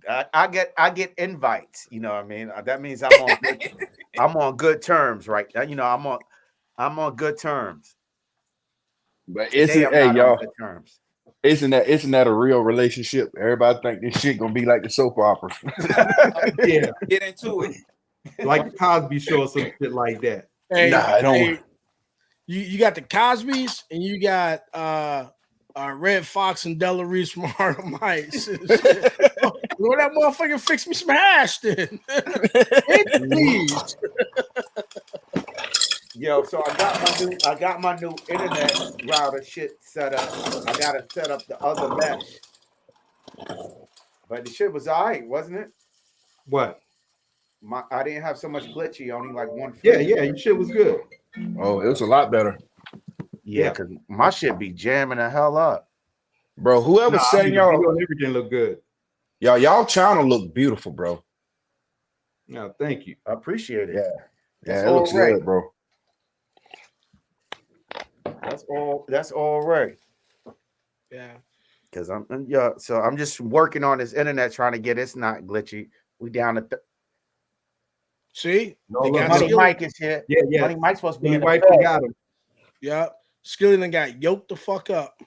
C: I get invites. You know what I mean? That means I'm on good terms, right? You know, I'm on good terms.
D: But
C: Today, I'm not on good terms.
D: isn't that a real relationship? Everybody think this shit gonna be like the soap opera.
B: Yeah,
E: Get into it.
B: like the Cosby Show or some shit like that.
A: Hey,
D: Nah, I don't.
A: hey, you got the Cosbys and you got Red Fox and Della Reese from Harlem Heights. Well, that motherfucker fix me some hash then. Please.
C: Yo, so I got my new internet router shit set up. I gotta set up the other mesh. But the shit was all right, wasn't it?
B: What?
C: I didn't have so much glitchy, only like one.
B: Yeah, your shit was good.
D: Oh, it was a lot better,
C: Yeah, because my shit be jamming the hell up.
D: bro. Whoever setting y'all,
B: everything look good.
D: y'all channel look beautiful, bro.
B: No, thank you.
C: I appreciate it.
D: Yeah, it looks good, bro.
C: That's all right.
A: Yeah.
C: Because I'm just working on this internet trying to get it's not glitchy. We down to
A: See?
B: No,
A: They
B: look,
A: got
C: Money
A: Skilly.
C: Mike is here.
B: Yeah.
C: Money Mike's supposed to be
B: Money
C: in the
B: Mike
C: bed.
B: got him.
A: Yeah. Skilly done got yoked the fuck up.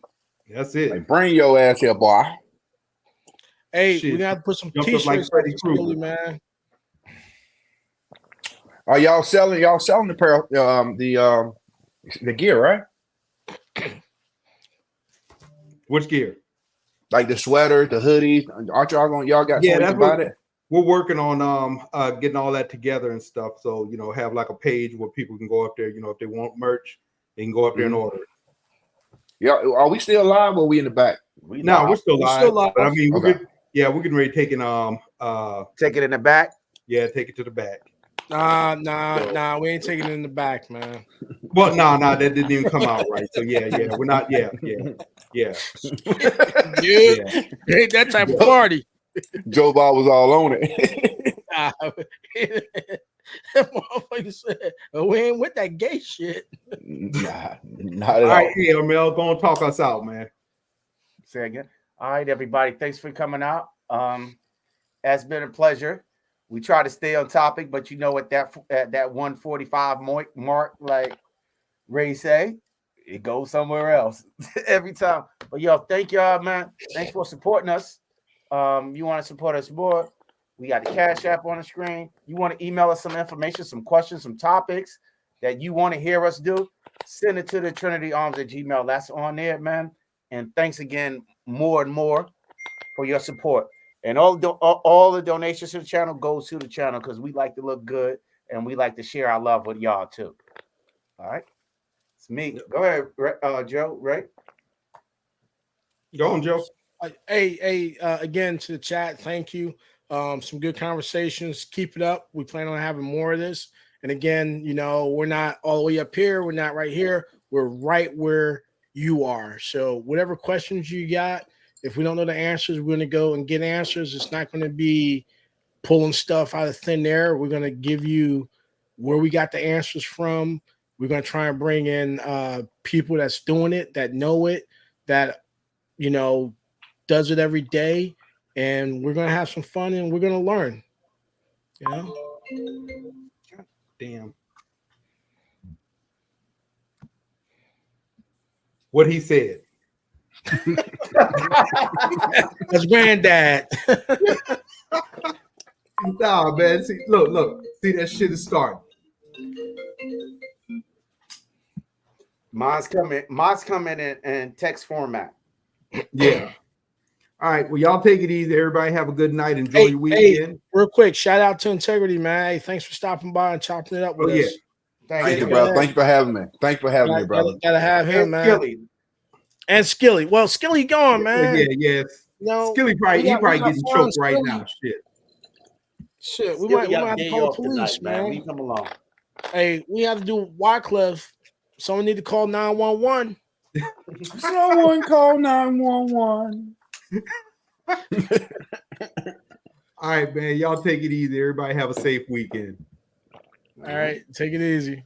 B: That's it.
D: Like, bring your ass here, boy.
A: Hey,
B: Shit.
A: we gotta put some
B: Jumped up
A: t-shirts
B: like Freddy
A: up for Skilly,
B: Krueger.
A: man.
D: Are y'all selling the pair the gear, right?
B: Which gear?
D: Like the sweater, the hoodies. Aren't y'all got
B: Yeah,
D: something
B: that's
D: about
B: what-
D: it?
B: We're working on getting all that together and stuff. So, you know, have like a page where people can go up there, you know, if they want merch, they can go up there and order it.
D: Yeah, are we still live or are we in the back?
B: No, we're still live. But I mean,
D: Okay.
B: we're getting ready to take it
C: Take it in the back.
B: yeah, take it to the back.
A: Nah, we ain't taking it in the back, man.
B: Well, no, that didn't even come out right. So yeah, we're not. Yeah.
A: Yeah. Ain't that type of party.
D: Joe Bob was all on it.
A: Nah. That motherfucker said, we ain't with that gay shit.
D: Nah, not at
B: All
D: all.
B: right, hey, Mel, go and talk us out, man.
C: Say again. All right, everybody. Thanks for coming out. It's been a pleasure. We try to stay on topic, but you know, at that 145 mark, like Ray say, it goes somewhere else every time. But yo, thank y'all, man. Thanks for supporting us. You want to support us more? We got the Cash App on the screen. You want to email us some information, some questions, some topics that you want to hear us do? Send it to the TrinityArms@gmail. That's on there, man. And thanks again, more and more, for your support. And all the donations to the channel goes to the channel because we like to look good and we like to share our love with y'all too. All right, it's me. Go ahead, Joe. Ray.
B: Go on, Joe.
A: Hey, again to the chat, thank you. Some good conversations. Keep it up. We plan on having more of this. And again, you know, we're not all the way up here. We're not right here. We're right where you are. So whatever questions you got, if we don't know the answers, we're going to go and get answers. It's not going to be pulling stuff out of thin air. We're going to give you where we got the answers from. We're going to try and bring in people that's doing it, that know it, that, you know, does it every day. And we're going to have some fun and we're going to learn, you know?
B: Damn. What he said.
A: That's granddad.
B: Nah, man. See, look. See, that shit is starting.
C: Mine's coming in text format.
B: Yeah. All right. Well, y'all take it easy. Everybody have a good night. Enjoy your weekend.
A: Hey, real quick, shout out to Integrity, man. Hey, thanks for stopping by and chopping it up with us.
F: Thank you, brother. Thank you for having me. Thank you for having me, brother.
A: Gotta have him,
C: And
A: man.
C: Skilly.
A: And Skilly. Well, Skilly gone, man.
B: Yeah.
A: You know,
B: Skilly probably getting choked right
A: Skilly.
B: now.
A: Shit, we
C: Skilly
A: might
C: got
A: have to
C: day
A: call
C: off
A: the police,
C: tonight,
A: man.
C: Leave him alone.
A: Hey, we have to do Wycliffe. Someone need to call 911.
F: Someone call 911.
B: All right, man. Y'all take it easy. Everybody have a safe weekend.
A: All right, take it easy.